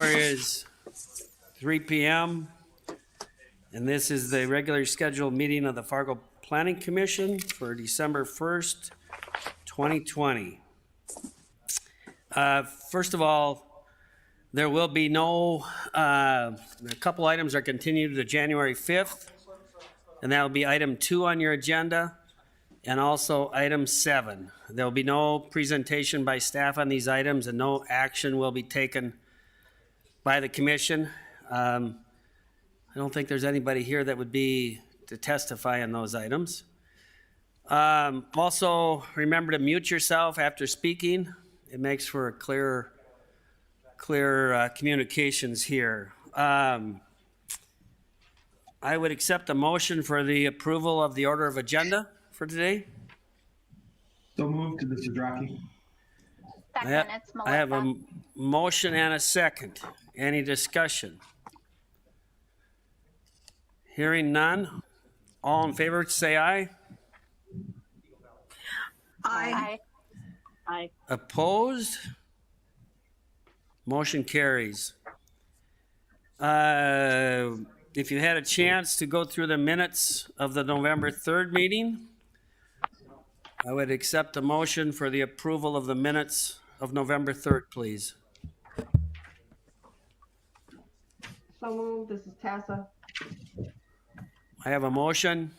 is 3 p.m. and this is the regularly scheduled meeting of the Fargo Planning Commission for December 1st, 2020. First of all, there will be no, a couple items are continued to January 5th, and that will be item 2 on your agenda, and also item 7. There will be no presentation by staff on these items, and no action will be taken by the commission. I don't think there's anybody here that would be to testify on those items. Also, remember to mute yourself after speaking. It makes for clear communications here. I would accept a motion for the approval of the order of agenda for today. So moved. This is Rocky. Second, it's Melissa. I have a motion and a second. Any discussion? Hearing none. All in favor, say aye. Aye. Aye. Opposed? Motion carries. If you had a chance to go through the minutes of the November 3rd meeting, I would accept a motion for the approval of the minutes of November 3rd, please. So moved. This is Tessa. I have a motion.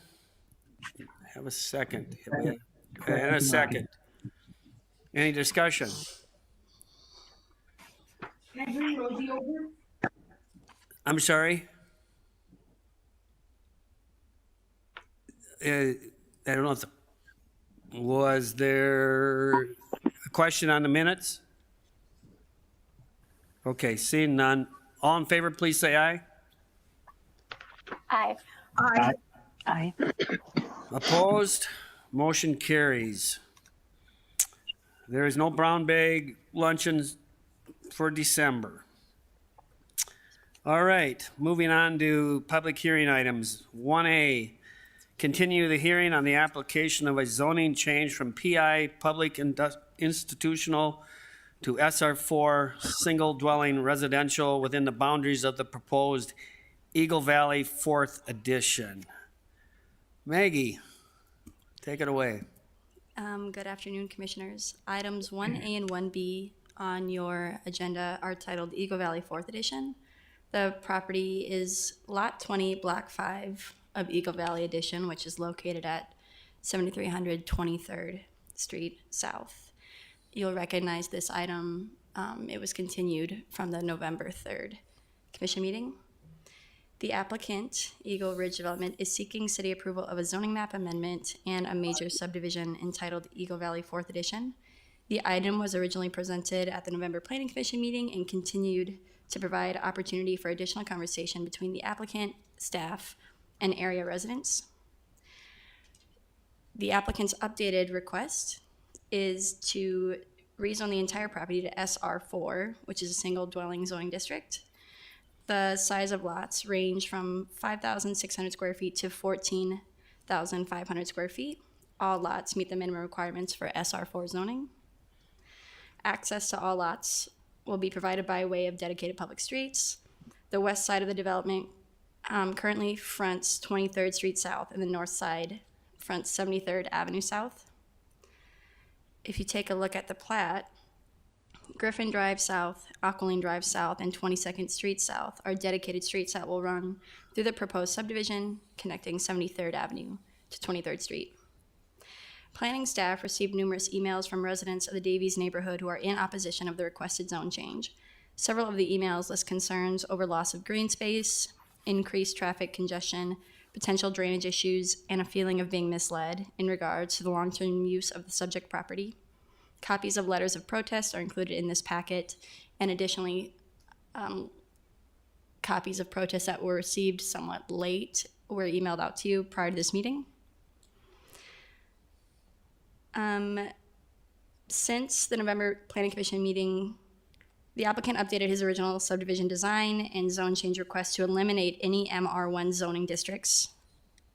I have a second. And a second. Any discussion? Can I bring Rosie over? I'm sorry? I don't know if was there a question on the minutes? Okay, seeing none. All in favor, please say aye. Aye. Aye. Aye. Opposed? Motion carries. There is no brown bag luncheons for December. All right, moving on to public hearing items. 1A, continue the hearing on the application of a zoning change from PI, public institutional, to SR4, single dwelling residential within the boundaries of the proposed Eagle Valley 4th Edition. Maggie, take it away. Good afternoon, Commissioners. Items 1A and 1B on your agenda are titled Eagle Valley 4th Edition. The property is Lot 20, Block 5 of Eagle Valley Edition, which is located at 7300 23rd Street South. You'll recognize this item. It was continued from the November 3rd Commission meeting. The applicant, Eagle Ridge Development, is seeking city approval of a zoning map amendment and a major subdivision entitled Eagle Valley 4th Edition. The item was originally presented at the November Planning Commission meeting and continued to provide opportunity for additional conversation between the applicant, staff, and area residents. The applicant's updated request is to rezone the entire property to SR4, which is a single dwelling zoning district. The size of lots range from 5,600 square feet to 14,500 square feet. All lots meet the minimum requirements for SR4 zoning. Access to all lots will be provided by way of dedicated public streets. The west side of the development currently fronts 23rd Street South, and the north side fronts 73rd Avenue South. If you take a look at the plat, Griffin Drive South, Aqualine Drive South, and 22nd Street South are dedicated streets that will run through the proposed subdivision connecting 73rd Avenue to 23rd Street. Planning staff received numerous emails from residents of the Davies neighborhood who are in opposition of the requested zone change. Several of the emails list concerns over loss of green space, increased traffic congestion, potential drainage issues, and a feeling of being misled in regards to the long-term use of the subject property. Copies of letters of protest are included in this packet, and additionally, copies of protests that were received somewhat late were emailed out to you prior to this meeting. Since the November Planning Commission meeting, the applicant updated his original subdivision design and zone change request to eliminate any MR1 zoning districts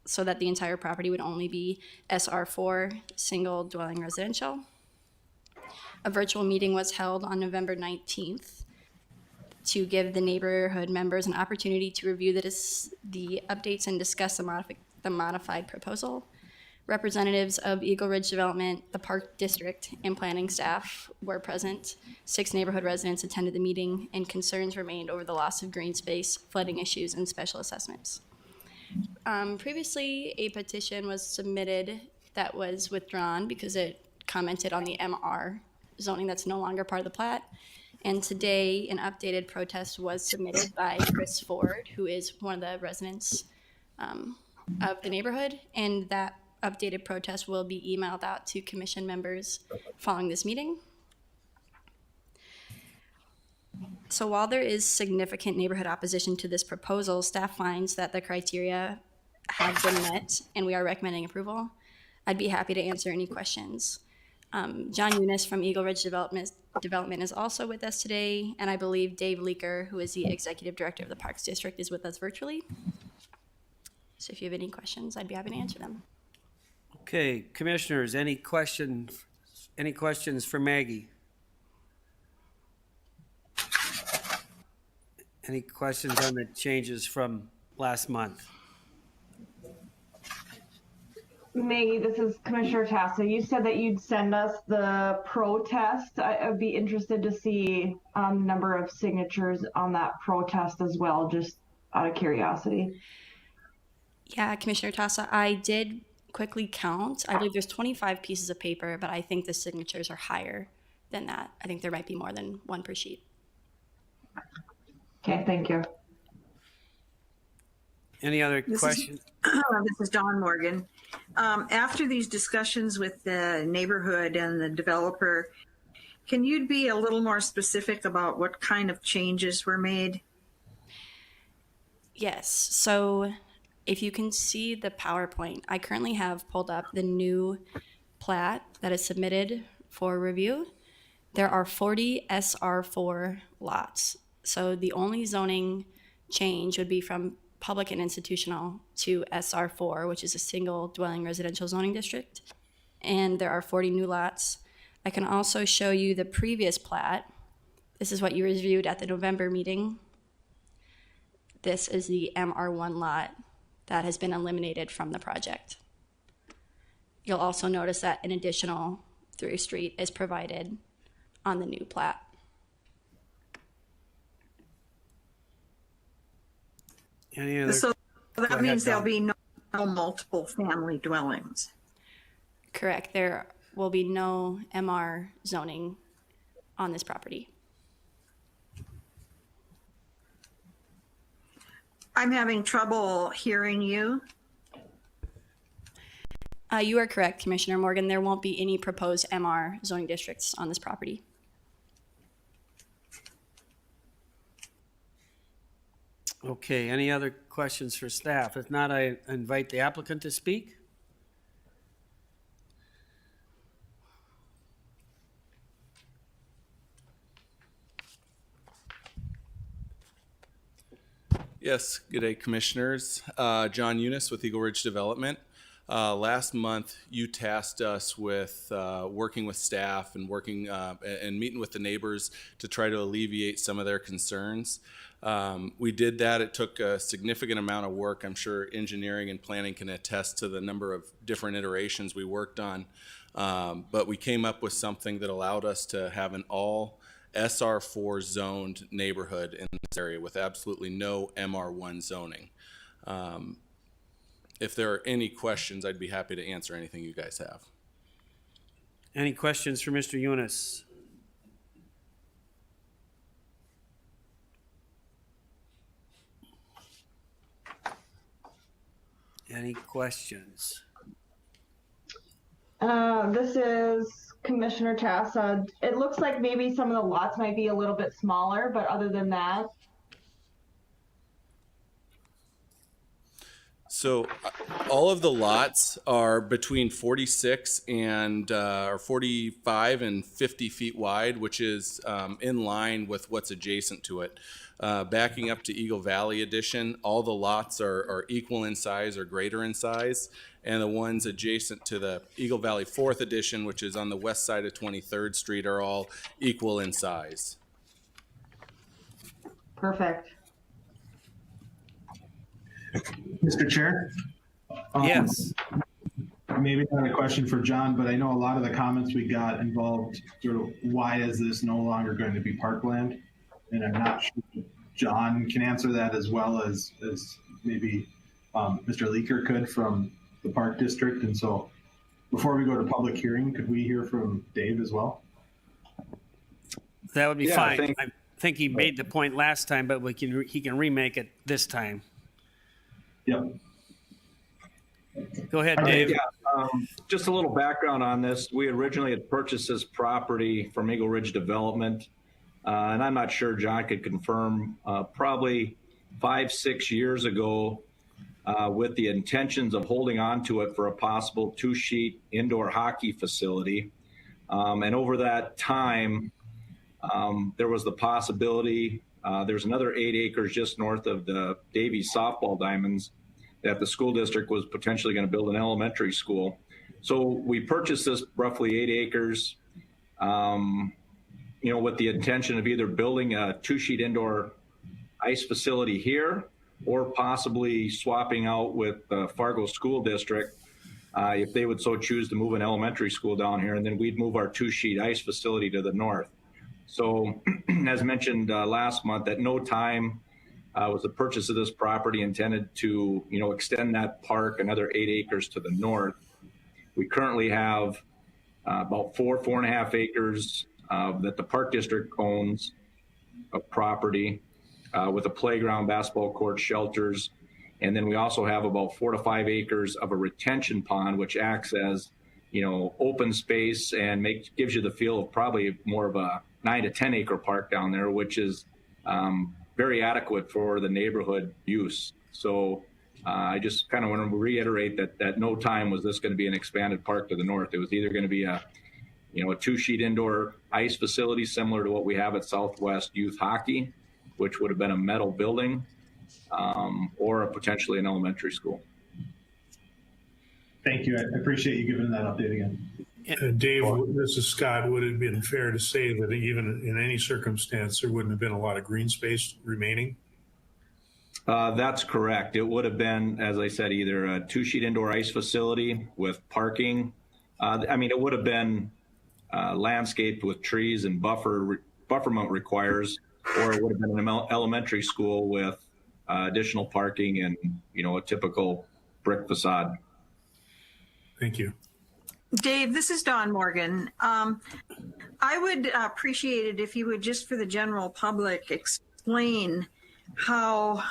so that the entire property would only be SR4, single dwelling residential. A virtual meeting was held on November 19th. to give the neighborhood members an opportunity to review the updates and discuss the modified proposal. Representatives of Eagle Ridge Development, the Park District, and planning staff were present. 6 neighborhood residents attended the meeting, and concerns remained over the loss of green space, flooding issues, and special assessments. Previously, a petition was submitted that was withdrawn because it commented on the MR zoning that's no longer part of the plat. And today, an updated protest was submitted by Chris Ford, who is one of the residents of the neighborhood, and that updated protest will be emailed out to commission members following this meeting. So while there is significant neighborhood opposition to this proposal, staff finds that the criteria have been met and we are recommending approval. I'd be happy to answer any questions. John Eunice from Eagle Ridge Development is also with us today, and I believe Dave Leaker, who is the Executive Director of the Parks District, is with us virtually. So if you have any questions, I'd be happy to answer them. Okay, commissioners, any questions for Maggie? Any questions on the changes from last month? Maggie, this is Commissioner Tassa. You said that you'd send us the protest. I would be interested to see number of signatures on that protest as well, just out of curiosity. Yeah, Commissioner Tassa, I did quickly count. I believe there's 25 pieces of paper, but I think the signatures are higher than that. I think there might be more than one per sheet. Okay, thank you. Any other questions? This is Dawn Morgan. After these discussions with the neighborhood and the developer, can you be a little more specific about what kind of changes were made? Yes, so if you can see the PowerPoint, I currently have pulled up the new plat that is submitted for review. There are 40 SR4 lots. So the only zoning change would be from public and institutional to SR4, which is a single dwelling residential zoning district. And there are 40 new lots. I can also show you the previous plat. This is what you reviewed at the November meeting. This is the MR1 lot that has been eliminated from the project. You'll also notice that an additional through street is provided on the new plat. Any other? So Go that ahead, means there'll Dawn. be no multiple family dwellings. Correct. There will be no MR zoning on this property. I'm having trouble hearing you. You are correct, Commissioner Morgan. There won't be any proposed MR zoning districts on this property. Okay, any other questions for staff? If not, I invite the applicant to speak. Yes, good day, commissioners. John Eunice with Eagle Ridge Development. Last month, you tasked us with working with staff and working and meeting with the neighbors to try to alleviate some of their concerns. We did that. It took a significant amount of work. I'm sure engineering and planning can attest to the number of different iterations we worked on. But we came up with something that allowed us to have an all SR4 zoned neighborhood in this area with absolutely no MR1 zoning. If there are any questions, I'd be happy to answer anything you guys have. Any questions for Mr. Eunice? Any questions? This is Commissioner Tassa. It looks like maybe some of the lots might be a little bit smaller, but other than that, So all of the lots are between 46 and or 45 and 50 feet wide, which is in line with what's adjacent to it. Backing up to Eagle Valley Edition, all the lots are equal in size or greater in size, and the ones adjacent to the Eagle Valley 4th Edition, which is on the west side of 23rd Street, are all equal in size. Perfect. Mr. Chair? Yes. Maybe not a question for John, but I know a lot of the comments we got involved sort of why is this no longer going to be parkland? And I'm not sure John can answer that as well as maybe Mr. Leaker could from the Park District. And so before we go to public hearing, could we hear from Dave as well? That would be Yeah, fine. I think he made the point last time, but he can remake it this time. Yep. Go ahead, Dave. Yeah, just a little background on this. We originally had purchased this property from Eagle Ridge Development, and I'm not sure John could confirm, probably 5-6 years ago, with the intentions of holding on to it for a possible 2-sheet indoor hockey facility. And over that time, there was the possibility, there's another 8 acres just north of the Davies softball diamonds that the school district was potentially going to build an elementary school. So we purchased this roughly 8 acres, with the intention of either building a 2-sheet indoor ice facility here or possibly swapping out with the Fargo School District if they would so choose to move an elementary school down here, and then we'd move our 2-sheet ice facility to the north. So as mentioned last month, at no time was the purchase of this property intended to, extend that park another 8 acres to the north. We currently have about 4.5 acres that the Park District owns of property with a playground, basketball court, shelters. And then we also have about 4 to 5 acres of a retention pond, which acts as, open space and gives you the feel of probably more of a 9 to 10 acre park down there, which is very adequate for the neighborhood use. So I just kind of want to reiterate that at no time was this going to be an expanded park to the north. It was either going to be a 2-sheet indoor ice facility similar to what we have at Southwest Youth Hockey, which would have been a metal building, or potentially an elementary school. Thank you. I appreciate you giving that update again. Dave, this is Scott. Would it have been fair to say that even in any circumstance, there wouldn't have been a lot of green space remaining? That's correct. It would have been, as I said, either a 2-sheet indoor ice facility with parking. It would have been landscaped with trees and bufferment requires, or it would have been an elementary school with additional parking and, a typical brick facade. Thank you. Dave, this is Dawn Morgan. I would appreciate it if you would, just for the general public, explain how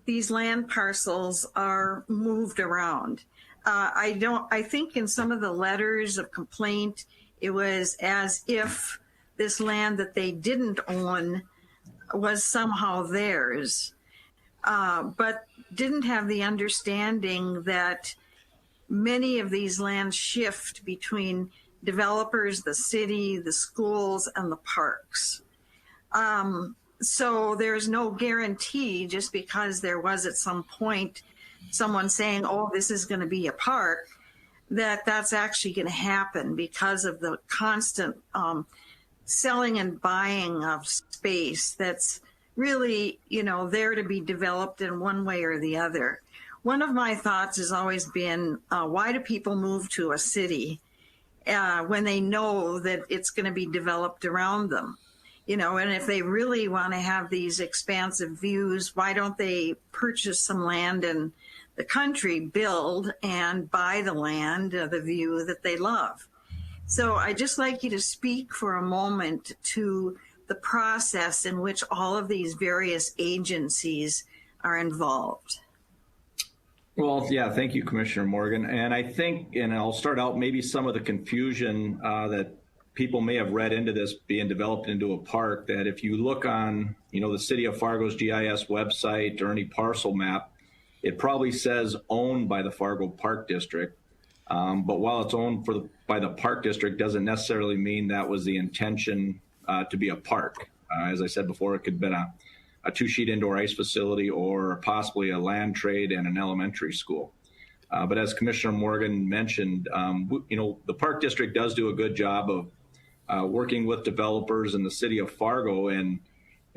these land parcels are moved around. I think in some of the letters of complaint, it was as if this land that they didn't own was somehow theirs, but didn't have the understanding that many of these lands shift between developers, the city, the schools, and the parks. So there's no guarantee, just because there was at some point someone saying, oh, this is going to be a park, that that's actually going to happen because of the constant selling and buying of space that's really, there to be developed in one way or the other. One of my thoughts has always been, why do people move to a city when they know that it's going to be developed around them? And if they really want to have these expansive views, why don't they purchase some land in the country, build and buy the land, the view that they love? So I'd just like you to speak for a moment to the process in which all of these various agencies are involved. Well, yeah, thank you, Commissioner Morgan. And I think, and I'll start out maybe some of the confusion that people may have read into this being developed into a park, that if you look on, the City of Fargo's GIS website or any parcel map, it probably says owned by the Fargo Park District. But while it's owned by the Park District, doesn't necessarily mean that was the intention to be a park. As I said before, it could have been a 2-sheet indoor ice facility or possibly a land trade and an elementary school. But as Commissioner Morgan mentioned, the Park District does do a good job of working with developers in the City of Fargo and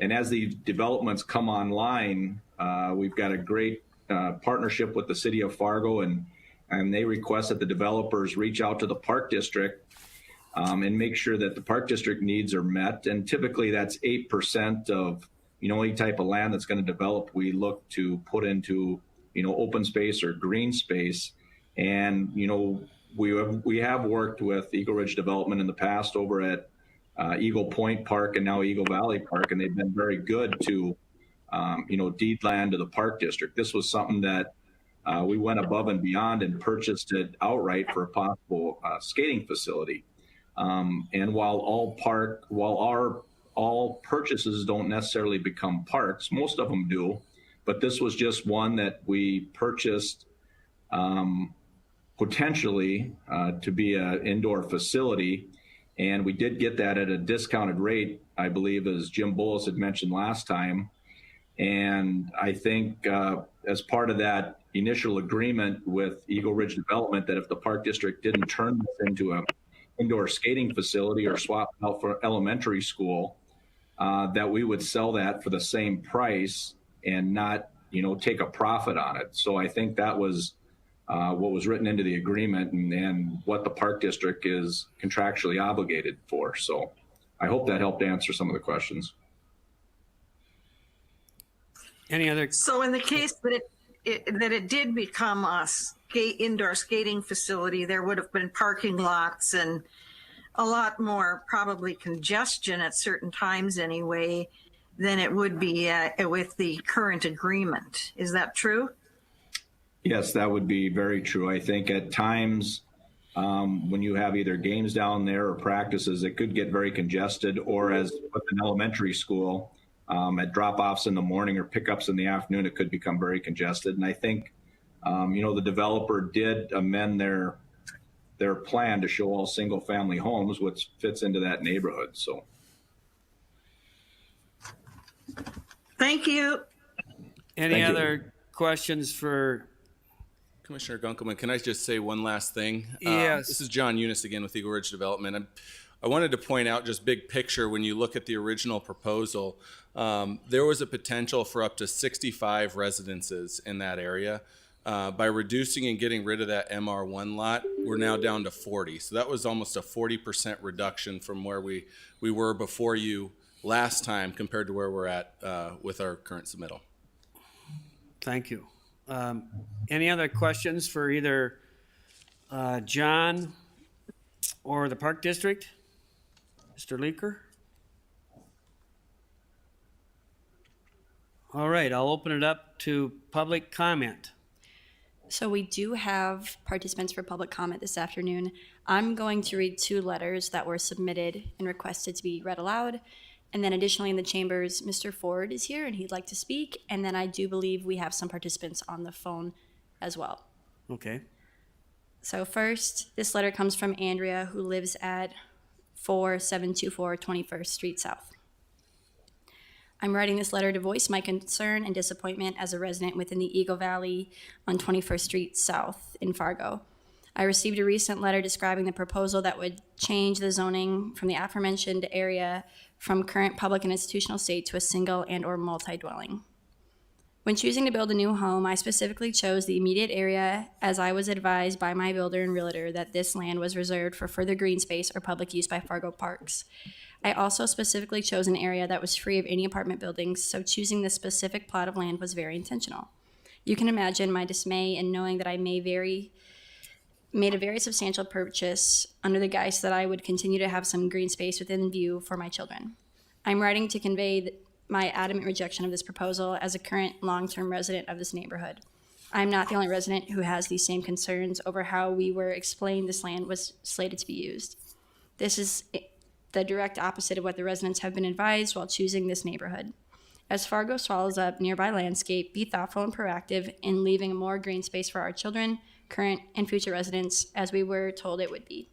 And as these developments come online, we've got a great partnership with the city of Fargo, and they request that the developers reach out to the Park District and make sure that the Park District needs are met. And typically that's 8% of, any type of land that's going to develop, we look to put into, open space or green space. And, we have worked with Eagle Ridge Development in the past over at Eagle Point Park and now Eagle Valley Park, and they've been very good to, deed land to the Park District. This was something that we went above and beyond and purchased it outright for a possible skating facility. And while all purchases don't necessarily become parks, most of them do, but this was just one that we purchased potentially to be an indoor facility. And we did get that at a discounted rate, I believe, as Jim Bullis had mentioned last time. And I think as part of that initial agreement with Eagle Ridge Development, that if the Park District didn't turn this into an indoor skating facility or swap out for elementary school, that we would sell that for the same price and not, take a profit on it. So I think that was what was written into the agreement and what the Park District is contractually obligated for. So I hope that helped answer some of the questions. Any other? So in the case that it did become a indoor skating facility, there would have been parking lots and a lot more probably congestion at certain times anyway than it would be with the current agreement. Is that true? Yes, that would be very true. I think at times when you have either games down there or practices, it could get very congested, or as with an elementary school, at drop-offs in the morning or pickups in the afternoon, it could become very congested. And I think, the developer did amend their plan to show all single-family homes, which fits into that neighborhood. So, thank you. Any Thank you. other questions for? Commissioner Gunkelman, can I just say one last thing? Yes. This is John Eunice again with Eagle Ridge Development. I wanted to point out, just big picture, when you look at the original proposal, there was a potential for up to 65 residences in that area. By reducing and getting rid of that MR1 lot, we're now down to 40. So that was almost a 40% reduction from where we were before you last time compared to where we're at with our current submittal. Thank you. Any other questions for either John or the Park District? Mr. Leaker? All right, I'll open it up to public comment. So we do have participants for public comment this afternoon. I'm going to read 2 letters that were submitted and requested to be read aloud. And then additionally in the chambers, Mr. Ford is here and he'd like to speak. And then I do believe we have some participants on the phone as well. Okay. So first, this letter comes from Andrea, who lives at 4724 21st Street South. I'm writing this letter to voice my concern and disappointment as a resident within the Eagle Valley on 21st Street South in Fargo. I received a recent letter describing the proposal that would change the zoning from the aforementioned area from current public and institutional state to a single and or multi-dwelling. When choosing to build a new home, I specifically chose the immediate area as I was advised by my builder and realtor that this land was reserved for further green space or public use by Fargo Parks. I also specifically chose an area that was free of any apartment buildings, so choosing this specific plot of land was very intentional. You can imagine my dismay in knowing that I made a very substantial purchase under the guise that I would continue to have some green space within view for my children. I'm writing to convey my adamant rejection of this proposal as a current long-term resident of this neighborhood. I'm not the only resident who has these same concerns over how we were explained this land was slated to be used. This is the direct opposite of what the residents have been advised while choosing this neighborhood. As Fargo swallows up nearby landscape, be thoughtful and proactive in leaving more green space for our children, current and future residents, as we were told it would be.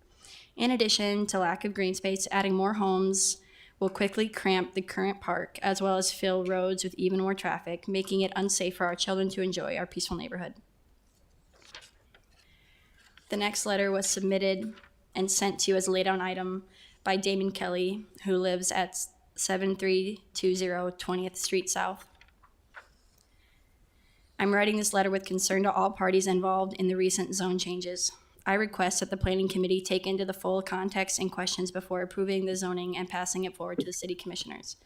In addition to lack of green space, adding more homes will quickly cramp the current park, as well as fill roads with even more traffic, making it unsafe for our children to enjoy our peaceful neighborhood. The next letter was submitted and sent to you as a laid-down item by Damon Kelly, who lives at 7320 20th Street South. I'm writing this letter with concern to all parties involved in the recent zone changes. I request that the Planning Committee take into the full context and questions before approving the zoning and passing it forward to the City Commissioners.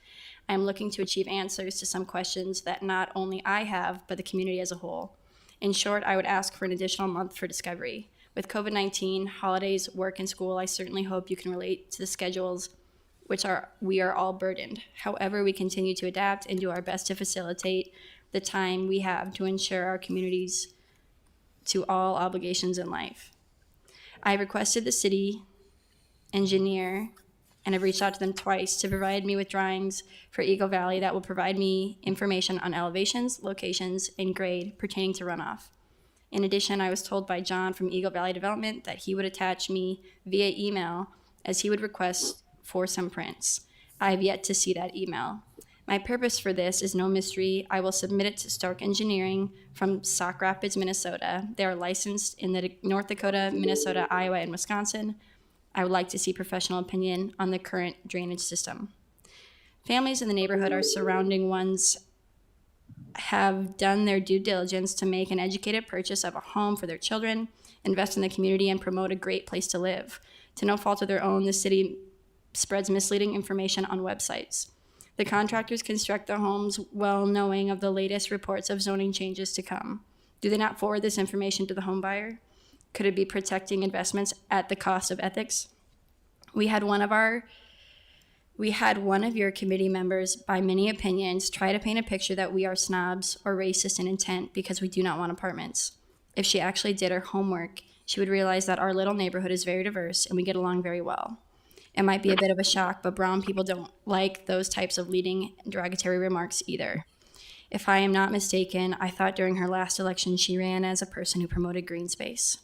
I am looking to achieve answers to some questions that not only I have, but the community as a whole. In short, I would ask for an additional month for discovery. With COVID-19, holidays, work, and school, I certainly hope you can relate to the schedules we are all burdened. However, we continue to adapt and do our best to facilitate the time we have to ensure our communities to all obligations in life. I requested the city engineer and have reached out to them twice to provide me with drawings for Eagle Valley that will provide me information on elevations, locations, and grade pertaining to runoff. In addition, I was told by John from Eagle Valley Development that he would attach me via email as he would request for some prints. I have yet to see that email. My purpose for this is no mystery. I will submit it to Stark Engineering from Sauk Rapids, Minnesota. They are licensed in the North Dakota, Minnesota, Iowa, and Wisconsin. I would like to see professional opinion on the current drainage system. Families in the neighborhood or surrounding ones have done their due diligence to make an educated purchase of a home for their children, invest in the community, and promote a great place to live. To no fault of their own, the city spreads misleading information on websites. The contractors construct the homes well knowing of the latest reports of zoning changes to come. Do they not forward this information to the home buyer? Could it be protecting investments at the cost of ethics? We had one of your committee members, by many opinions, try to paint a picture that we are snobs or racist in intent because we do not want apartments. If she actually did her homework, she would realize that our little neighborhood is very diverse and we get along very well. It might be a bit of a shock, but brown people don't like those types of leading derogatory remarks either. If I am not mistaken, I thought during her last election she ran as a person who promoted green space.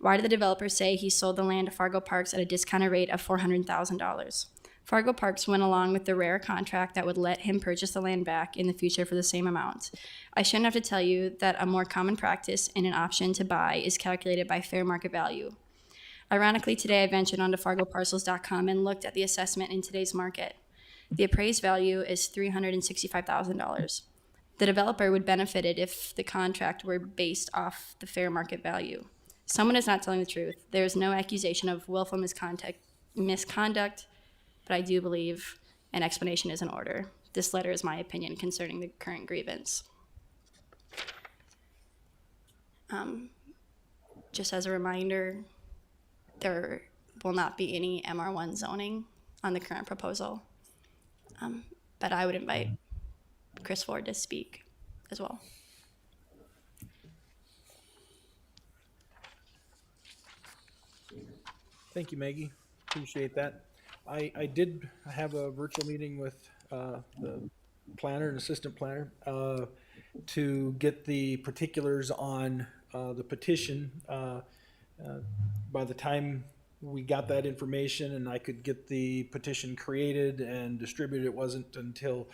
Why did the developer say he sold the land to Fargo Parks at a discounted rate of $400,000? Fargo Parks went along with the rare contract that would let him purchase the land back in the future for the same amount. I shouldn't have to tell you that a more common practice and an option to buy is calculated by fair market value. Ironically, today I ventured onto fargoparcels.com and looked at the assessment in today's market. The appraised value is $365,000. The developer would benefit it if the contract were based off the fair market value. Someone is not telling the truth. There is no accusation of willful misconduct, but I do believe an explanation is in order. This letter is my opinion concerning the current grievance. Just as a reminder, there will not be any MR1 zoning on the current proposal, but I would invite Chris Ford to speak as well. Thank you, Maggie. Appreciate that. I did have a virtual meeting with the planner and assistant planner to get the particulars on the petition. By the time we got that information and I could get the petition created and distributed, it wasn't until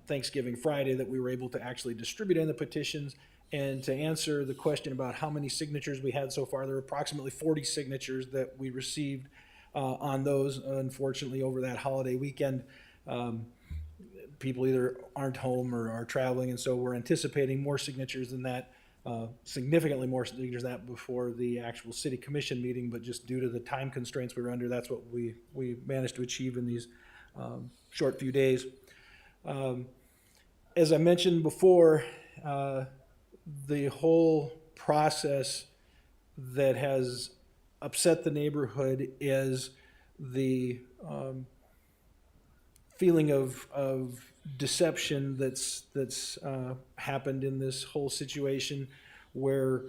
Thanksgiving Friday that we were able to actually distribute in the petitions. And to answer the question about how many signatures we had so far, there were approximately 40 signatures that we received on those. Unfortunately, over that holiday weekend, people either aren't home or are traveling, and so we're anticipating more signatures than that, significantly more signatures than that before the actual city commission meeting, but just due to the time constraints we were under, that's what we managed to achieve in these short few days. As I mentioned before, the whole process that has upset the neighborhood is the feeling of deception that's happened in this whole situation, where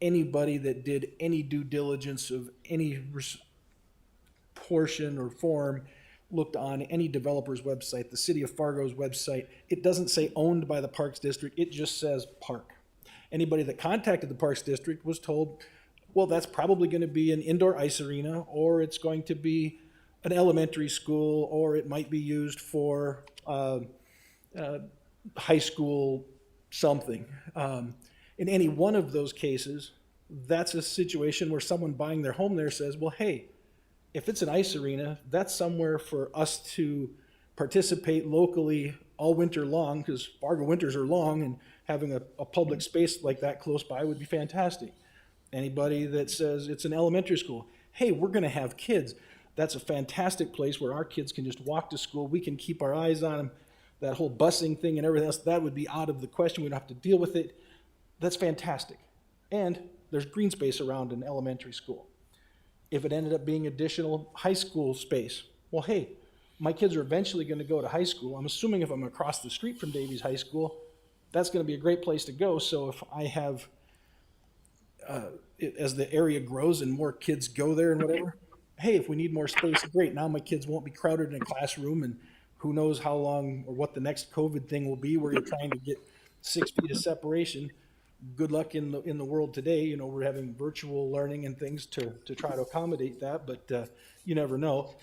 anybody that did any due diligence of any portion or form looked on any developer's website, the city of Fargo's website, it doesn't say owned by the Parks District, it just says park. Anybody that contacted the Parks District was told, well, that's probably going to be an indoor ice arena, or it's going to be an elementary school, or it might be used for high school something. In any one of those cases, that's a situation where someone buying their home there says, well, hey, If it's an ice arena, that's somewhere for us to participate locally all winter long, because Fargo winters are long, and having a public space like that close by would be fantastic. Anybody that says it's an elementary school, hey, we're going to have kids. That's a fantastic place where our kids can just walk to school. We can keep our eyes on them. That whole busing thing and everything else, that would be out of the question. We don't have to deal with it. That's fantastic. And there's green space around an elementary school. If it ended up being additional high school space, well, hey, my kids are eventually going to go to high school. I'm assuming if I'm across the street from Davies High School, that's going to be a great place to go. So if I have, as the area grows and more kids go there and whatever, hey, if we need more space, great. Now my kids won't be crowded in a classroom, and who knows how long or what the next COVID thing will be where you're trying to get 6 feet of separation. Good luck in the world today. You know, we're having virtual learning and things to try to accommodate that, but you never know.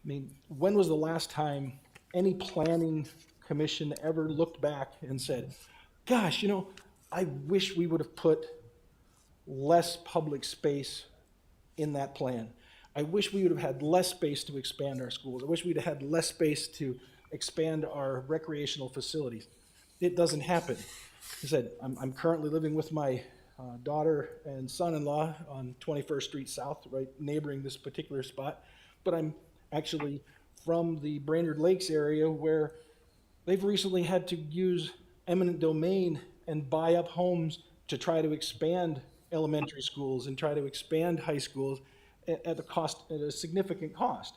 I mean, when was the last time any planning commission ever looked back and said, gosh, you know, I wish we would have put less public space in that plan. I wish we would have had less space to expand our schools. I wish we'd have had less space to expand our recreational facilities. It doesn't happen. I said, I'm currently living with my daughter and son-in-law on 21st Street South, right neighboring this particular spot, but I'm actually from the Brainerd Lakes area where they've recently had to use eminent domain and buy up homes to try to expand elementary schools and try to expand high schools at a significant cost.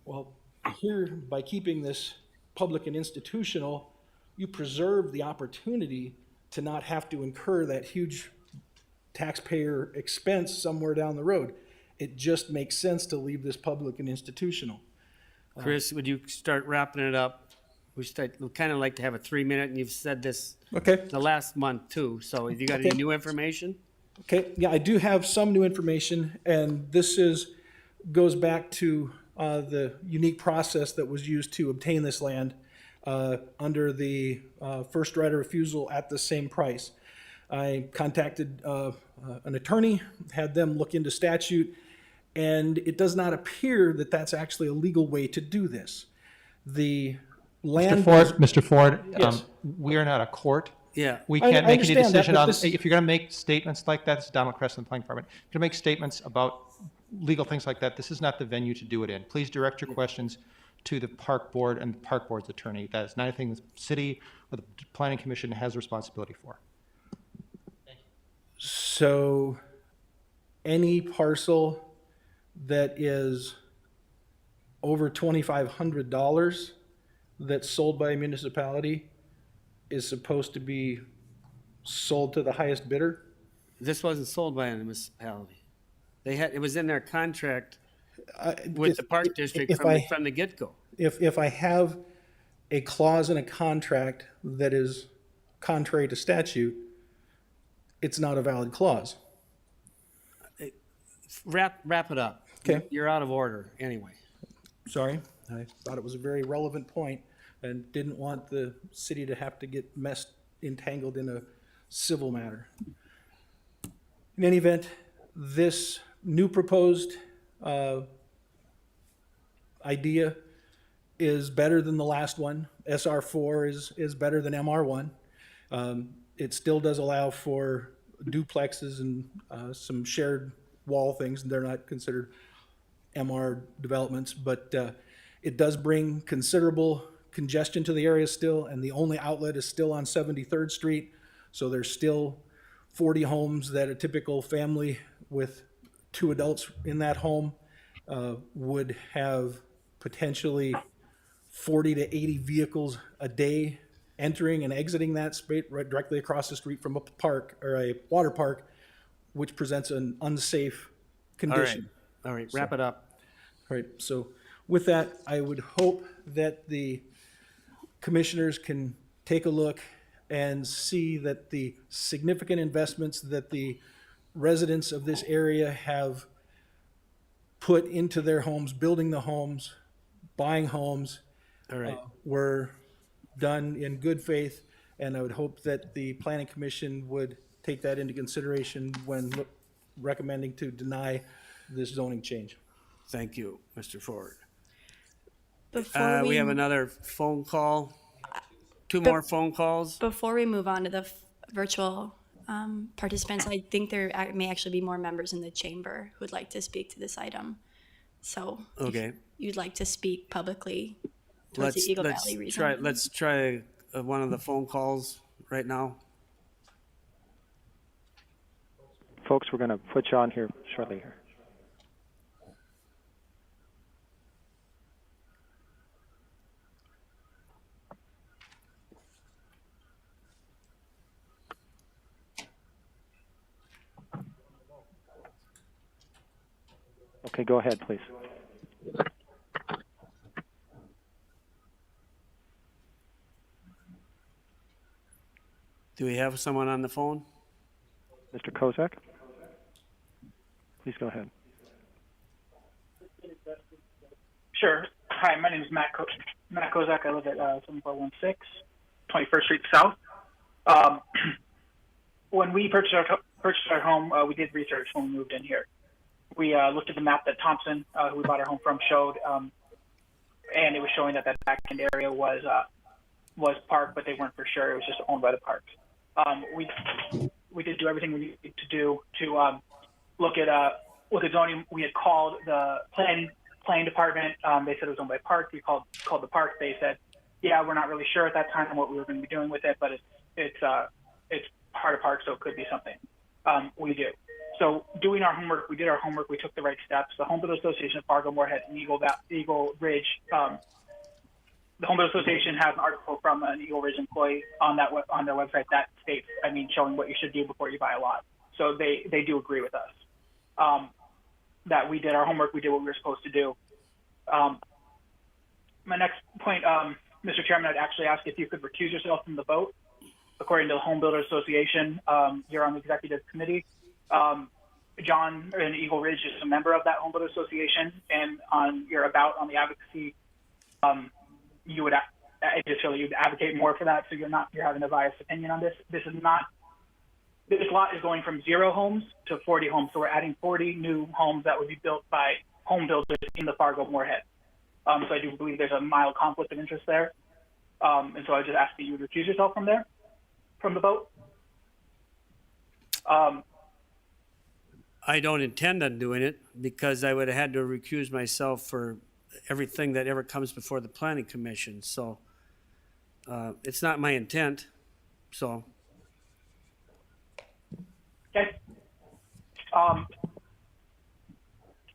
Well, here, by keeping this public and institutional, you preserve the opportunity to not have to incur that huge taxpayer expense somewhere down the road. It just makes sense to leave this public and institutional. Chris, would you start wrapping it up? We'd kind of like to have a 3-minute, and you've said this Okay. the last month too. So have you got Okay. any new information? Okay, yeah, I do have some new information, and this goes back to the unique process that was used to obtain this land under the first right of refusal at the same price. I contacted an attorney, had them look into statute, and it does not appear that that's actually a legal way to do this. The land. Mr. Ford, Yes. we are not a court. Yeah. We I can't make any understand that, decision but on, this- if you're going to make statements like that, this is Donald Crest in the Planning Department. If you're going to make statements about legal things like that, this is not the venue to do it in. Please direct your questions to the park board and the park board's attorney. That is not anything the city or the planning commission has responsibility for. So any parcel that is over $2,500 that's sold by a municipality is supposed to be sold to the highest bidder? This wasn't sold by a municipality. It was in their contract with the park district from the get-go. If I have a clause in a contract that is contrary to statute, it's not a valid clause. Wrap it up. Okay. You're out of order anyway. Sorry, I thought it was a very relevant point and didn't want the city to have to get entangled in a civil matter. In any event, this new proposed idea is better than the last one. SR4 is better than MR1. It still does allow for duplexes and some shared wall things, and they're not considered MR developments, but it does bring considerable congestion to the area still, and the only outlet is still on 73rd Street, so there's still 40 homes that a typical family with 2 adults in that home would have potentially 40 to 80 vehicles a day entering and exiting that space right directly across the street from a park or a water park, which presents an unsafe condition. All right, wrap it up. All right, so with that, I would hope that the commissioners can take a look and see that the significant investments that the residents of this area have put into their homes, building the homes, buying homes, All right. were done in good faith, and I would hope that the planning commission would take that into consideration when recommending to deny this zoning change. Thank you, Mr. Ford. Before We have another phone call. Two more phone calls. Before we move on to the virtual participants, I think there may actually be more members in the chamber who'd like to speak to this item. So Okay. if you'd like to speak publicly towards the Eagle Valley rezoning. Let's try one of the phone calls right now. Folks, we're going to put you on here shortly here. Okay, go ahead, please. Do we have someone on the phone? Mr. Kozak, please go ahead. Sure. Hi, my name is Matt Kozak. I live at 7416 21st Street South. When we purchased our home, we did research when we moved in here. We looked at the map that Thompson, who we bought our home from, showed, and it was showing that back end area was park, but they weren't for sure. It was just owned by the parks. We did do everything we needed to do to look at zoning. We had called the planning department. They said it was owned by park. We called the park. They said, yeah, we're not really sure at that time what we were going to be doing with it, but it's part of park, so it could be something. We do. So doing our homework, we did our homework. We took the right steps. The Home Builder Association of Fargo, Moorhead, and Eagle Ridge. The Home Builder Association has an article from an Eagle Ridge employee on their website that states, showing what you should do before you buy a lot. So they do agree with us that we did our homework. We did what we were supposed to do. My next point, Mr. Chairman, I'd actually ask if you could recuse yourself from the vote. According to the Home Builder Association, you're on the executive committee. John in Eagle Ridge is a member of that Home Builder Association, and on your about on the advocacy, I just feel that you'd advocate more for that, so you're having a biased opinion on this. This lot is going from 0 homes to 40 homes, so we're adding 40 new homes that would be built by home builders in the Fargo Moorhead. So I do believe there's a mild conflict of interest there, and so I just ask that you would recuse yourself from the vote. I don't intend on doing it because I would have had to recuse myself for everything that ever comes before the Planning Commission. So it's not my intent. So. Okay.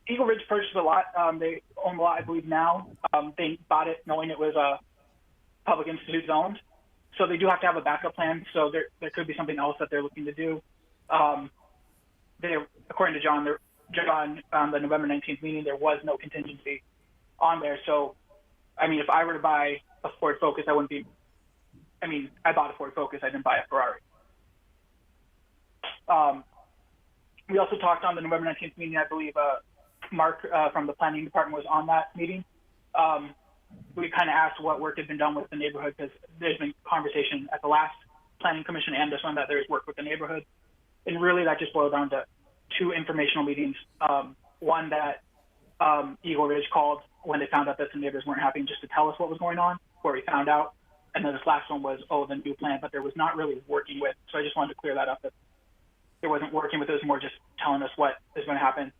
Eagle Ridge purchased a lot. They own the lot, I believe, now. They bought it knowing it was public institute zoned. So they do have to have a backup plan. So there could be something else that they're looking to do. According to John, on the November 19th meeting, there was no contingency on there. So, if I were to buy a Ford Focus, I wouldn't be. I bought a Ford Focus. I didn't buy a Ferrari. We also talked on the November 19th meeting. I believe Mark from the planning department was on that meeting. We kind of asked what work had been done with the neighborhood because there's been conversation at the last planning commission and this one that there's work with the neighborhood. And really that just boiled down to 2 informational meetings. One that Eagle Ridge called when they found out that the neighbors weren't happy just to tell us what was going on, where we found out. And then this last one was, the new plan, but there was not really working with. So I just wanted to clear that up, that there wasn't working with, it was more just telling us what is going to happen.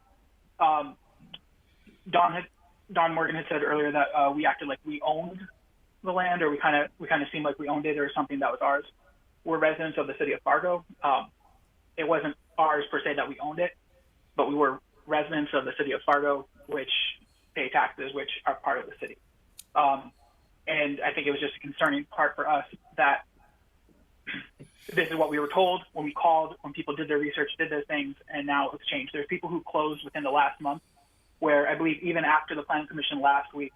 Don Morgan had said earlier that we acted like we owned the land, or we kind of seemed like we owned it or something that was ours. We're residents of the city of Fargo. It wasn't ours per se that we owned it, but we were residents of the city of Fargo, which pay taxes, which are part of the city. And I think it was just a concerning part for us that this is what we were told when we called, when people did their research, did their things, and now it's changed. There's people who closed within the last month, where I believe even after the Planning Commission last week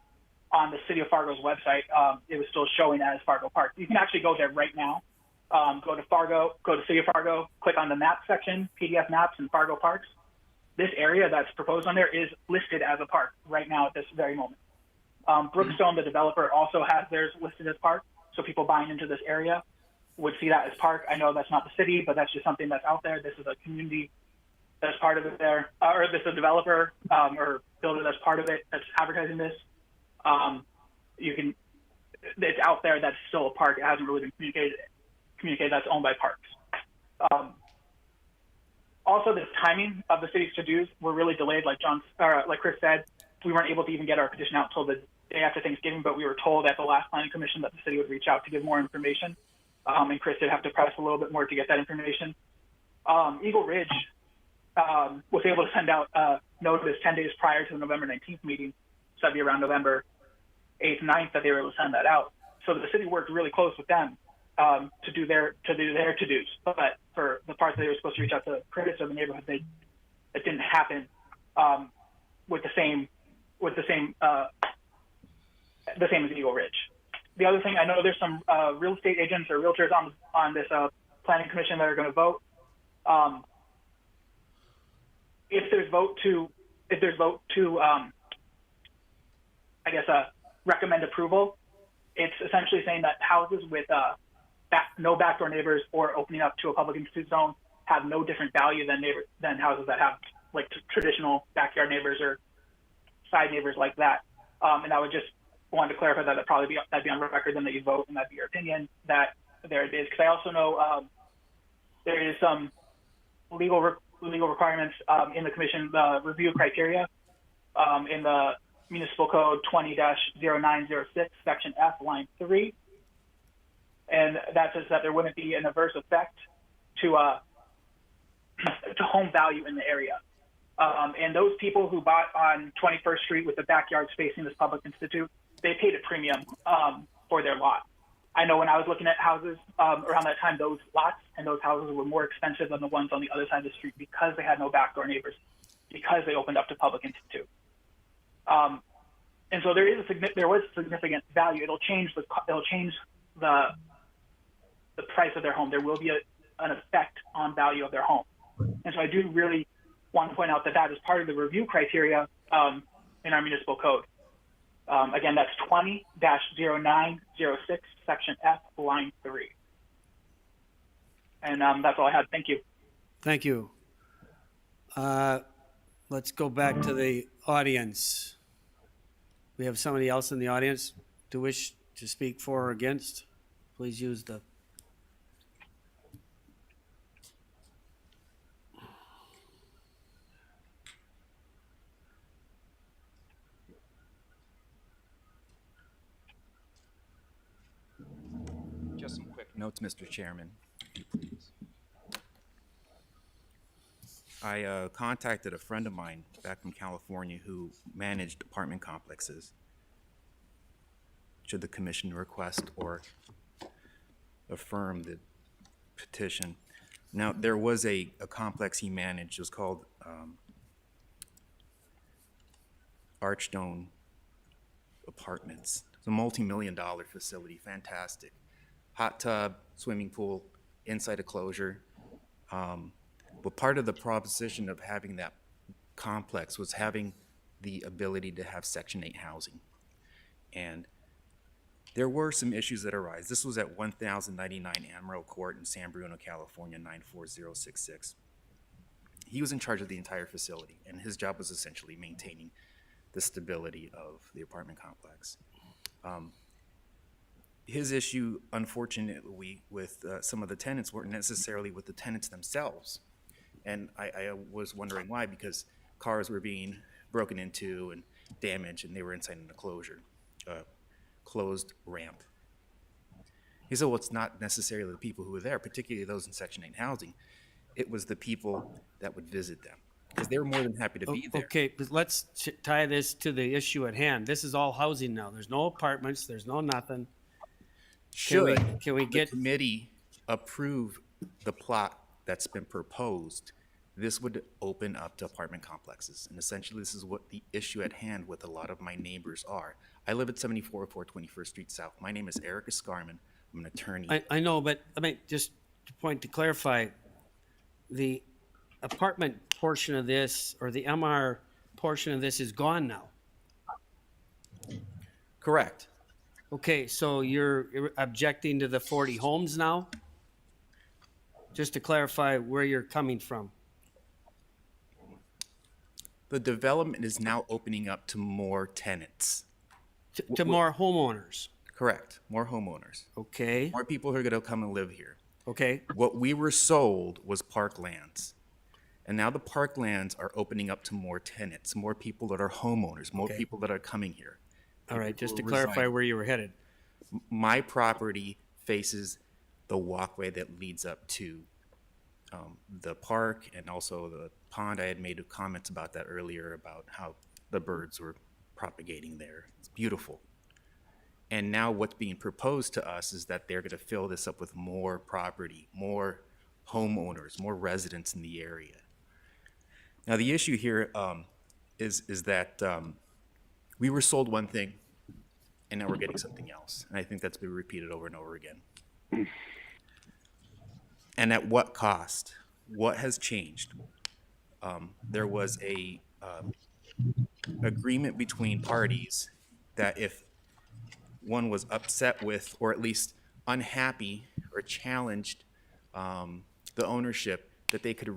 on the City of Fargo's website, it was still showing as Fargo Park. You can actually go there right now. Go to Fargo, go to City of Fargo, click on the map section, PDF maps and Fargo Parks. This area that's proposed on there is listed as a park right now at this very moment. Brookstone, the developer, also has theirs listed as park, so people buying into this area would see that as park. I know that's not the city, but that's just something that's out there. This is a community that's part of it there, or this is a developer or builder that's part of it that's advertising this. It's out there that's still a park. It hasn't really been communicated that's owned by parks. Also, the timing of the city's to-dos were really delayed. Like Chris said, we weren't able to even get our petition out until the day after Thanksgiving, but we were told at the last planning commission that the city would reach out to give more information. And Chris did have to press a little bit more to get that information. Eagle Ridge was able to send out notice 10 days prior to the November 19th meeting. So that'd be around November 8th, 9th that they were able to send that out. So the city worked really close with them to do their to-dos. But for the parts that they were supposed to reach out to Curtis or the neighborhood, it didn't happen with the same as Eagle Ridge. The other thing, I know there's some real estate agents or realtors on this planning commission that are going to vote. If there's vote to recommend approval, it's essentially saying that houses with no backdoor neighbors or opening up to a public institute zone have no different value than houses that have like traditional backyard neighbors or side neighbors like that. And I would just want to clarify that that'd be on record, then that you vote, and that'd be your opinion that there it is. Because I also know there is some legal requirements in the commission review criteria in the Municipal Code 20-0906, Section F, line 3, and that says that there wouldn't be an adverse effect to home value in the area. And those people who bought on 21st Street with the backyards facing this public institute, they paid a premium for their lot. I know when I was looking at houses around that time, those lots and those houses were more expensive than the ones on the other side of the street because they had no backdoor neighbors, because they opened up to public institute. And so there was significant value. It'll change the price of their home. There will be an effect on value of their home. And so I do really want to point out that is part of the review criteria in our municipal code. Again, that's 20-0906, Section F, line 3. And that's all I had. Thank you. Thank you. Let's go back to the audience. We have somebody else in the audience to wish to speak for or against. Please use the... Just some quick notes, Mr. Chairman, please. I contacted a friend of mine back from California who managed apartment complexes. Should the commission request or affirm the petition? Now, there was a complex he managed. It was called Archstone Apartments. It's a multi-million-dollar facility, fantastic. Hot tub, swimming pool, inside a closure. But part of the proposition of having that complex was having the ability to have Section 8 housing. And there were some issues that arise. This was at 1099 Amarillo Court in San Bruno, California, 94066. He was in charge of the entire facility, and his job was essentially maintaining the stability of the apartment complex. His issue, unfortunately, with some of the tenants weren't necessarily with the tenants themselves. And I was wondering why, because cars were being broken into and damaged, and they were inside in a closed ramp. He said, well, it's not necessarily the people who were there, particularly those in Section 8 housing. It was the people that would visit them, because they were more than happy to be there. Okay, but let's tie this to the issue at hand. This is all housing now. There's no apartments. There's no nothing. Can we get the committee approve the plot that's been proposed? This would open up to apartment complexes. And essentially, this is what the issue at hand with a lot of my neighbors are. I live at 7404 21st Street South. My name is Eric Escarman. I'm an attorney. I know, but I mean, just to clarify, the apartment portion of this, or the MR portion of this, is gone now. Correct. Okay, so you're objecting to the 40 homes now? Just to clarify where you're coming from. The development is now opening up to more tenants. To more homeowners. Correct. More homeowners. Okay. More people who are going to come and live here. Okay. What we were sold was parklands. And now the parklands are opening up to more tenants, more people that are homeowners, more Okay. people that are coming here. All right. Just to People clarify reside- where you were headed. My property faces the walkway that leads up to the park and also the pond. I had made comments about that earlier about how the birds were propagating there. It's beautiful. And now what's being proposed to us is that they're going to fill this up with more property, more homeowners, more residents in the area. Now the issue here is that we were sold one thing, and now we're getting something else. And I think that's been repeated over and over again. And at what cost? What has changed? There was a agreement between parties that if one was upset with, or at least unhappy or challenged the ownership, that they could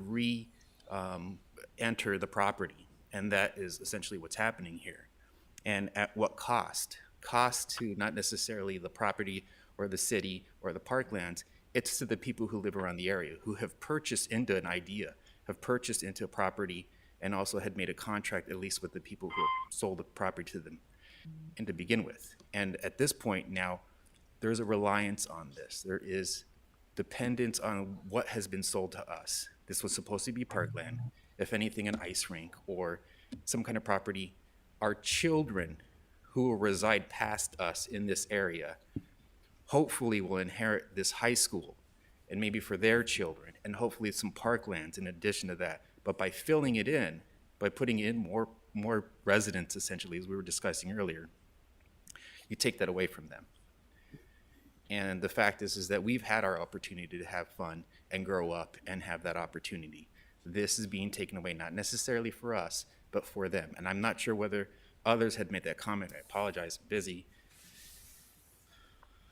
enter the property. And that is essentially what's happening here. And at what cost? Cost to not necessarily the property or the city or the parklands, it's to the people who live around the area, who have purchased into an idea, have purchased into a property, and also had made a contract, at least with the people who sold the property to them and to begin with. And at this point now, there's a reliance on this. There is dependence on what has been sold to us. This was supposed to be parkland, if anything, an ice rink or some kind of property. Our children who will reside past us in this area hopefully will inherit this high school, and maybe for their children, and hopefully some parklands in addition to that. But by filling it in, by putting in more residents, essentially, as we were discussing earlier, you take that away from them. And the fact is that we've had our opportunity to have fun and grow up and have that opportunity. This is being taken away, not necessarily for us, but for them. And I'm not sure whether others had made that comment. I apologize, I'm busy.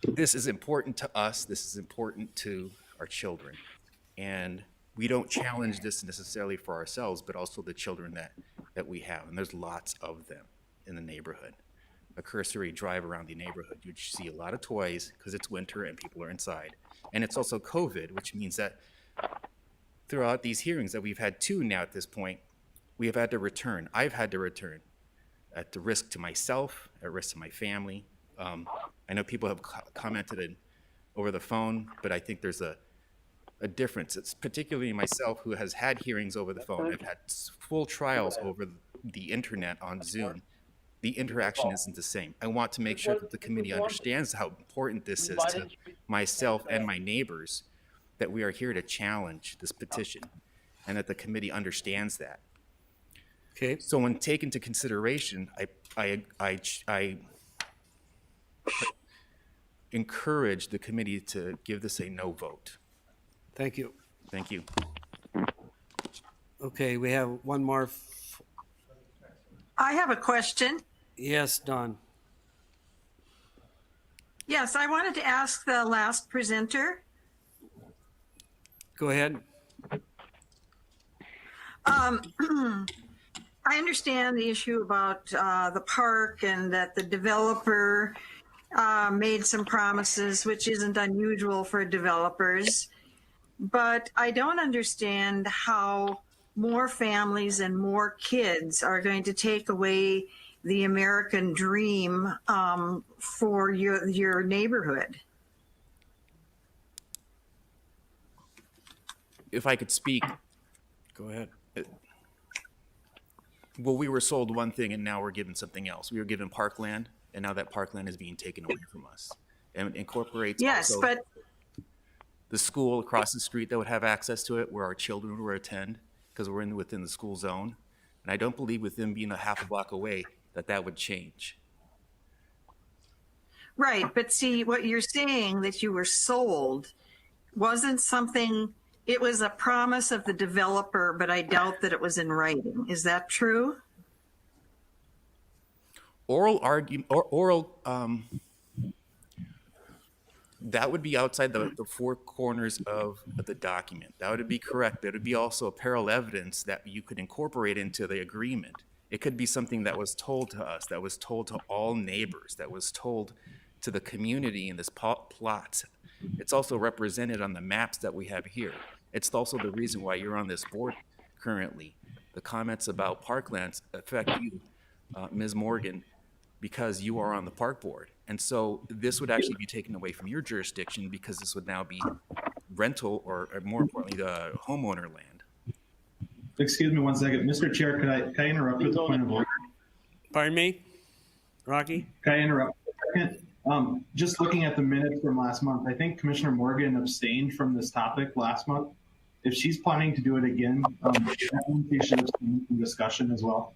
This is important to us. This is important to our children. And we don't challenge this necessarily for ourselves, but also the children that we have. And there's lots of them in the neighborhood. A cursory drive around the neighborhood, you'd see a lot of toys because it's winter and people are inside. And it's also COVID, which means that throughout these hearings that we've had two now at this point, we have had to return. I've had to return at the risk to myself, at risk to my family. I know people have commented over the phone, but I think there's a difference. It's particularly myself who has had hearings over the phone. I've had full trials over the internet on Zoom. The interaction isn't the same. I want to make sure that the committee understands how important this is to myself and my neighbors, that we are here to challenge this petition, and that the committee understands that. Okay. So when taken into consideration, I encourage the committee to give this a no vote. Thank you. Thank you. Okay, we have one more. I have a question. Yes, Don. Yes, I wanted to ask the last presenter. Go ahead. I understand the issue about the park and that the developer made some promises, which isn't unusual for developers. But I don't understand how more families and more kids are going to take away the American dream for your neighborhood. If I could speak. Go ahead. Well, we were sold one thing and now we're given something else. We were given parkland, and now that parkland is being taken away from us. And it incorporates Yes, also but the school across the street that would have access to it, where our children would attend, because we're within the school zone. And I don't believe with them being a half a block away that would change. right, but see, what you're saying that you were sold wasn't something, it was a promise of the developer, but I doubt that it was in writing. Is that true? that would be outside the four corners of the document. That would be correct. That would be also a parallel evidence that you could incorporate into the agreement. It could be something that was told to us, that was told to all neighbors, that was told to the community in this plot. It's also represented on the maps that we have here. It's also the reason why you're on this board currently. The comments about parklands affect you, Ms. Morgan, because you are on the park board. And so this would actually be taken away from your jurisdiction because this would now be rental or more importantly, the homeowner land. Excuse me one second. Mr. Chair, can I interrupt with a point of order? Pardon me? Rocky? Can I interrupt for a second? Just looking at the minutes from last month, I think Commissioner Morgan abstained from this topic last month. If she's planning to do it again, I think we should abstain from discussion as well.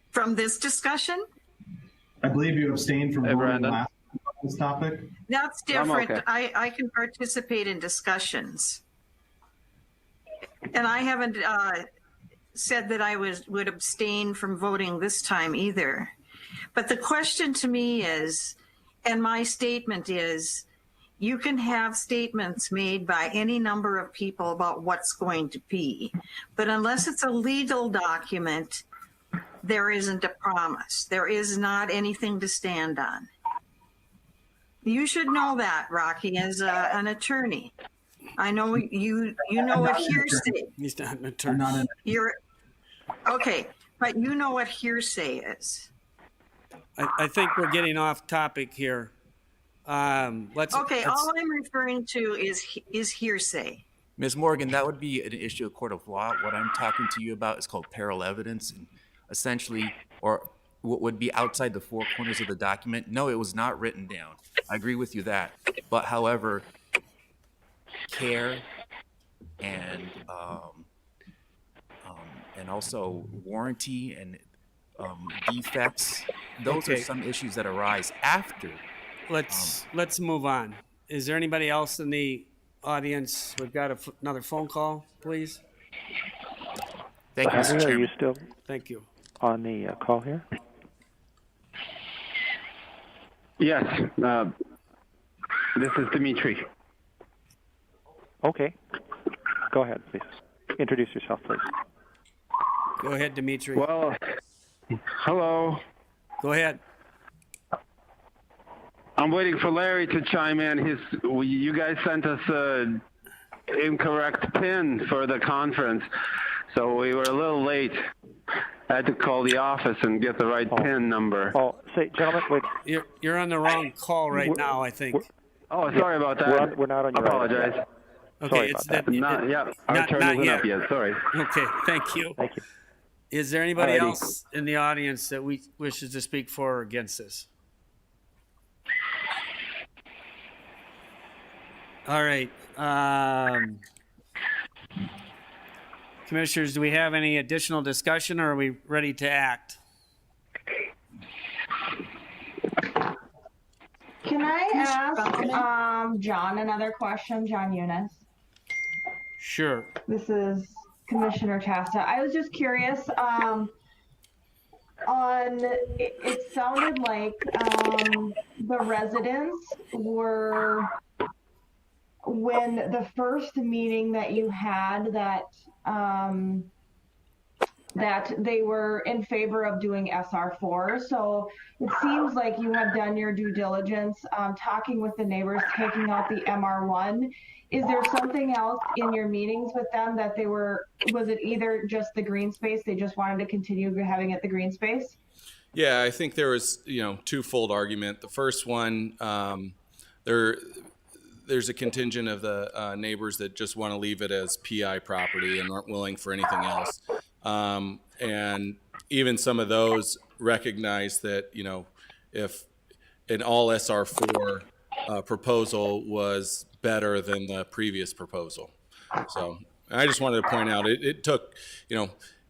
From this discussion? I believe you abstained from voting last month on this topic. That's different. okay. I can participate in discussions. And I haven't said that I would abstain from voting this time either. But the question to me is, and my statement is, you can have statements made by any number of people about what's going to be. But unless it's a legal document, there isn't a promise. There is not anything to stand on. You should know that, Rocky, as an attorney. I know you know what hearsay. He's not an attorney. You're okay, but you know what hearsay is. I think we're getting off topic here. Let's. All I'm referring to is hearsay. Ms. Morgan, that would be an issue of court of law. What I'm talking to you about is called parallel evidence, and essentially, or what would be outside the four corners of the document. No, it was not written down. I agree with you that. But however, care and also warranty and defects, those are some issues that arise after. Let's move on. Is there anybody else in the audience? We've got another phone call, please. Thank you, Mr. Henry, are Chairman. you still Thank you. on the call here? Yes, this is Dimitri. Okay. Go ahead, please. Introduce yourself, please. Go ahead, Dimitri. Well, hello. Go ahead. I'm waiting for Larry to chime in. You guys sent us an incorrect PIN for the conference, so we were a little late. I had to call the office and get the right PIN number. Oh, say, gentlemen, wait. You're on the wrong call right now, I think. Oh, sorry about that. We're not on your apologize. item. Okay, Sorry it's about that. Our turn isn't up yet. Sorry. Okay, thank you. Thank you. Is there anybody Alrighty. else in the audience that wishes to speak for or against this? All right. Commissioners, do we have any additional discussion or are we ready to act? Can I ask John another question, John Eunice? Sure. This is Commissioner Tasta. I was just curious, it sounded like the residents were, when the first meeting that you had, that they were in favor of doing SR4. So it seems like you have done your due diligence, talking with the neighbors, taking out the MR1. Is there something else in your meetings with them that was it either just the green space, they just wanted to continue having it the green space? Yeah, I think there was, twofold argument. The first one, there's a contingent of the neighbors that just want to leave it as PI property and aren't willing for anything else. And even some of those recognize that, if an all SR4 proposal was better than the previous proposal. So I just wanted to point out it took,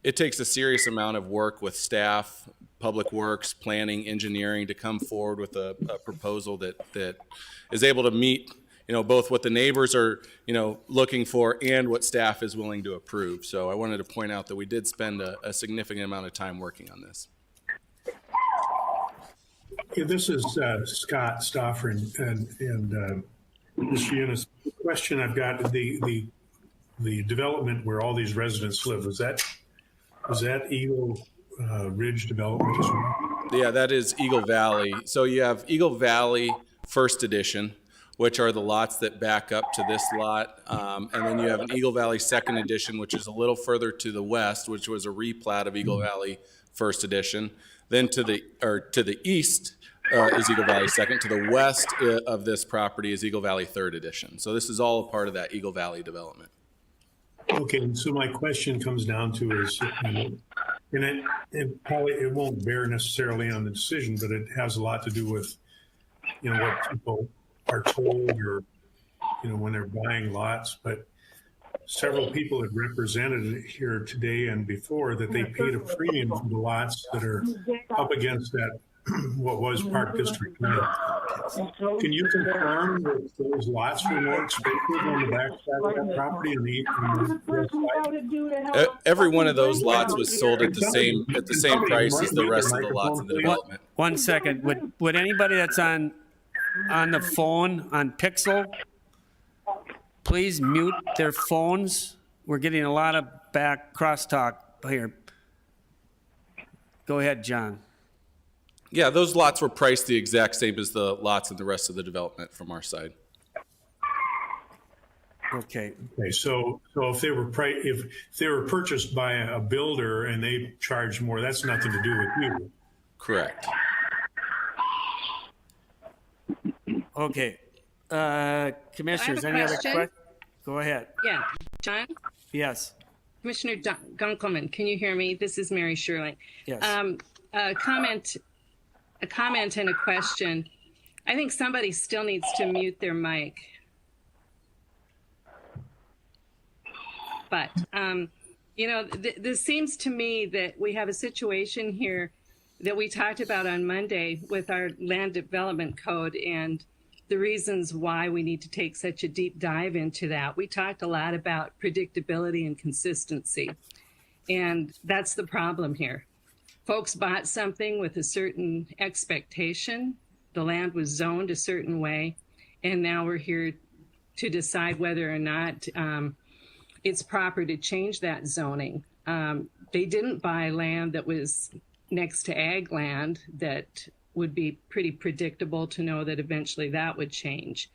it takes a serious amount of work with staff, public works, planning, engineering to come forward with a proposal that is able to meet both what the neighbors are, looking for and what staff is willing to approve. So I wanted to point out that we did spend a significant amount of time working on this. Yeah, this is Scott Stoffer and Mr. Eunice. The question I've got, the development where all these residents live, was that Eagle Ridge development as well? Yeah, that is Eagle Valley. So you have Eagle Valley First Edition, which are the lots that back up to this lot. And then you have an Eagle Valley Second Edition, which is a little further to the west, which was a replat of Eagle Valley First Edition. Then to the east is Eagle Valley Second. To the west of this property is Eagle Valley Third Edition. So this is all a part of that Eagle Valley development. Okay, and so my question comes down to is, and it won't bear necessarily on the decision, but it has a lot to do with, what people are told or, when they're buying lots. But several people have represented it here today and before that they paid a premium for the lots that are up against that, what was Park District land. Can you confirm that those lots were more expensive on the back side of that property and the west side? Every one of those lots was sold at the same price as the rest of the lots in the development. 1 second. Would anybody that's on the phone on Pixel please mute their phones? We're getting a lot of back crosstalk here. Go ahead, John. Yeah, those lots were priced the exact same as the lots in the rest of the development from our side. Okay. Okay, so if they were purchased by a builder and they charged more, that's nothing to do with you. Correct. Okay. Commissioners, any other questions? Go ahead. Yeah, John? Yes. Commissioner Gunkelman, can you hear me? This is Mary Shirley. Yes. A comment and a question. I think somebody still needs to mute their mic. But, this seems to me that we have a situation here that we talked about on Monday with our land development code and the reasons why we need to take such a deep dive into that. We talked a lot about predictability and consistency, and that's the problem here. Folks bought something with a certain expectation. The land was zoned a certain way, and now we're here to decide whether or not it's proper to change that zoning. They didn't buy land that was next to ag land that would be pretty predictable to know that eventually that would change.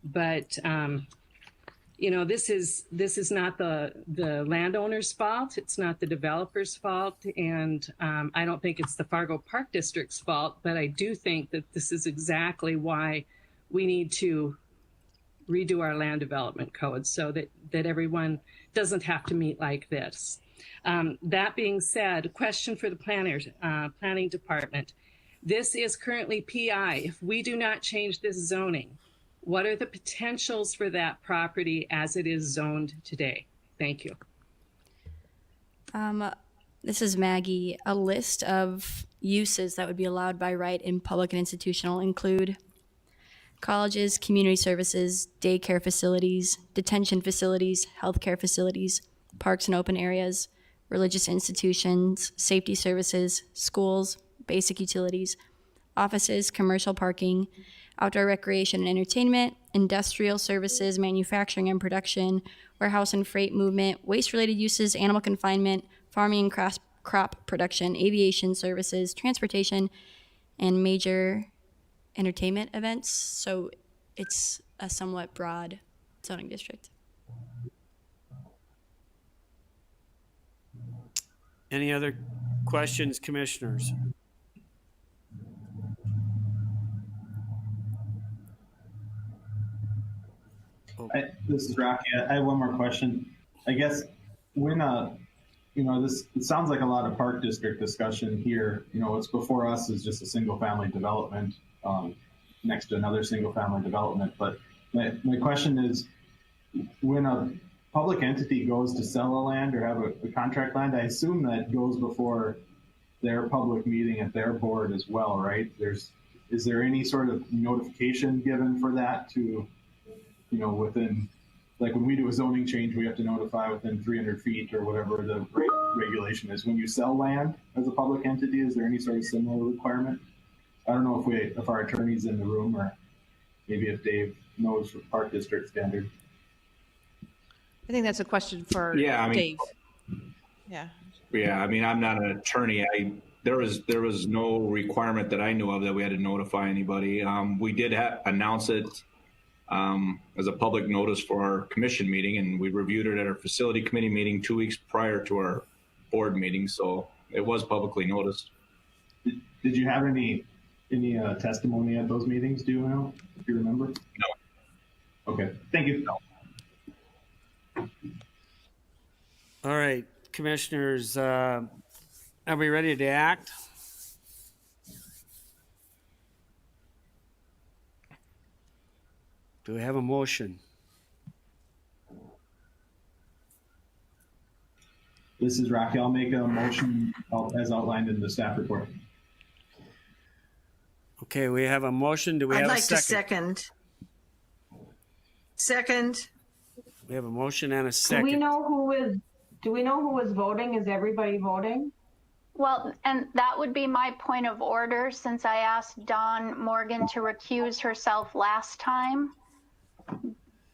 But this is not the landowner's fault. It's not the developer's fault, and I don't think it's the Fargo Park District's fault. But I do think that this is exactly why we need to redo our land development code so that everyone doesn't have to meet like this. That being said, question for the planning department. This is currently PI. If we do not change this zoning, what are the potentials for that property as it is zoned today? Thank you. This is Maggie. A list of uses that would be allowed by right in public and institutional include colleges, community services, daycare facilities, detention facilities, healthcare facilities, parks and open areas, religious institutions, safety services, schools, basic utilities, offices, commercial parking, outdoor recreation and entertainment, industrial services, manufacturing and production, warehouse and freight movement, waste-related uses, animal confinement, farming and crop production, aviation services, transportation, and major entertainment events. So it's a somewhat broad zoning district. Any other questions, commissioners? This is Rocky. I have one more question. I guess when it sounds like a lot of Park District discussion here. What's before us is just a single family development next to another single family development. But my question is, when a public entity goes to sell a land or have a contract land, I assume that goes before their public meeting at their board as well, right? Is there any sort of notification given for that to, within, like when we do a zoning change, we have to notify within 300 feet or whatever the regulation is. When you sell land as a public entity, is there any sort of similar requirement? I don't know if our attorney's in the room, or maybe if Dave knows Park District standard. I think that's a question for Yeah, I mean, Dave. Yeah. Yeah, I mean, I'm not an attorney. There was no requirement that I knew of that we had to notify anybody. We did announce it as a public notice for our commission meeting, and we reviewed it at our facility committee meeting 2 weeks prior to our board meeting, so it was publicly noticed. Did you have any testimony at those meetings? Do you know, if you remember? No. Okay, thank you. All right, commissioners, are we ready to act? Do we have a motion? This is Rocky. I'll make a motion as outlined in the staff report. Okay, we have a motion. Do we have a second? I'd like to second. Second. We have a motion and a second. Do we know who is voting? Is everybody voting? Well, and that would be my point of order, since I asked Dawn Morgan to recuse herself last time.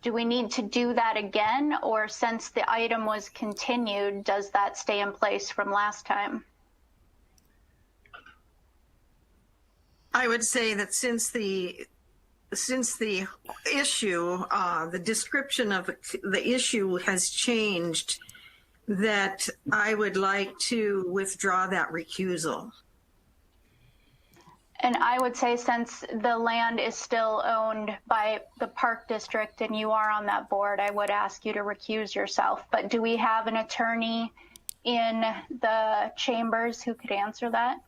Do we need to do that again, or since the item was continued, does that stay in place from last time? I would say that since the issue, the description of the issue has changed, that I would like to withdraw that recusal. And I would say, since the land is still owned by the Park District and you are on that board, I would ask you to recuse yourself. But do we have an attorney in the chambers who could answer that?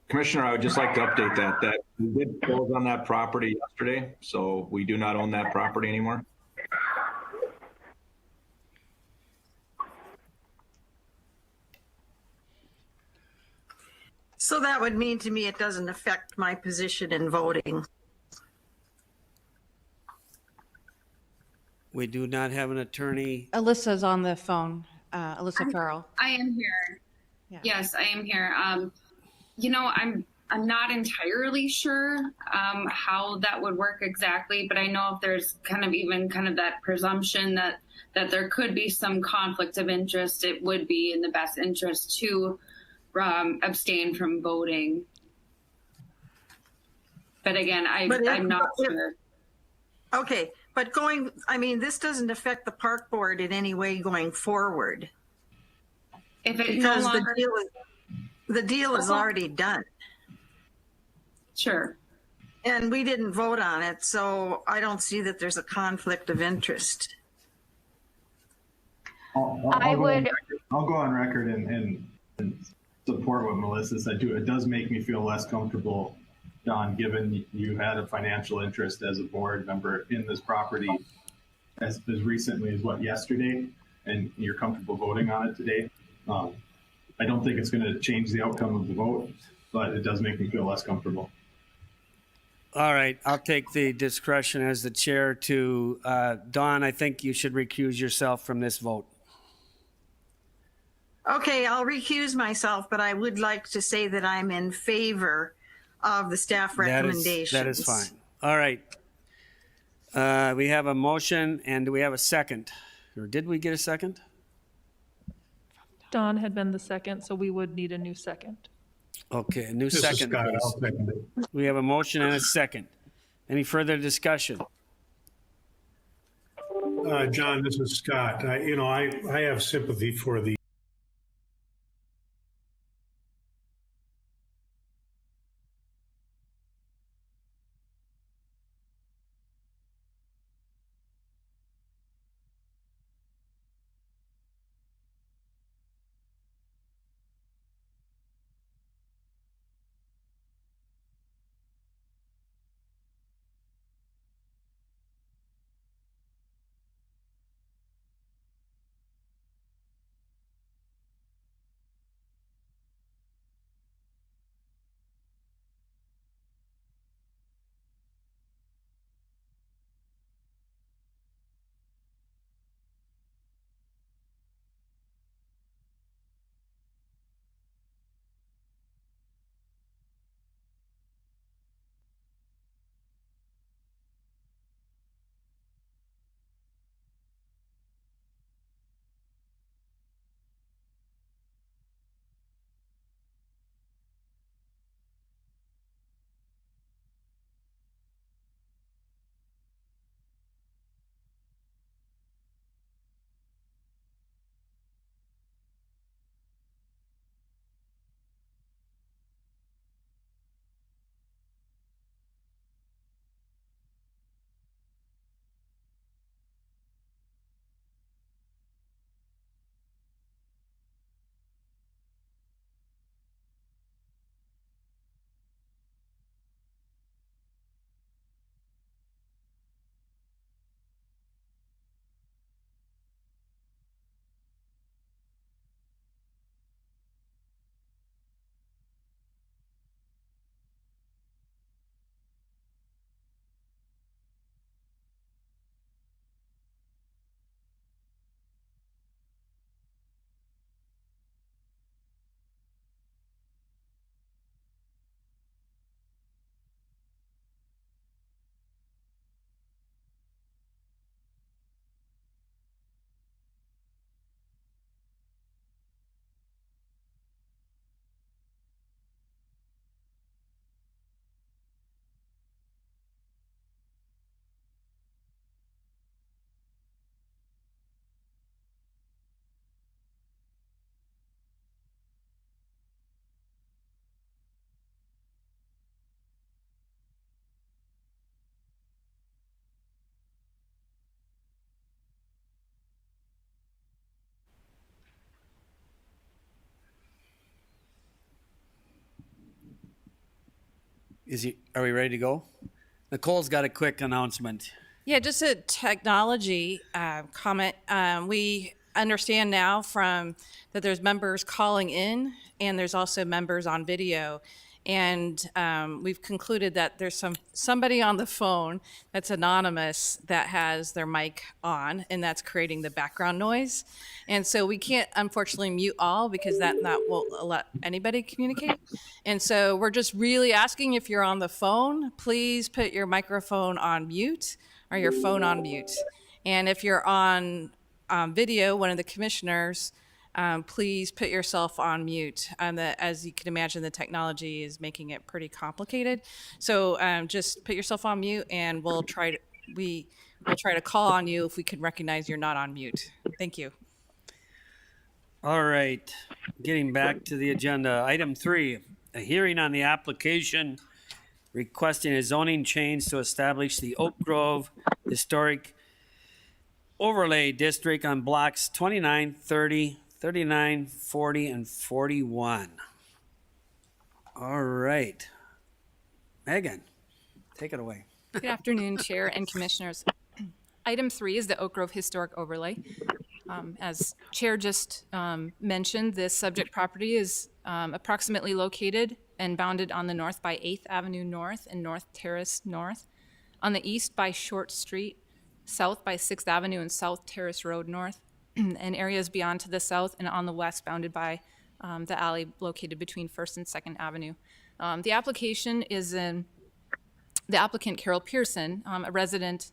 Commissioner, I would just like to update that we did close on that property yesterday, so we do not own that property anymore. So that would mean to me it doesn't affect my position in voting. We do not have an attorney. Alyssa's on the phone. Alyssa Farrell. I am here. Yeah. Yes, I am here. I'm not entirely sure how that would work exactly, but I know if there's kind of that presumption that there could be some conflict of interest, it would be in the best interest to abstain from voting. But again, I'm not sure. Okay, but this doesn't affect the park board in any way going forward. If it because no longer... the deal is already done. Sure. And we didn't vote on it, so I don't see that there's a conflict of interest. I'll go on record and support what Melissa said too. It does make me feel less comfortable, Don, given you had a financial interest as a board member in this property as recently as yesterday, and you're comfortable voting on it today. I don't think it's going to change the outcome of the vote, but it does make me feel less comfortable. All right, I'll take the discretion as the chair to, Dawn, I think you should recuse yourself from this vote. Okay, I'll recuse myself, but I would like to say that I'm in favor of the staff recommendations. That is fine. All right. We have a motion, and do we have a second? Or did we get a second? Don had been the second, so we would need a new second. Okay, a new This is second. Scott. please. I'll second it. We have a motion and a second. Any further discussion? John, this is Scott. I have sympathy for the Are we ready to go? Nicole's got a quick announcement. Yeah, just a technology comment. We understand now that there's members calling in and there's also members on video. And we've concluded that there's somebody on the phone that's anonymous that has their mic on, and that's creating the background noise. And so we can't unfortunately mute all because that won't let anybody communicate. And so we're just really asking, if you're on the phone, please put your microphone on mute or your phone on mute. And if you're on video, one of the commissioners, please put yourself on mute. As you can imagine, the technology is making it pretty complicated. So just put yourself on mute, and we'll try to call on you if we can recognize you're not on mute. Thank you. All right, getting back to the agenda. Item 3, a hearing on the application requesting a zoning change to establish the Oak Grove Historic Overlay District on blocks 29, 30, 39, 40, and 41. All right. Megan, take it away. Good afternoon, Chair and Commissioners. Item 3 is the Oak Grove Historic Overlay. As Chair just mentioned, this subject property is approximately located and bounded on the north by 8th Avenue North and North Terrace North, on the east by Short Street, south by 6th Avenue and South Terrace Road North, and areas beyond to the south, and on the west bounded by the alley located between 1st and 2nd Avenue. The application is the applicant, Carol Pearson, a resident,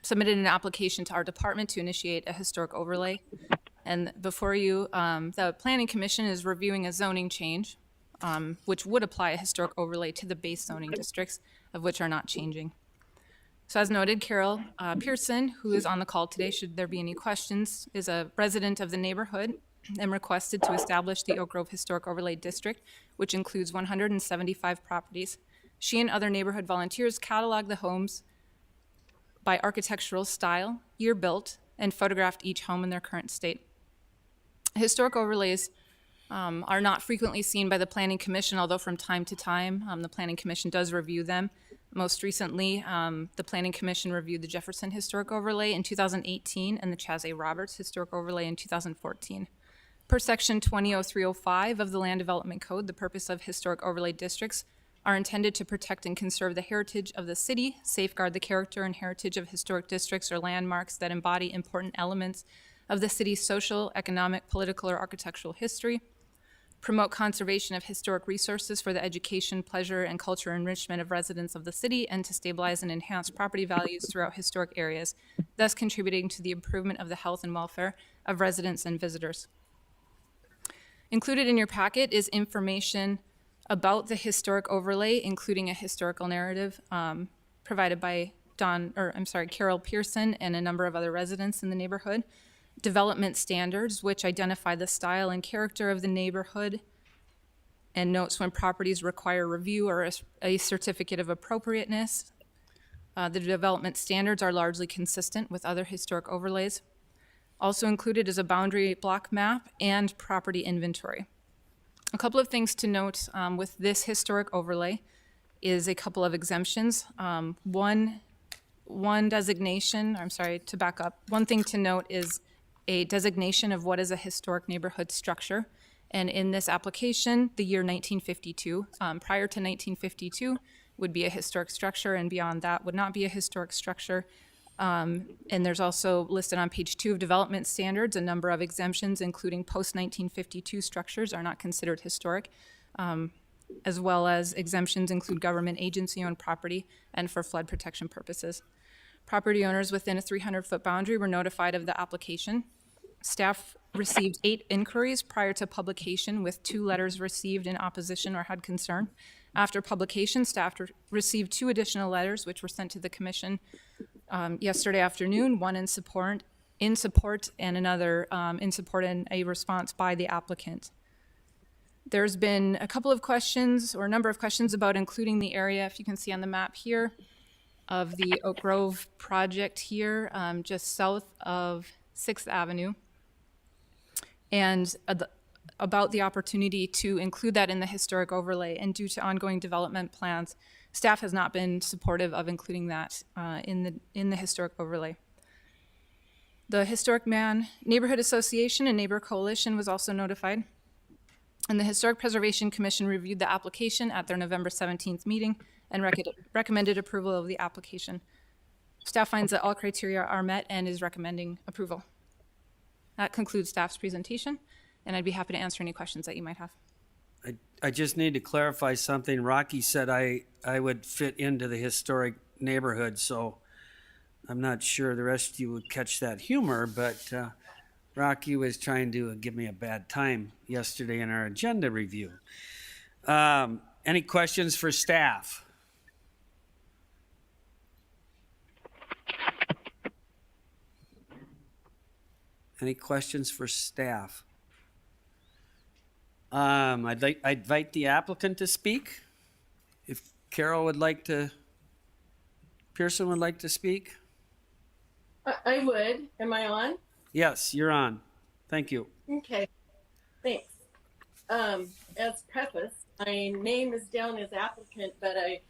submitted an application to our department to initiate a historic overlay. And before you, the Planning Commission is reviewing a zoning change, which would apply a historic overlay to the base zoning districts, of which are not changing. So as noted, Carol Pearson, who is on the call today, should there be any questions, is a resident of the neighborhood and requested to establish the Oak Grove Historic Overlay District, which includes 175 properties. She and other neighborhood volunteers cataloged the homes by architectural style, year built, and photographed each home in their current state. Historic overlays are not frequently seen by the Planning Commission, although from time to time the Planning Commission does review them. Most recently, the Planning Commission reviewed the Jefferson Historic Overlay in 2018 and the Chaz A. Roberts Historic Overlay in 2014. Per Section 200305 of the Land Development Code, the purpose of historic overlay districts are intended to protect and conserve the heritage of the city, safeguard the character and heritage of historic districts or landmarks that embody important elements of the city's social, economic, political, or architectural history, promote conservation of historic resources for the education, pleasure, and culture enrichment of residents of the city, and to stabilize and enhance property values throughout historic areas, thus contributing to the improvement of the health and welfare of residents and visitors. Included in your packet is information about the historic overlay, including a historical narrative provided by Carol Pearson and a number of other residents in the neighborhood. Development standards, which identify the style and character of the neighborhood, and notes when properties require review or a certificate of appropriateness. The development standards are largely consistent with other historic overlays. Also included is a boundary block map and property inventory. A couple of things to note with this historic overlay is a couple of exemptions. One designation, to back up. One thing to note is a designation of what is a historic neighborhood structure. And in this application, the year 1952, prior to 1952 would be a historic structure, and beyond that would not be a historic structure. And there's also listed on page 2 of development standards a number of exemptions, including post-1952 structures are not considered historic, as well as exemptions include government agency-owned property and for flood protection purposes. Property owners within a 300-foot boundary were notified of the application. Staff received 8 inquiries prior to publication, with 2 letters received in opposition or had concern. After publication, staff received 2 additional letters, which were sent to the commission yesterday afternoon, one in support and another in support and a response by the applicant. There's been a couple of questions, or a number of questions, about including the area, if you can see on the map here, of the Oak Grove project here, just south of 6th Avenue. And about the opportunity to include that in the historic overlay, and due to ongoing development plans, staff has not been supportive of including that in the historic overlay. The Historic Man Neighborhood Association and Neighbor Coalition was also notified. And the Historic Preservation Commission reviewed the application at their November 17th meeting and recommended approval of the application. Staff finds that all criteria are met and is recommending approval. That concludes staff's presentation, and I'd be happy to answer any questions that you might have. I just need to clarify something. Rocky said I would fit into the historic neighborhood, so I'm not sure the rest of you would catch that humor, but Rocky was trying to give me a bad time yesterday in our agenda review. Any questions for staff? Any questions for staff? I'd invite the applicant to speak. If Carol would like to, Pearson would like to speak. I would. Am I on? Yes, you're on. Thank you. Okay. Thanks. As preface, my name is down as applicant, but I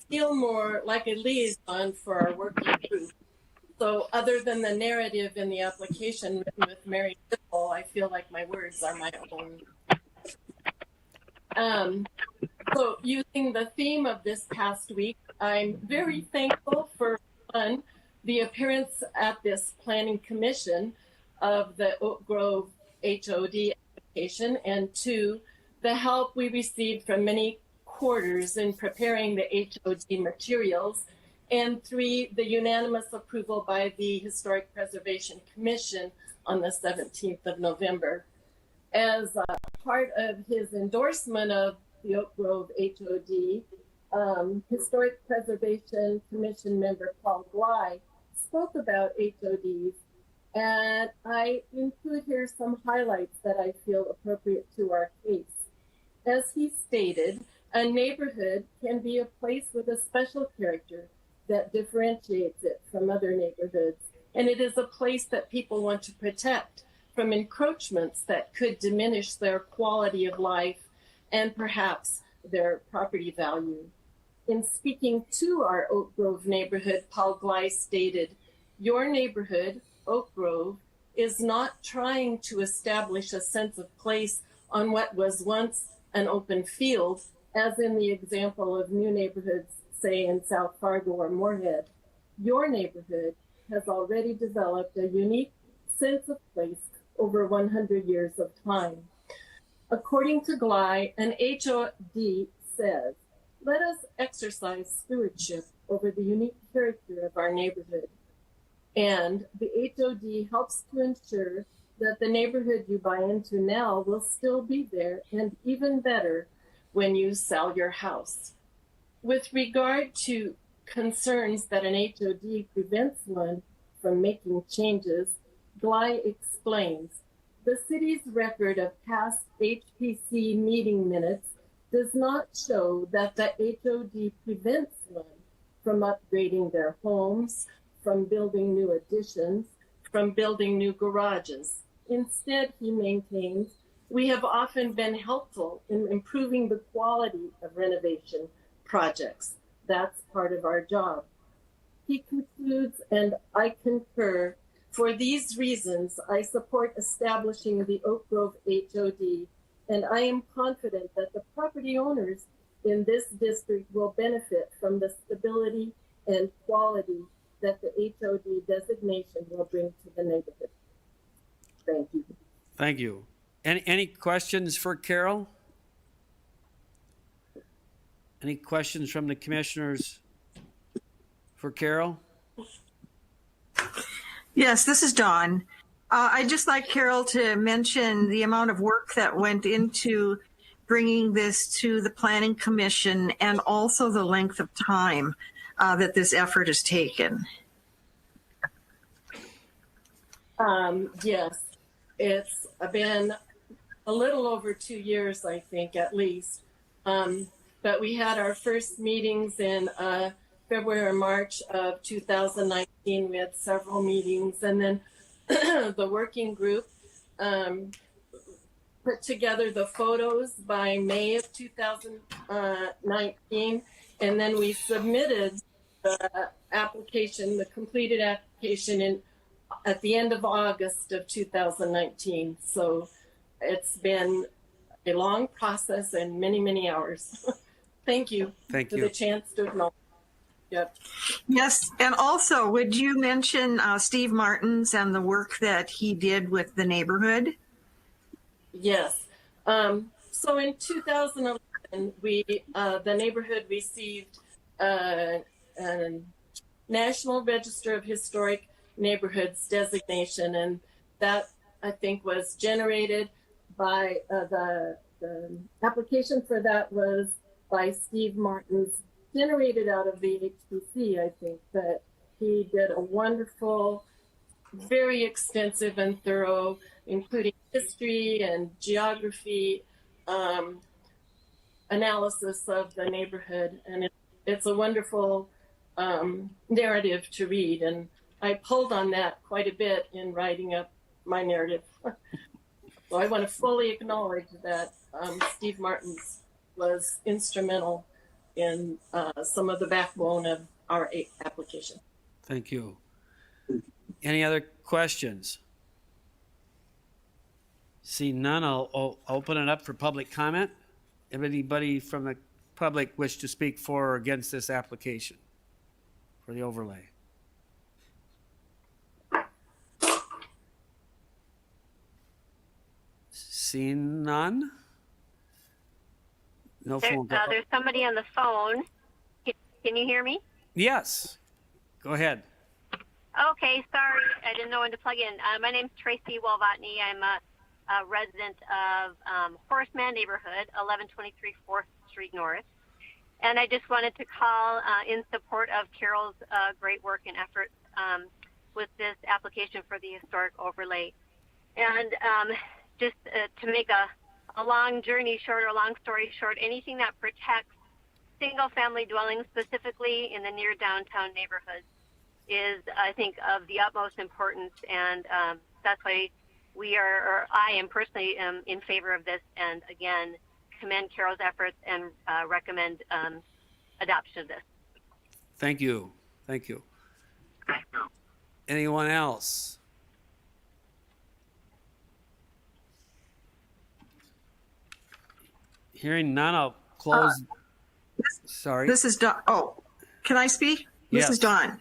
feel more like a liaison for our working group. So other than the narrative in the application written with Mary Sippel, I feel like my words are my own. So using the theme of this past week, I'm very thankful for, one, the appearance at this planning commission of the Oak Grove HOD application, and two, the help we received from many quarters in preparing the HOD materials, and three, the unanimous approval by the Historic Preservation Commission on the 17th of November. As part of his endorsement of the Oak Grove HOD, Historic Preservation Commission member Paul Bly spoke about HODs, and I include here some highlights that I feel appropriate to our case. As he stated, a neighborhood can be a place with a special character that differentiates it from other neighborhoods, and it is a place that people want to protect from encroachments that could diminish their quality of life and perhaps their property value. In speaking to our Oak Grove neighborhood, Paul Gly stated, "Your neighborhood, Oak Grove, is not trying to establish a sense of place on what was once an open field, as in the example of new neighborhoods, say in South Fargo or Moorhead. Your neighborhood has already developed a unique sense of place over 100 years of time." According to Gly, an HOD says, "Let us exercise stewardship over the unique character of our neighborhood." And the HOD helps to ensure that the neighborhood you buy into now will still be there, and even better when you sell your house. With regard to concerns that an HOD prevents one from making changes, Gly explains, "The city's record of past HPC meeting minutes does not show that the HOD prevents one from upgrading their homes, from building new additions, from building new garages. Instead," he maintains, "we have often been helpful in improving the quality of renovation projects. That's part of our job." He concludes, and I concur, "For these reasons, I support establishing the Oak Grove HOD, and I am confident that the property owners in this district will benefit from the stability and quality that the HOD designation will bring to the neighborhood." Thank you. Thank you. Any questions for Carol? Any questions from the commissioners for Carol? Yes, this is Dawn. I'd just like Carol to mention the amount of work that went into bringing this to the Planning Commission, and also the length of time that this effort has taken. Yes, it's been a little over 2 years, I think, at least. But we had our first meetings in February or March of 2019. We had several meetings, and then the working group put together the photos by May of 2019, and then we submitted the application, the completed application, at the end of August of 2019. So it's been a long process and many, many hours. Thank you Thank for you. the chance to acknowledge. Yep. Yes, and also, would you mention Steve Martins and the work that he did with the neighborhood? Yes. So in 2011, the neighborhood received a National Register of Historic Neighborhoods designation, and that, I think, was generated by the application for that was by Steve Martins, generated out of the HPC, I think. But he did a wonderful, very extensive and thorough, including history and geography analysis of the neighborhood, and it's a wonderful narrative to read, and I pulled on that quite a bit in writing up my narrative. So I want to fully acknowledge that Steve Martins was instrumental in some of the backbone of our application. Thank you. Any other questions? See none, I'll open it up for public comment. If anybody from the public wish to speak for or against this application for the overlay? Seeing none? No phone call. There's somebody on the phone. Can you hear me? Yes. Go ahead. Okay, sorry, I didn't know when to plug in. My name's Tracy Walvatney. I'm a resident of Horseman neighborhood, 1123 4th Street North. And I just wanted to call in support of Carol's great work and efforts with this application for the historic overlay. And just to make a long journey short or long story short, anything that protects single family dwellings, specifically in the near downtown neighborhoods, is, I think, of the utmost importance. And that's why I am personally in favor of this, and again, commend Carol's efforts and recommend adoption of this. Thank you. Thank you. Anyone else? Hearing none, I'll close. Sorry. This is Dawn. Oh, can I speak? Yes. This is Dawn.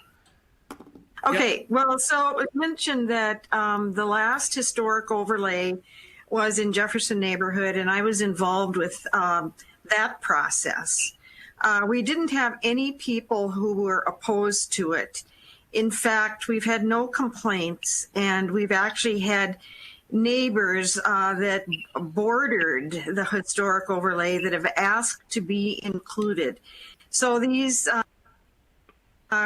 Okay, well, so it mentioned that the last historic overlay was in Jefferson neighborhood, and I was involved with that process. We didn't have any people who were opposed to it. In fact, we've had no complaints, and we've actually had neighbors that bordered the historic overlay that have asked to be included. So these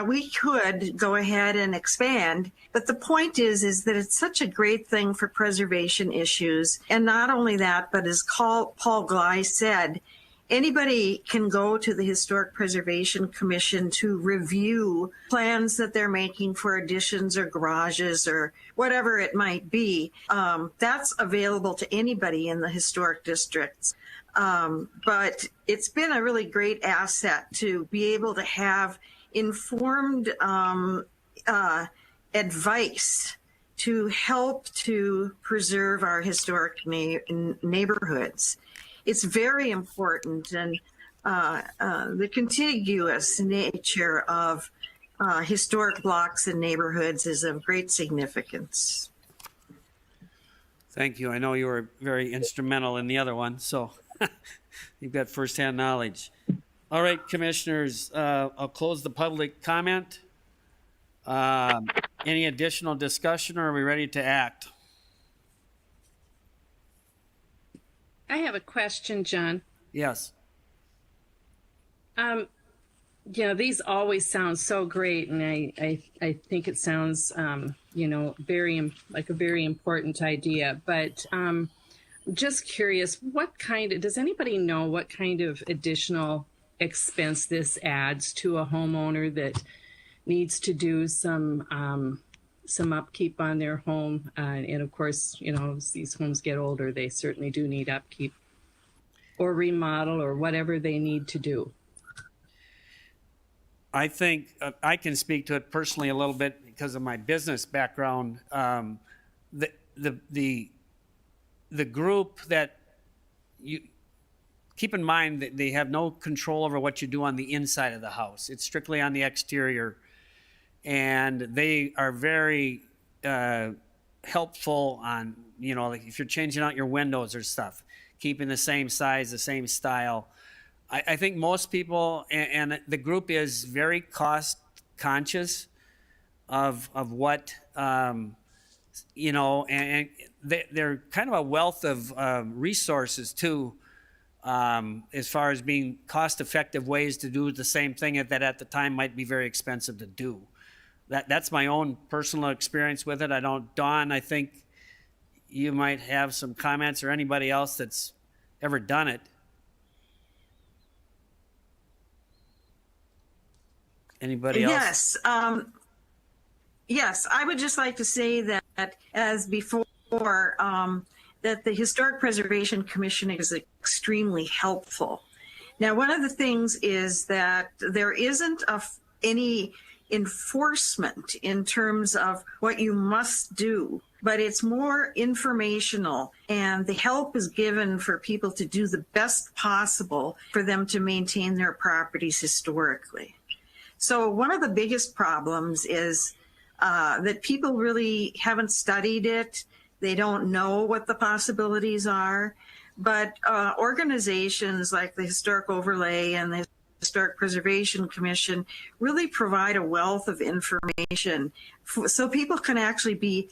we could go ahead and expand, but the point is that it's such a great thing for preservation issues. And not only that, but as Paul Glei said, anybody can go to the Historic Preservation Commission to review plans that they're making for additions or garages or whatever it might be. That's available to anybody in the historic districts. But it's been a really great asset to be able to have informed advice to help to preserve our historic neighborhoods. It's very important, and the contiguous nature of historic blocks and neighborhoods is of great significance. Thank you. I know you were very instrumental in the other one, so you've got firsthand knowledge. All right, commissioners, I'll close the public comment. Any additional discussion, or are we ready to act? I have a question, John. Yes. These always sound so great, and I think it sounds, like a very important idea. But just curious, does anybody know what kind of additional expense this adds to a homeowner that needs to do some some upkeep on their home. And of course, as these homes get older, they certainly do need upkeep or remodel or whatever they need to do. I think I can speak to it personally a little bit because of my business background. The group that you keep in mind that they have no control over what you do on the inside of the house. It's strictly on the exterior, and they are very helpful on like if you're changing out your windows or stuff, keeping the same size, the same style. I think most people, and the group is very cost conscious of what, and they're kind of a wealth of resources too, as far as being cost effective ways to do the same thing that at the time might be very expensive to do. That's my own personal experience with it. Dawn, I think you might have some comments, or anybody else that's ever done it. Anybody else? Yes, I would just like to say that, as before, that the Historic Preservation Commission is extremely helpful. Now, one of the things is that there isn't any enforcement in terms of what you must do, but it's more informational, and the help is given for people to do the best possible for them to maintain their properties historically. So one of the biggest problems is that people really haven't studied it. They don't know what the possibilities are. But organizations like the Historic Overlay and the Historic Preservation Commission really provide a wealth of information so people can actually be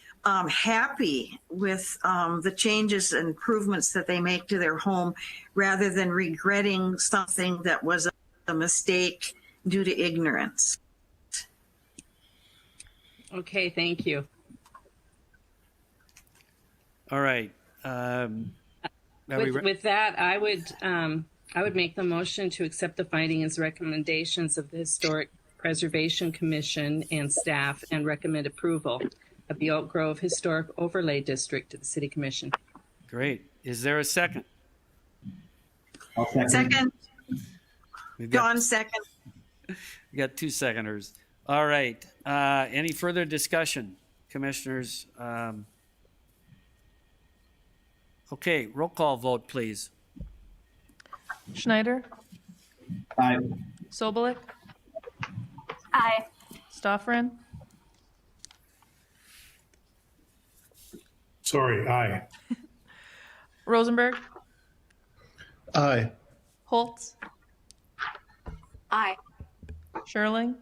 happy with the changes and improvements that they make to their home, rather than regretting something that was a mistake due to ignorance. Okay, thank you. All right. With that, I would make the motion to accept the findings and recommendations of the Historic Preservation Commission and staff, and recommend approval of the Oak Grove Historic Overlay District to the City Commission. Great. Is there a second? I'll second. Second. Dawn, second. We got 2 seconders. All right. Any further discussion, commissioners? Okay, roll call vote, please. Schneider? Aye. Sobolik? Aye. Stoffren? Sorry, aye. Rosenberg? Aye. Holtz? Aye. Sherling?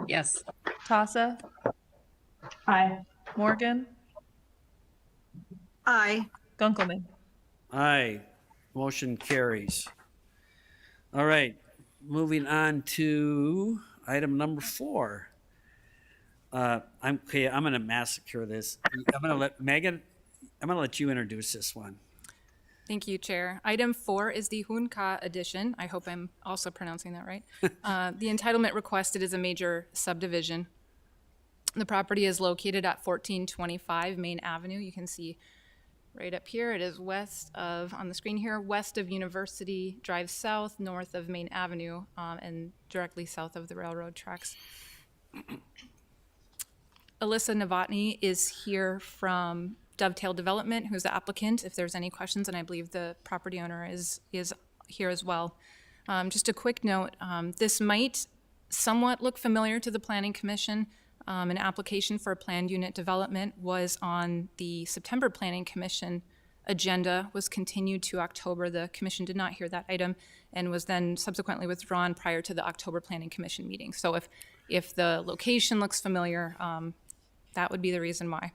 Yes. Tassa? Aye. Morgan? Aye. Gunkelman? Aye. Motion carries. All right. Moving on to item number 4. I'm going to massacre this. I'm going to let Megan, I'm going to let you introduce this one. Thank you, Chair. Item 4 is the Hunka addition. I hope I'm also pronouncing that right. The entitlement requested is a major subdivision. The property is located at 1425 Main Avenue. You can see right up here. It is west of, on the screen here, west of University Drive South, north of Main Avenue, and directly south of the railroad tracks. Alyssa Novotny is here from Dovetail Development, who's the applicant, if there's any questions, and I believe the property owner is here as well. Just a quick note, this might somewhat look familiar to the Planning Commission. An application for a planned unit development was on the September Planning Commission agenda, was continued to October. The commission did not hear that item and was then subsequently withdrawn prior to the October Planning Commission meeting. So if the location looks familiar, that would be the reason why.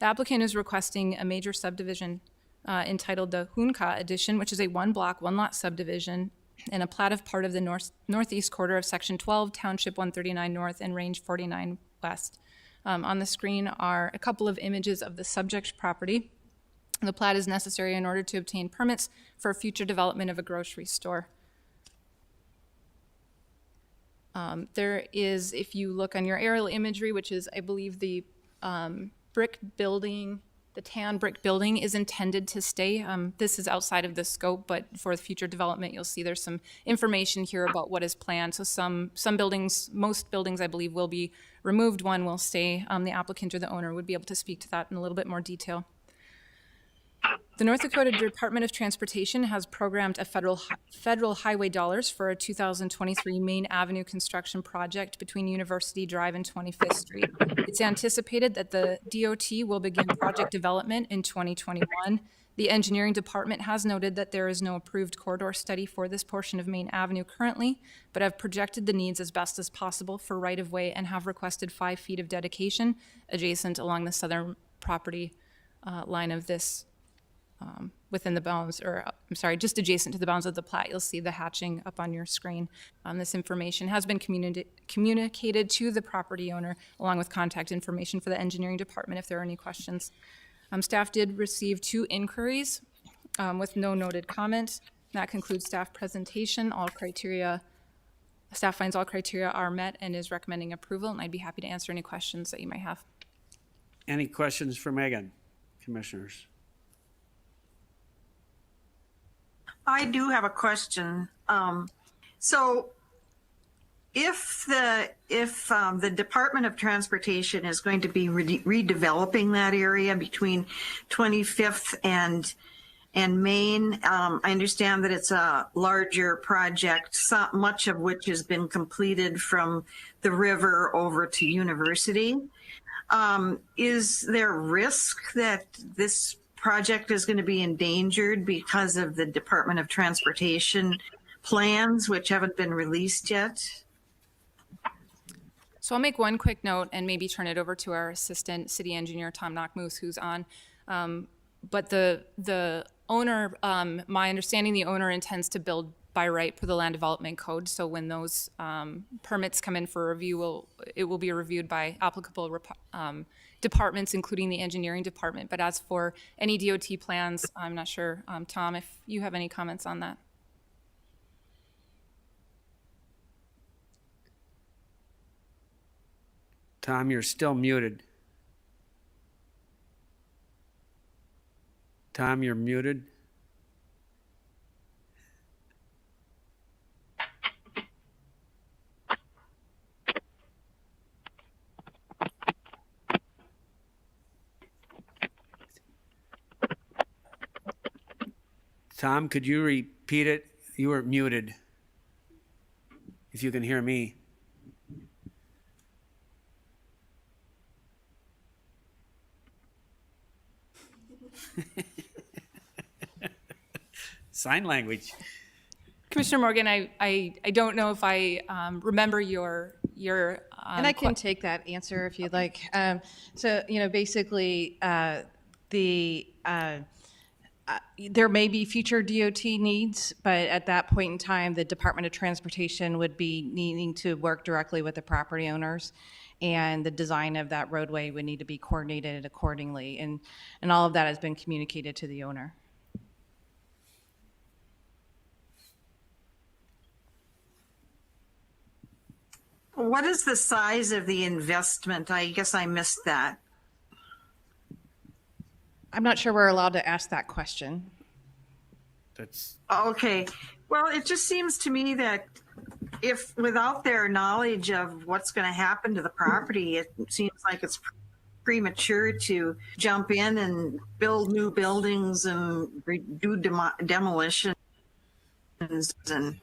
The applicant is requesting a major subdivision entitled the Hunka Addition, which is a 1-block, 1-lot subdivision and a plat of part of the northeast quarter of Section 12, Township 139 North and Range 49 West. On the screen are a couple of images of the subject property. The plat is necessary in order to obtain permits for future development of a grocery store. There is, if you look on your aerial imagery, which is, I believe, the brick building, the tan brick building is intended to stay. This is outside of the scope, but for the future development, you'll see there's some information here about what is planned. So some buildings, most buildings, I believe, will be removed. One will stay. The applicant or the owner would be able to speak to that in a little bit more detail. The North Dakota Department of Transportation has programmed a federal highway dollars for a 2023 Main Avenue construction project between University Drive and 25th Street. It's anticipated that the DOT will begin project development in 2021. The engineering department has noted that there is no approved corridor study for this portion of Main Avenue currently, but have projected the needs as best as possible for right-of-way and have requested 5 feet of dedication adjacent along the southern property line of this within the bounds, or I'm sorry, just adjacent to the bounds of the plat. You'll see the hatching up on your screen. This information has been communicated to the property owner along with contact information for the engineering department if there are any questions. Staff did receive 2 inquiries with no noted comment. That concludes staff presentation. Staff finds all criteria are met and is recommending approval, and I'd be happy to answer any questions that you might have. Any questions for Megan, commissioners? I do have a question. So if the Department of Transportation is going to be redeveloping that area between 25th and Main, I understand that it's a larger project, much of which has been completed from the river over to University. Is there risk that this project is going to be endangered because of the Department of Transportation plans, which haven't been released yet? So I'll make one quick note and maybe turn it over to our assistant city engineer, Tom Knockmoose, who's on. But the owner, my understanding, the owner intends to build by right per the land development code. So when those permits come in for review, it will be reviewed by applicable departments, including the engineering department. But as for any DOT plans, I'm not sure, Tom, if you have any comments on that. Tom, you're still muted. Tom, you're muted. Tom, could you repeat it? You were muted. If you can hear me. Sign language. Commissioner Morgan, I don't know if I remember your and I can take that answer if you'd like. So, basically, there may be future DOT needs, but at that point in time, the Department of Transportation would be needing to work directly with the property owners, and the design of that roadway would need to be coordinated accordingly, and all of that has been communicated to the owner. What is the size of the investment? I guess I missed that. I'm not sure we're allowed to ask that question. That's okay. Well, it just seems to me that if without their knowledge of what's going to happen to the property, it seems like it's premature to jump in and build new buildings and do demolitions. And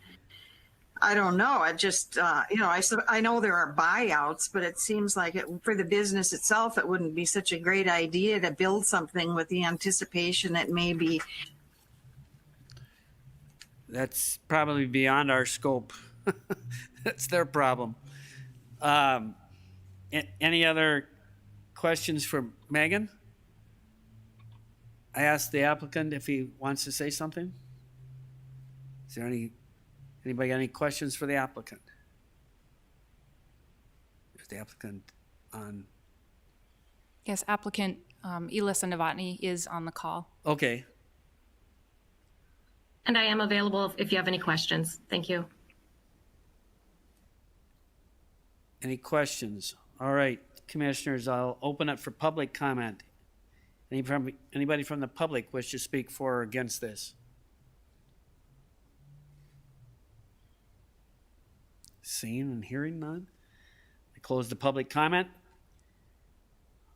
I don't know. I just, I know there are buyouts, but it seems like for the business itself, it wouldn't be such a great idea to build something with the anticipation that maybe. That's probably beyond our scope. That's their problem. Any other questions for Megan? I asked the applicant if he wants to say something. Is there anybody got any questions for the applicant? Is the applicant on? Yes, applicant Elissa Novotny is on the call. Okay. And I am available if you have any questions. Thank you. Any questions? All right, commissioners, I'll open it for public comment. Anybody from the public wish to speak for or against this? Seeing and hearing none? I close the public comment.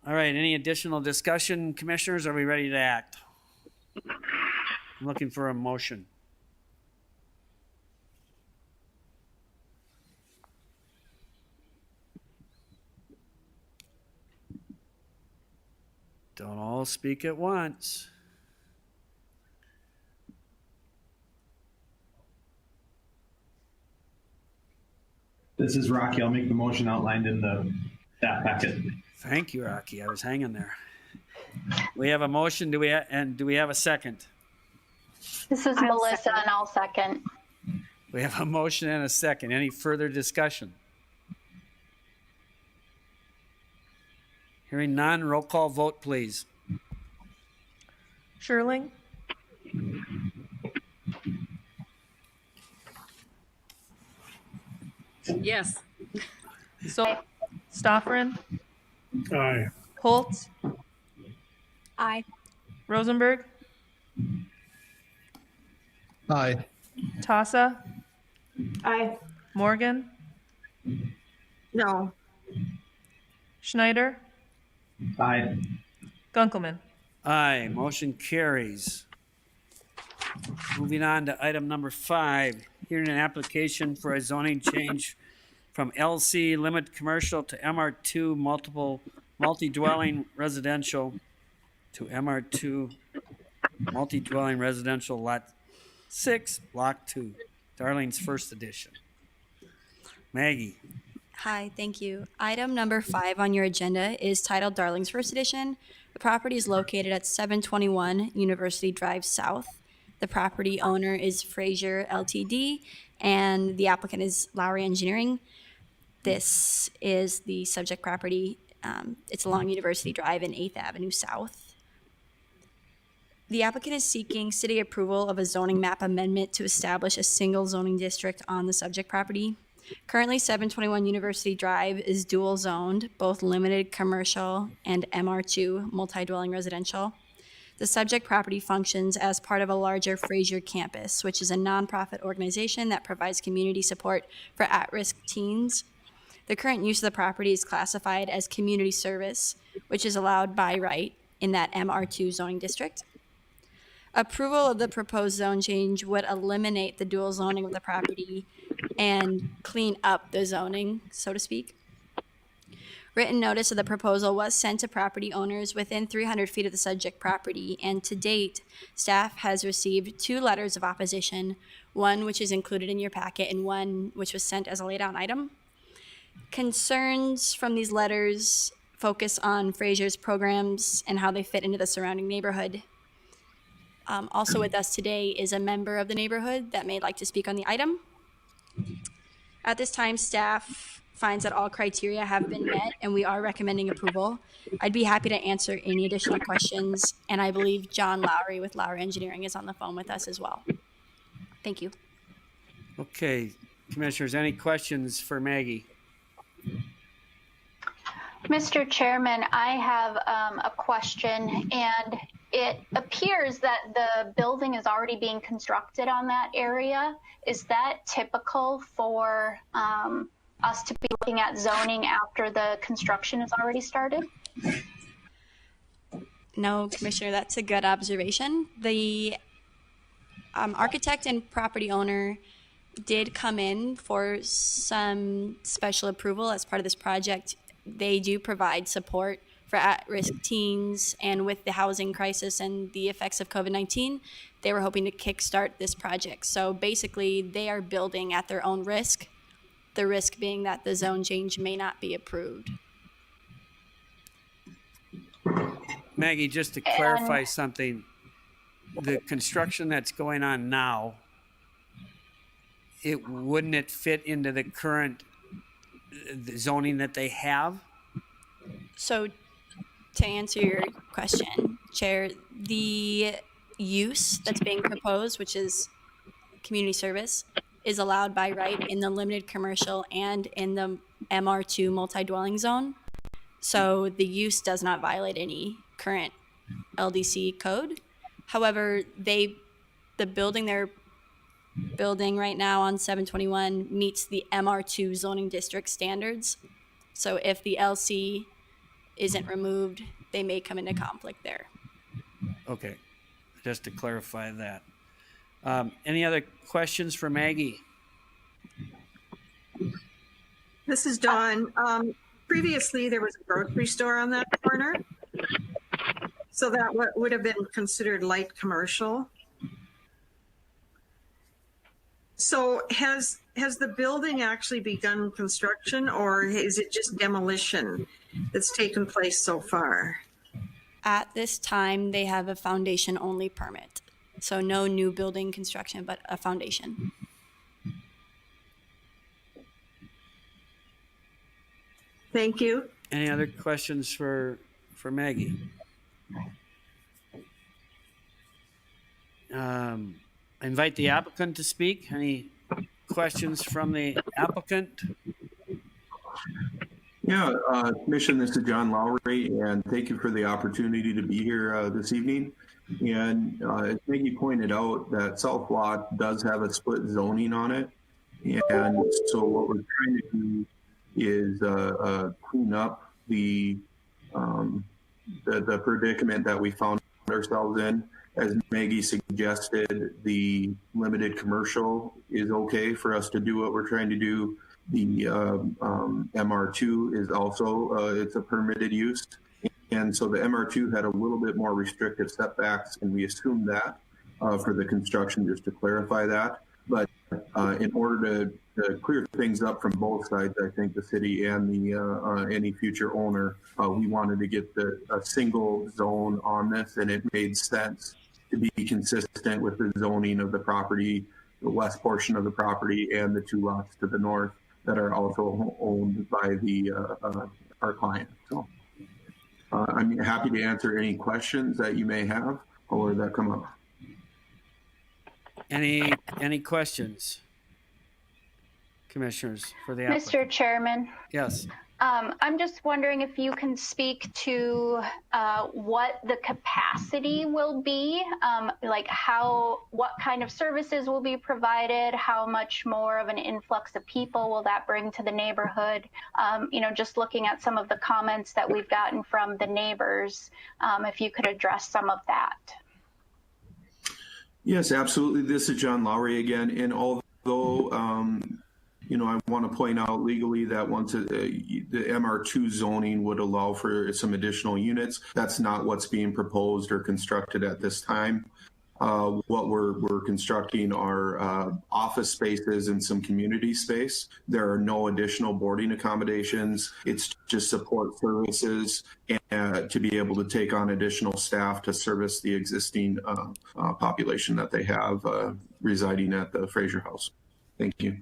All right, any additional discussion, commissioners? Are we ready to act? I'm looking for a motion. Don't all speak at once. This is Rocky. I'll make the motion outlined in that packet. Thank you, Rocky. I was hanging there. We have a motion. Do we have a second? This is Melissa, and I'll second. We have a motion and a second. Any further discussion? Hearing none, roll call vote, please. Sherling? Yes. So, Stoffren? Aye. Holtz? Aye. Rosenberg? Aye. Tassa? Aye. Morgan? No. Schneider? Aye. Gunkelman? Aye, motion carries. Moving on to item number 5, hearing an application for a zoning change from LC limit commercial to MR2 multi-dwelling residential to MR2 multi-dwelling residential lot 6, block 2, Darling's first edition. Maggie. Hi, thank you. Item number 5 on your agenda is titled Darling's First Edition. The property is located at 721 University Drive South. The property owner is Fraser Ltd. And the applicant is Lowry Engineering. This is the subject property. It's along University Drive and 8th Avenue South. The applicant is seeking city approval of a zoning map amendment to establish a single zoning district on the subject property. Currently, 721 University Drive is dual zoned, both limited commercial and MR2 multi-dwelling residential. The subject property functions as part of a larger Fraser campus, which is a nonprofit organization that provides community support for at-risk teens. The current use of the property is classified as community service, which is allowed by right in that MR2 zoning district. Approval of the proposed zone change would eliminate the dual zoning of the property and clean up the zoning, so to speak. Written notice of the proposal was sent to property owners within 300 feet of the subject property, and to date, staff has received 2 letters of opposition, one which is included in your packet and one which was sent as a laid-out item. Concerns from these letters focus on Fraser's programs and how they fit into the surrounding neighborhood. Also with us today is a member of the neighborhood that may like to speak on the item. At this time, staff finds that all criteria have been met and we are recommending approval. I'd be happy to answer any additional questions, and I believe John Lowry with Lowry Engineering is on the phone with us as well. Thank you. Okay, commissioners, any questions for Maggie? Mr. Chairman, I have a question, and it appears that the building is already being constructed on that area. Is that typical for us to be looking at zoning after the construction is already started? No, Commissioner, that's a good observation. The architect and property owner did come in for some special approval as part of this project. They do provide support for at-risk teens, and with the housing crisis and the effects of COVID-19, they were hoping to kickstart this project. So basically, they are building at their own risk, the risk being that the zone change may not be approved. Maggie, just to clarify something, the construction that's going on now, wouldn't it fit into the current zoning that they have? So to answer your question, Chair, the use that's being proposed, which is community service, is allowed by right in the limited commercial and in the MR2 multi-dwelling zone. So the use does not violate any current LDC code. However, the building they're building right now on 721 meets the MR2 zoning district standards. So if the LC isn't removed, they may come into conflict there. Okay, just to clarify that. Any other questions for Maggie? This is Dawn. Previously, there was a grocery store on that corner. So that would have been considered light commercial. So has the building actually begun construction, or is it just demolition that's taken place so far? At this time, they have a foundation-only permit. So no new building construction, but a foundation. Thank you. Any other questions for Maggie? Invite the applicant to speak. Any questions from the applicant? Yeah, Commission, this is John Lowry, and thank you for the opportunity to be here this evening. And as Maggie pointed out, that South Lot does have a split zoning on it. And so what we're trying to do is clean up the predicament that we found ourselves in. As Maggie suggested, the limited commercial is okay for us to do what we're trying to do. The MR2 is also, it's a permitted use. And so the MR2 had a little bit more restrictive setbacks, and we assumed that for the construction, just to clarify that. But in order to clear things up from both sides, I think the city and the any future owner, we wanted to get a single zone on this, and it made sense to be consistent with the zoning of the property, the west portion of the property, and the two lots to the north that are also owned by the our client. So I'm happy to answer any questions that you may have or that come up. Any questions, commissioners, for the applicant? Mr. Chairman. Yes. I'm just wondering if you can speak to what the capacity will be, like what kind of services will be provided, how much more of an influx of people will that bring to the neighborhood? Just looking at some of the comments that we've gotten from the neighbors, if you could address some of that. Yes, absolutely. This is John Lowry again. And although, I want to point out legally that once the MR2 zoning would allow for some additional units, that's not what's being proposed or constructed at this time. What we're constructing are office spaces and some community space. There are no additional boarding accommodations. It's just support services and to be able to take on additional staff to service the existing population that they have residing at the Fraser House. Thank you.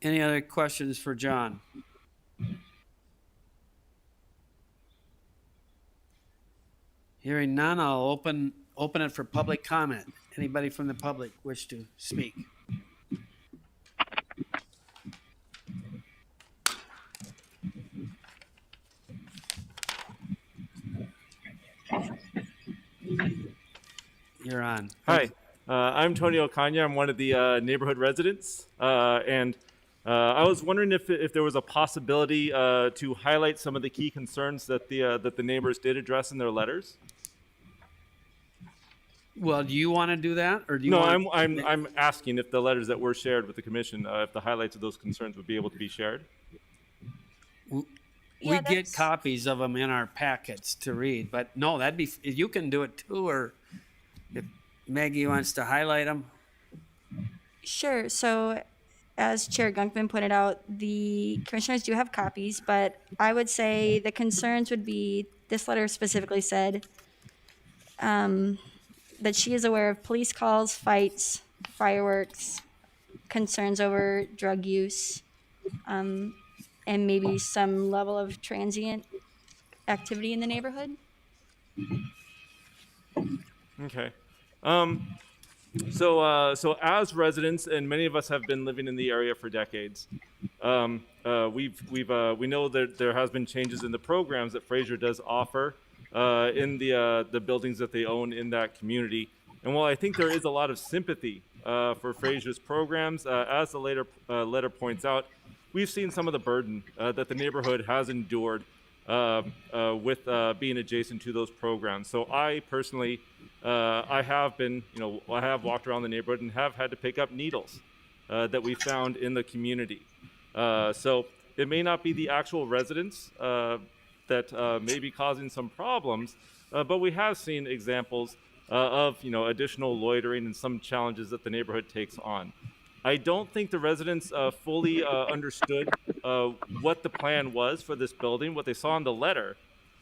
Any other questions for John? Hearing none, I'll open it for public comment. Anybody from the public wish to speak? You're on. Hi, I'm Tony Ocaña. I'm one of the neighborhood residents, and I was wondering if there was a possibility to highlight some of the key concerns that the neighbors did address in their letters. Well, do you want to do that, or do you? No, want I'm asking if the letters that were shared with the commission, if the highlights of those concerns would be able to be shared. We get copies of them in our packets to read, but no, that'd be, you can do it too, or if Maggie wants to highlight them. Sure. So as Chair Gunkman pointed out, the commissioners do have copies, but I would say the concerns would be, this letter specifically said that she is aware of police calls, fights, fireworks, concerns over drug use, and maybe some level of transient activity in the neighborhood. Okay. So as residents, and many of us have been living in the area for decades, we know that there has been changes in the programs that Fraser does offer in the buildings that they own in that community. And while I think there is a lot of sympathy for Fraser's programs, as the letter points out, we've seen some of the burden that the neighborhood has endured with being adjacent to those programs. So I personally, I have walked around the neighborhood and have had to pick up needles that we found in the community. So it may not be the actual residents that may be causing some problems, but we have seen examples of additional loitering and some challenges that the neighborhood takes on. I don't think the residents fully understood what the plan was for this building. What they saw in the letter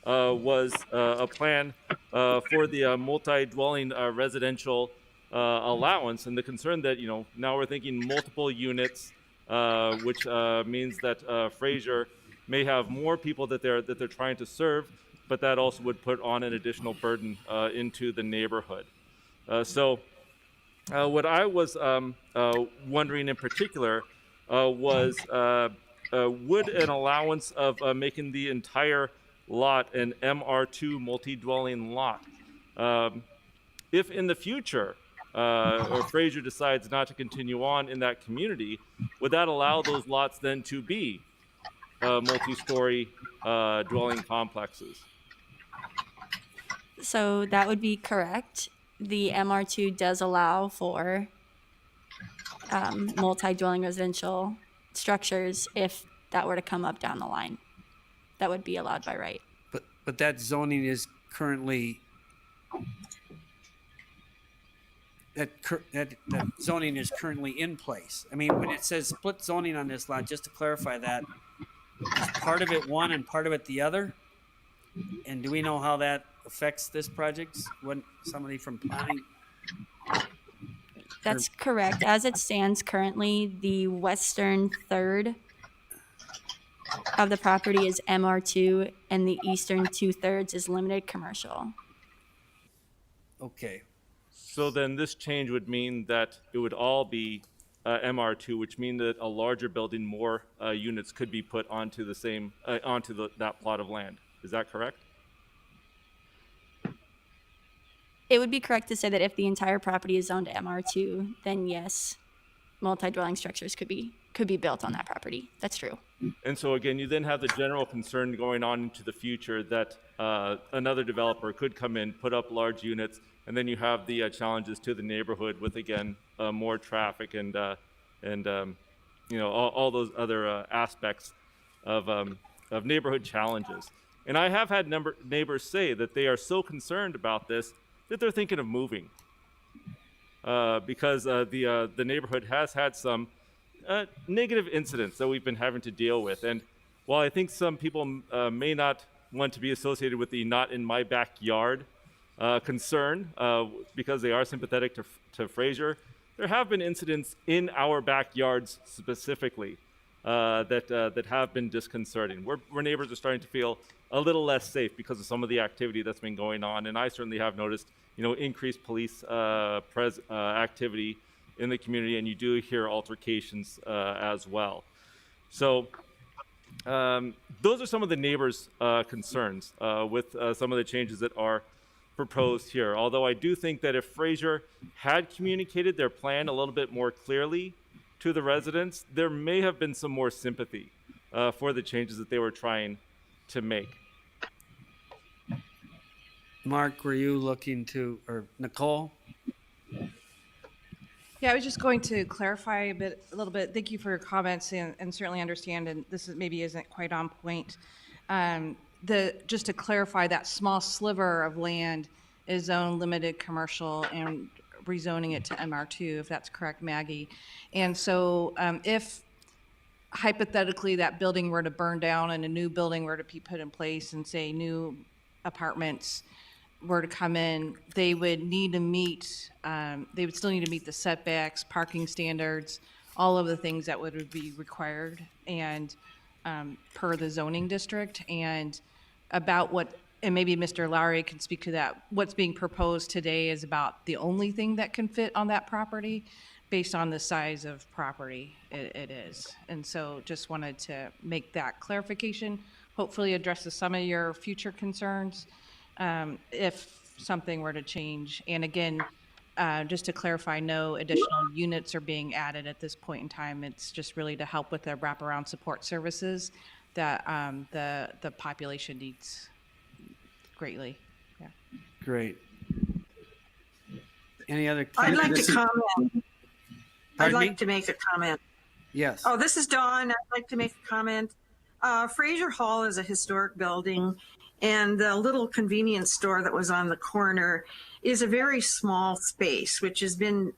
was a plan for the multi-dwelling residential allowance, and the concern that now we're thinking multiple units, which means that Fraser may have more people that they're trying to serve, but that also would put on an additional burden into the neighborhood. So what I was wondering in particular was would an allowance of making the entire lot an MR2 multi-dwelling lot, if in the future or Fraser decides not to continue on in that community, would that allow those lots then to be multi-story dwelling complexes? So that would be correct. The MR2 does allow for multi-dwelling residential structures if that were to come up down the line. That would be allowed by right. But that zoning is currently that zoning is currently in place. I mean, when it says split zoning on this lot, just to clarify that, is part of it one and part of it the other? And do we know how that affects this project? When somebody from planning? That's correct. As it stands currently, the western third of the property is MR2 and the eastern 2/3 is limited commercial. Okay. So then this change would mean that it would all be MR2, which means that a larger building, more units could be put onto the same that plot of land. Is that correct? It would be correct to say that if the entire property is zoned MR2, then yes, multi-dwelling structures could be built on that property. That's true. And so again, you then have the general concern going on into the future that another developer could come in, put up large units, and then you have the challenges to the neighborhood with, again, more traffic and all those other aspects of neighborhood challenges. And I have had neighbors say that they are so concerned about this that they're thinking of moving because the neighborhood has had some negative incidents that we've been having to deal with. And while I think some people may not want to be associated with the not in my backyard concern because they are sympathetic to Fraser, there have been incidents in our backyards specifically that have been disconcerting. Where neighbors are starting to feel a little less safe because of some of the activity that's been going on. And I certainly have noticed, increased police activity in the community, and you do hear altercations as well. So those are some of the neighbors' concerns with some of the changes that are proposed here. Although I do think that if Fraser had communicated their plan a little bit more clearly to the residents, there may have been some more sympathy for the changes that they were trying to make. Mark, were you looking to, or Nicole? Yeah, I was just going to clarify a little bit. Thank you for your comments, and certainly understand. And this maybe isn't quite on point. Just to clarify, that small sliver of land is zoned limited commercial and rezoning it to MR2, if that's correct, Maggie. And so, if hypothetically that building were to burn down and a new building were to be put in place, and say new apartments were to come in, they would need to meet, they would still need to meet the setbacks, parking standards, all of the things that would be required and per the zoning district. And about what and maybe Mr. Lowry can speak to that, what's being proposed today is about the only thing that can fit on that property based on the size of property it is. And so just wanted to make that clarification, hopefully addresses some of your future concerns if something were to change. And again, just to clarify, no additional units are being added at this point in time. It's just really to help with the wraparound support services that the population needs greatly. Yeah. Great. Any other? I'd like to comment. I'd Pardon me? like to make a comment. Yes. Oh, this is Dawn. I'd like to make a comment. Fraser Hall is a historic building, and the little convenience store that was on the corner is a very small space, which has been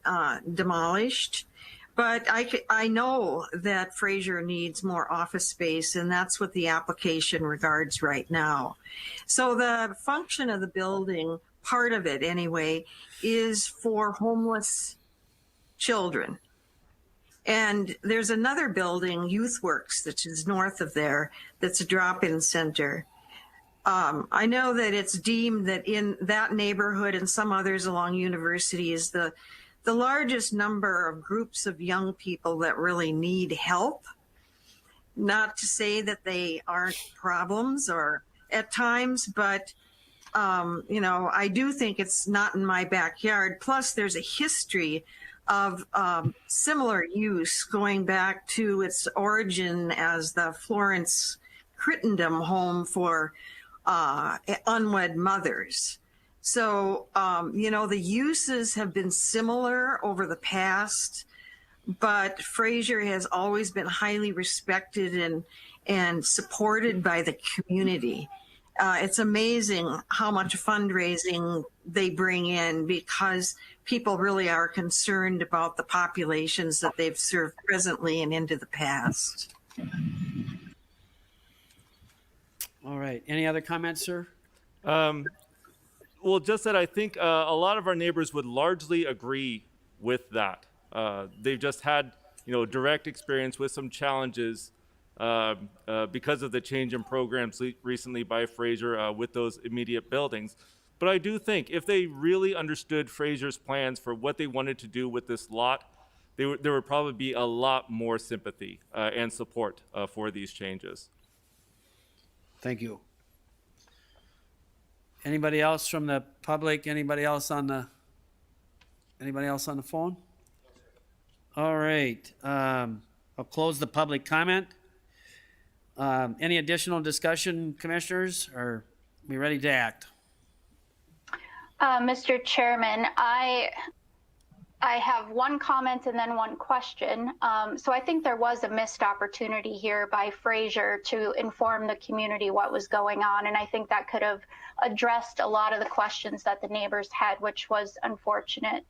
demolished. But I know that Fraser needs more office space, and that's what the application regards right now. So the function of the building, part of it anyway, is for homeless children. And there's another building, Youth Works, that is north of there, that's a drop-in center. I know that it's deemed that in that neighborhood and some others along University is the largest number of groups of young people that really need help. Not to say that they aren't problems or at times, but I do think it's not in my backyard. Plus, there's a history of similar use going back to its origin as the Florence Crittenden home for unwed mothers. So, the uses have been similar over the past, but Fraser has always been highly respected and supported by the community. It's amazing how much fundraising they bring in because people really are concerned about the populations that they've served presently and into the past. All right. Any other comments, sir? Well, just that I think a lot of our neighbors would largely agree with that. They've just had, direct experience with some challenges because of the change in programs recently by Fraser with those immediate buildings. But I do think if they really understood Fraser's plans for what they wanted to do with this lot, there would probably be a lot more sympathy and support for these changes. Thank you. Anybody else from the public? Anybody else on the phone? All right. I'll close the public comment. Any additional discussion, commissioners? Or are we ready to act? Mr. Chairman, I have one comment and then one question. So I think there was a missed opportunity here by Fraser to inform the community what was going on. And I think that could have addressed a lot of the questions that the neighbors had, which was unfortunate.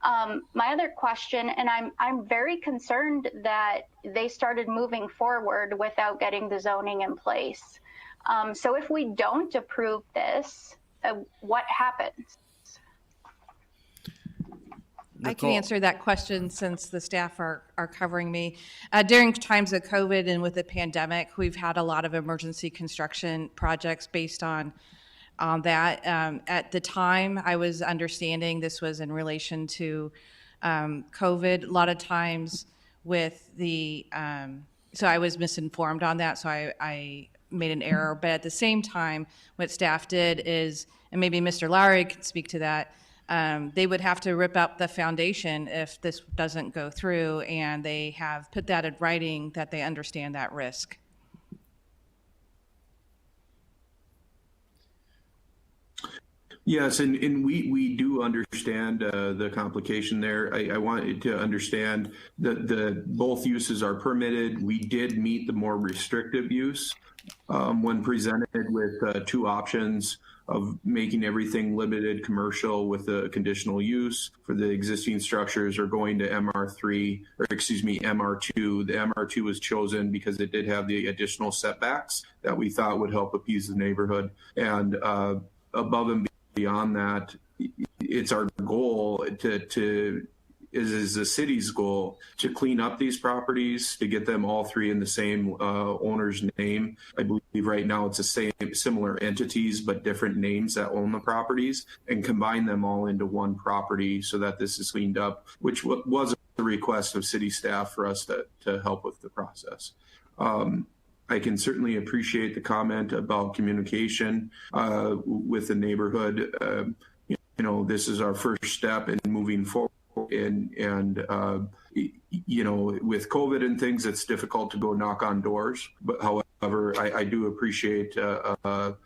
My other question, and I'm very concerned that they started moving forward without getting the zoning in place. So if we don't approve this, what happens? I can answer that question since the staff are covering me. During times of COVID and with the pandemic, we've had a lot of emergency construction projects based on that. At the time, I was understanding this was in relation to COVID. A lot of times with the, so I was misinformed on that, so I made an error. But at the same time, what staff did is, and maybe Mr. Lowry could speak to that, they would have to rip out the foundation if this doesn't go through, and they have put that in writing that they understand that risk. Yes, and we do understand the complication there. I want you to understand that both uses are permitted. We did meet the more restrictive use when presented with two options of making everything limited commercial with a conditional use for the existing structures or going to MR3, or excuse me, MR2. The MR2 was chosen because it did have the additional setbacks that we thought would help appease the neighborhood. And above and beyond that, it's our goal to is the city's goal to clean up these properties, to get them all three in the same owner's name. I believe right now it's the same, similar entities, but different names that own the properties, and combine them all into one property so that this is cleaned up, which was a request of city staff for us to help with the process. I can certainly appreciate the comment about communication with the neighborhood. You know, this is our first step in moving forward, and you know, with COVID and things, it's difficult to go knock on doors. But however, I do appreciate your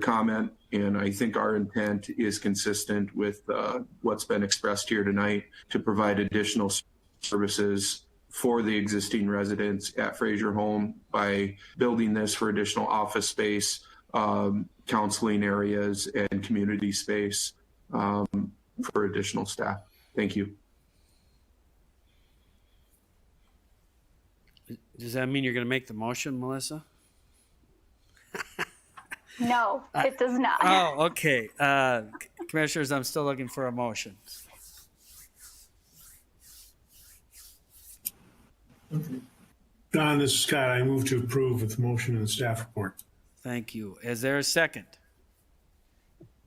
comment, and I think our intent is consistent with what's been expressed here tonight, to provide additional services for the existing residents at Fraser Home by building this for additional office space, counseling areas, and community space for additional staff. Thank you. Does that mean you're going to make the motion, Melissa? No, it does not. Oh, okay. Commissioners, I'm still looking for a motion. Don, this is Scott. I move to approve with the motion in the staff report. Thank you. Is there a second?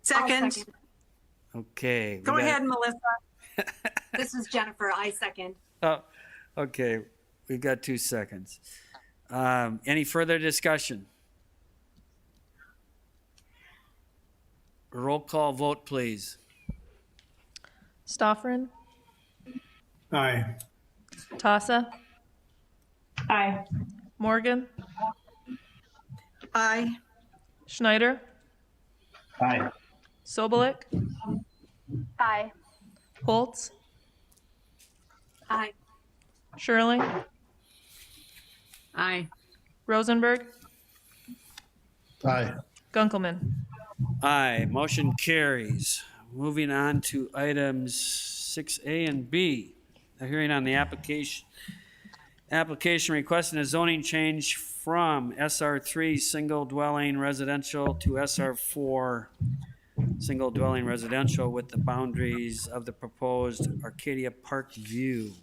Second. Okay. Go ahead, Melissa. This is Jennifer. I second. Oh, okay. We've got 2 seconds. Any further discussion? Roll call vote, please. Stoffren, Aye. Tassa, Aye. Morgan, Aye. Schneider, Aye. Sobolik, Aye. Holtz, Aye. Shirley, Aye. Rosenberg, Aye. Gunkelman. Aye. Motion carries. Moving on to items 6A and B. A hearing on the application requesting a zoning change from SR3 single dwelling residential to SR4 single dwelling residential with the boundaries of the proposed Arcadia Park View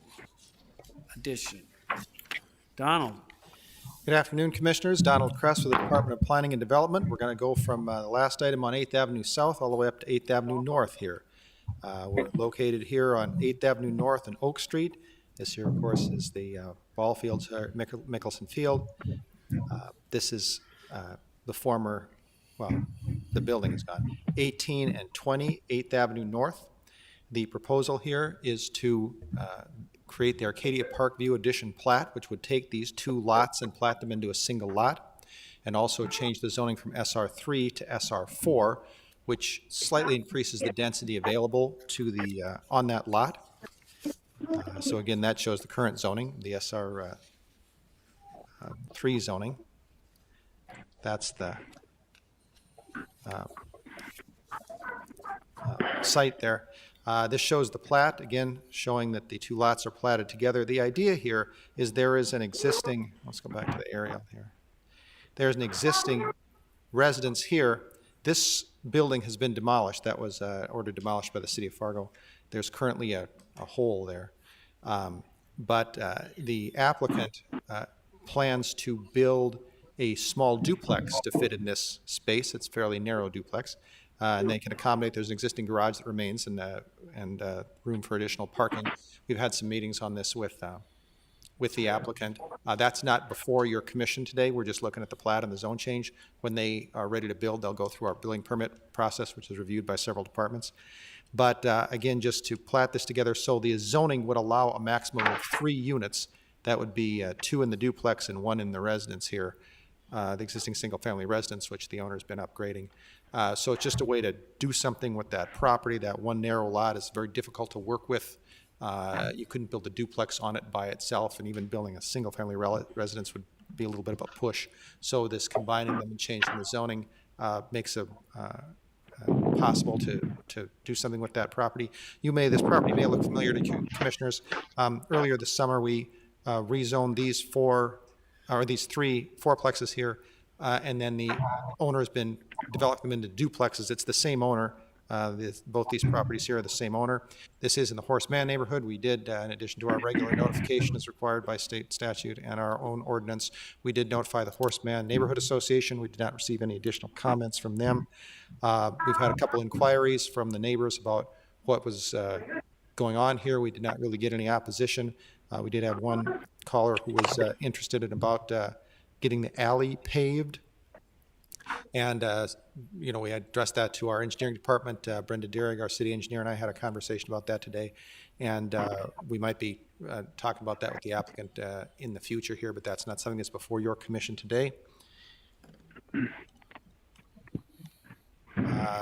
addition. Donald. Good afternoon, Commissioners. Donald Kress with the Department of Planning and Development. We're going to go from the last item on 8th Avenue South all the way up to 8th Avenue North here. We're located here on 8th Avenue North and Oak Street. This here, of course, is the ball fields, Mickelson Field. This is the former, well, the building is gone, 18 and 20 8th Avenue North. The proposal here is to create the Arcadia Park View Addition plat, which would take these 2 lots and plat them into a single lot, and also change the zoning from SR3 to SR4, which slightly increases the density available to the on that lot. So again, that shows the current zoning, the SR3 zoning. That's the site there. This shows the plat, again, showing that the 2 lots are platted together. The idea here is there is an existing, let's go back to the aerial here. There's an existing residence here. This building has been demolished. That was ordered demolished by the city of Fargo. There's currently a hole there. But the applicant plans to build a small duplex to fit in this space. It's a fairly narrow duplex. And they can accommodate, there's an existing garage that remains and room for additional parking. We've had some meetings on this with the applicant. That's not before your commission today. We're just looking at the plat and the zone change. When they are ready to build, they'll go through our building permit process, which is reviewed by several departments. But again, just to plat this together, so the zoning would allow a maximum of 3 units. That would be 2 in the duplex and 1 in the residence here, the existing single-family residence, which the owner's been upgrading. So it's just a way to do something with that property. That one narrow lot is very difficult to work with. You couldn't build a duplex on it by itself, and even building a single-family residence would be a little bit of a push. So this combining them and changing the zoning makes it possible to do something with that property. This property may look familiar to commissioners. Earlier this summer, we rezoned these 3 fourplexes here, and then the owner has been developed them into duplexes. It's the same owner Both these properties here are the same owner. This is in the Horseman neighborhood. We did, in addition to our regular notification as required by state statute and our own ordinance, we did notify the Horseman Neighborhood Association. We did not receive any additional comments from them. We've had a couple inquiries from the neighbors about what was going on here. We did not really get any opposition. We did have one caller who was interested in about getting the alley paved. And, we addressed that to our engineering department. Brenda Deering, our city engineer, and I had a conversation about that today. And we might be talking about that with the applicant in the future here, but that's not something that's before your commission today.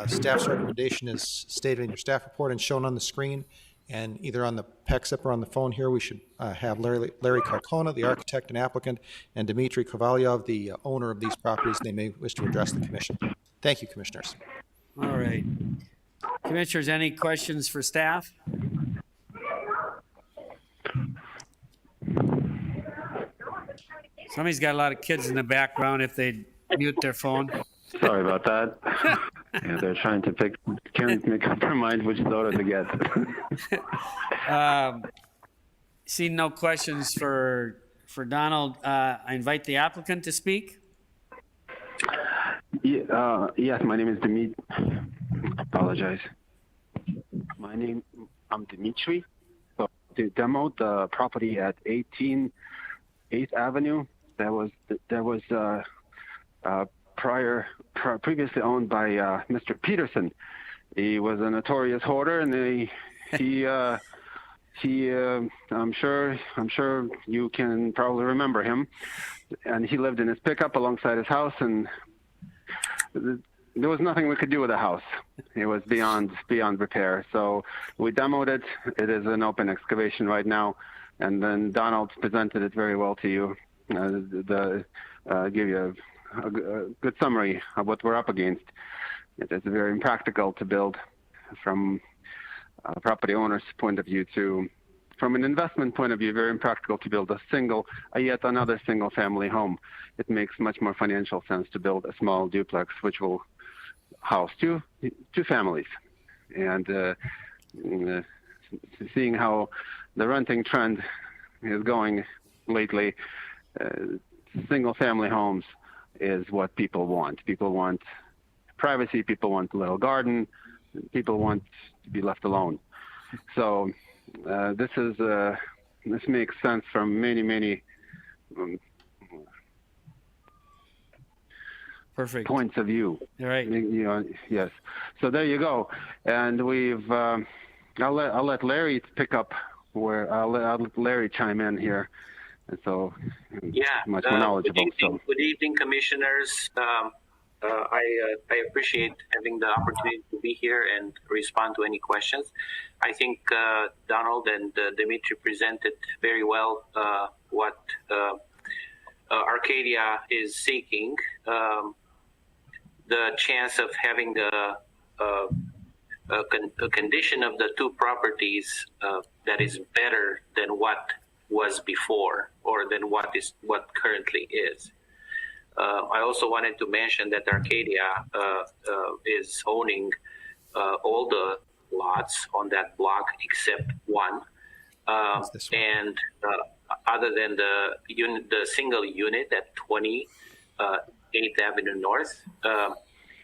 Staff's recommendation is stated in your staff report and shown on the screen. And either on the PEXIP or on the phone here, we should have Larry Kalkona, the architect and applicant, and Dmitry Kovalyov, the owner of these properties, and they may wish to address the commission. Thank you, commissioners. All right. Commissioners, any questions for staff? Somebody's got a lot of kids in the background if they mute their phone. Sorry about that. Yeah, they're trying to make up their mind which soda to get. See no questions for Donald. I invite the applicant to speak. Yes, my name is Dimitri. Apologize. I'm Dimitri. So to demo the property at 18 8th Avenue, that was previously owned by Mr. Peterson. He was a notorious hoarder, and I'm sure you can probably remember him. And he lived in his pickup alongside his house, and there was nothing we could do with the house. It was beyond repair. So we demoed it. It is an open excavation right now. And then Donald presented it very well to you. Give you a good summary of what we're up against. It is very impractical to build from a property owner's point of view from an investment point of view, very impractical to build yet another single family home. It makes much more financial sense to build a small duplex, which will house two families. And seeing how the renting trend is going lately, single family homes is what people want. People want privacy. People want a little garden. People want to be left alone. So this makes sense from many perfect points of view. All right. Yes. So there you go. And I'll let Larry pick up where I'll let Larry chime in here. And so, much more knowledgeable. Good evening, commissioners. I appreciate having the opportunity to be here and respond to any questions. I think Donald and Dimitri presented very well what Arcadia is seeking. The chance of having a condition of the two properties that is better than what was before or than what currently is. I also wanted to mention that Arcadia is owning all the lots on that block except one. And other than the single unit at 20 8th Avenue North,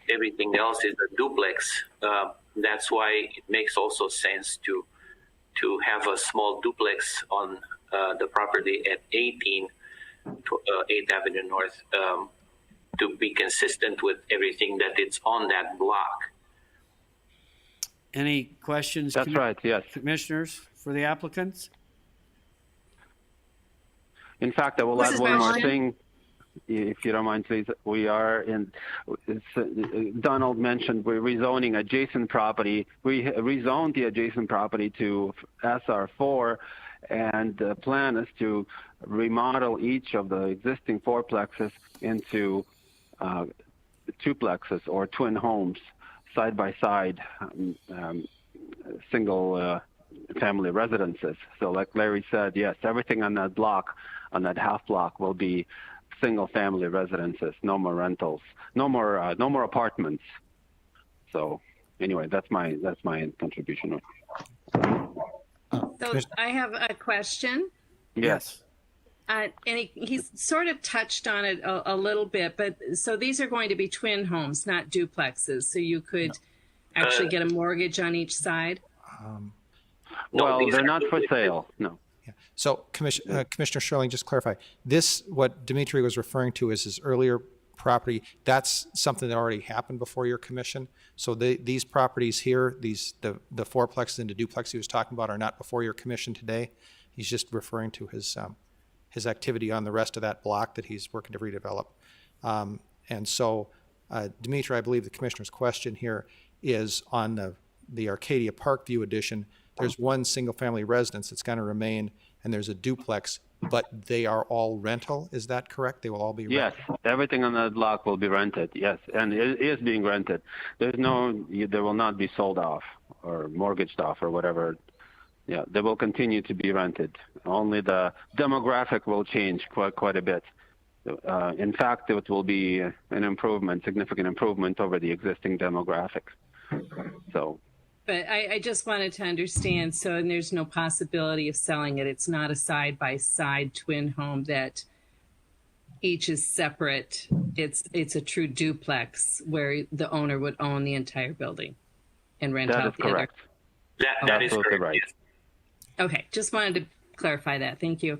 everything else is a duplex. That's why it makes also sense to have a small duplex on the property at 18 8th Avenue North to be consistent with everything that it's on that block. Any questions? That's right, yes. Commissioners, for the applicants? In fact, I will add one more thing, if you don't mind, please. We are Donald mentioned we're rezoning adjacent property. We rezoned the adjacent property to SR4, and the plan is to remodel each of the existing fourplexes into duplexes or twin homes, side by side, single family residences. So like Larry said, yes, everything on that block, on that half block, will be single family residences, no more rentals, no more apartments. So anyway, that's my contribution. So I have a question. Yes. And he's sort of touched on it a little bit, but so these are going to be twin homes, not duplexes. So you could actually get a mortgage on each side. Well, they're not for sale. No. Yeah. So, Commissioner Sherling, just clarify this. What Dimitri was referring to is his earlier property. That's something that already happened before your commission. So these properties here, the fourplexes and the duplex he was talking about, are not before your commission today. He's just referring to his activity on the rest of that block that he's working to redevelop. And so, Dimitri, I believe the commissioner's question here is on the Arcadia Parkview addition. There's one single-family residence that's going to remain, and there's a duplex, but they are all rental. Is that correct? They will all be rental? Yes, everything on that block will be rented. Yes, and it is being rented. There will not be sold off or mortgaged off or whatever. Yeah, they will continue to be rented. Only the demographic will change quite a bit. In fact, it will be an improvement, significant improvement over the existing demographic. So. But I just wanted to understand, and there's no possibility of selling it. It's not a side-by-side twin home that each is separate. It's a true duplex where the owner would own the entire building and rent out the correct. other. That is correct. Right. Yes. Okay, just wanted to clarify that. Thank you.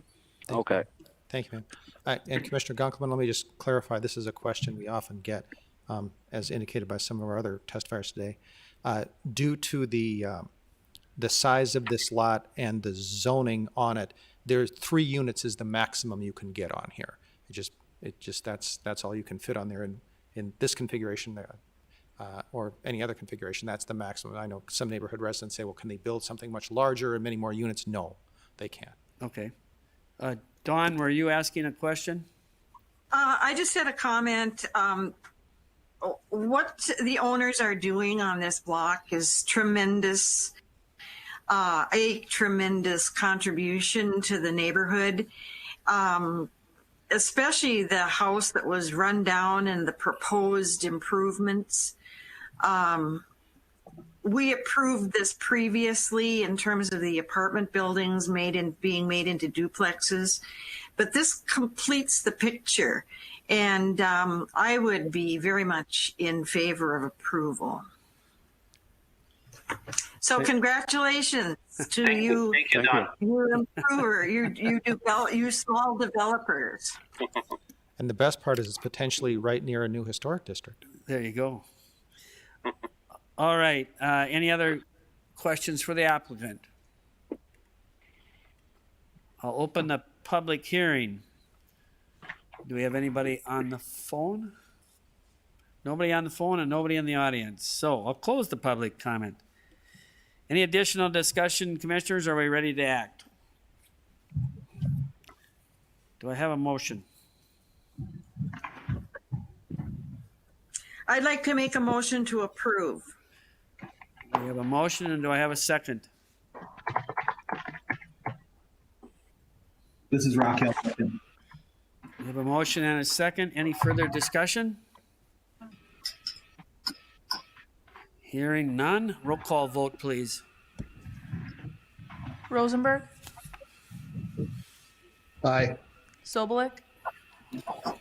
Okay. Thank you, ma'am. And Commissioner Gunkelman, let me just clarify. This is a question we often get, as indicated by some of our other testifiers today. Due to the size of this lot and the zoning on it, there's 3 units is the maximum you can get on here. That's all you can fit on there in this configuration or any other configuration. That's the maximum. I know some neighborhood residents say, well, can they build something much larger and many more units? No, they can't. Okay. Dawn, were you asking a question? I just had a comment. What the owners are doing on this block is tremendous, a tremendous contribution to the neighborhood, especially the house that was run down and the proposed improvements. We approved this previously in terms of the apartment buildings being made into duplexes, but this completes the picture. And I would be very much in favor of approval. So congratulations to you, Thank you, Don. you improver, you small developers. And the best part is it's potentially right near a new historic district. There you go. All right. Any other questions for the applicant? I'll open the public hearing. Do we have anybody on the phone? Nobody on the phone and nobody in the audience. So I'll close the public comment. Any additional discussion, commissioners? Are we ready to act? Do I have a motion? I'd like to make a motion to approve. We have a motion, and do I have a second? This is Raquel. We have a motion and a second. Any further discussion? Hearing none. Roll call vote, please. Rosenberg, Aye. Sobolik,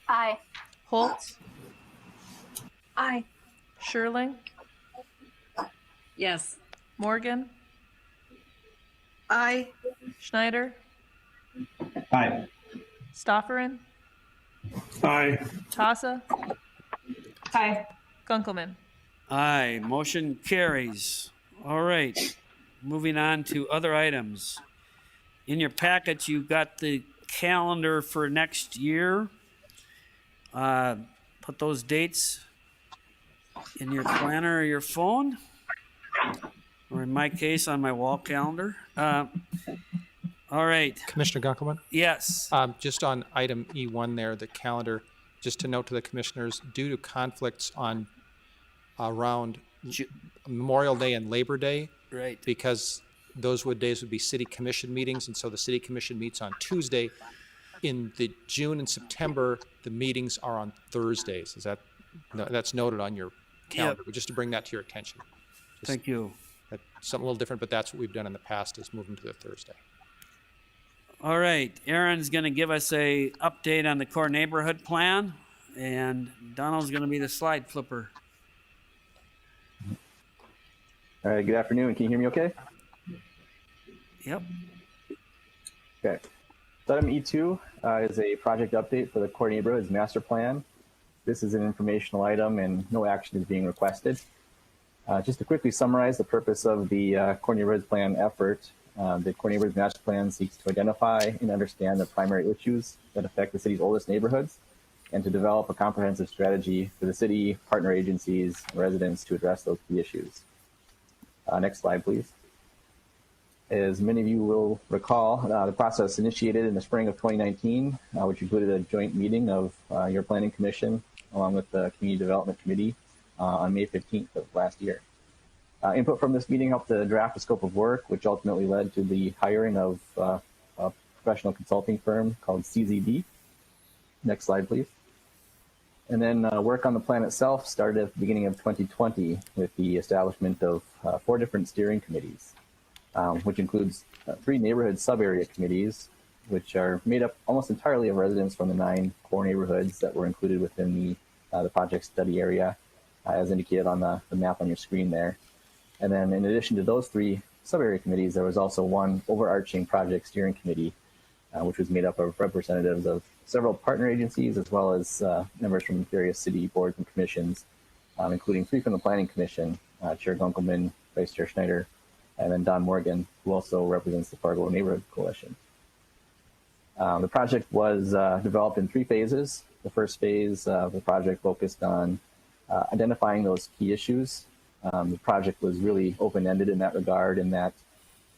Aye. Holtz, Aye. Sherling, Yes. Morgan, Aye. Schneider, Aye. Stofferin, Aye. Tassa, Hi. Gunkelman. Aye. Motion carries. All right. Moving on to other items. In your packet, you've got the calendar for next year. Put those dates in your planner or your phone, or in my case, on my wall calendar. All right. Commissioner Gunkelman? Yes. Just on item E1 there, the calendar, just to note to the commissioners, due to conflicts on around Memorial Day and Labor Day, right, because those days would be city commission meetings, and so the city commission meets on Tuesday. In the June and September, the meetings are on Thursdays. That's noted on your calendar, but just to bring that to your attention. Thank you. That's something a little different, but that's what we've done in the past, is move them to the Thursday. All right, Aaron's going to give us a update on the core neighborhood plan, and Donald's going to be the slide flipper. All right, good afternoon. Can you hear me okay? Yep. Okay. So item E2 is a project update for the core neighborhoods master plan. This is an informational item and no action is being requested. Just to quickly summarize the purpose of the core neighborhoods plan effort, the core neighborhoods master plan seeks to identify and understand the primary issues that affect the city's oldest neighborhoods and to develop a comprehensive strategy for the city, partner agencies, and residents to address those key issues. Next slide, please. As many of you will recall, the process initiated in the spring of 2019, which included a joint meeting of your Planning Commission along with the Community Development Committee on May 15th of last year. Input from this meeting helped to draft a scope of work, which ultimately led to the hiring of a professional consulting firm called CZD. Next slide, please. And then work on the plan itself started at the beginning of 2020 with the establishment of 4 different steering committees, which includes 3 neighborhood sub-area committees, which are made up almost entirely of residents from the 9 core neighborhoods that were included within the project study area, as indicated on the map on your screen there. And then in addition to those 3 sub-area committees, there was also one overarching project steering committee, which was made up of representatives of several partner agencies, as well as members from various city boards and commissions, including 3 from the Planning Commission, Chair Gunkelman, Vice Chair Schneider, and then Don Morgan, who also represents the Fargo Neighborhood Coalition. The project was developed in 3 phases. The first phase of the project focused on identifying those key issues. The project was really open-ended in that regard, in that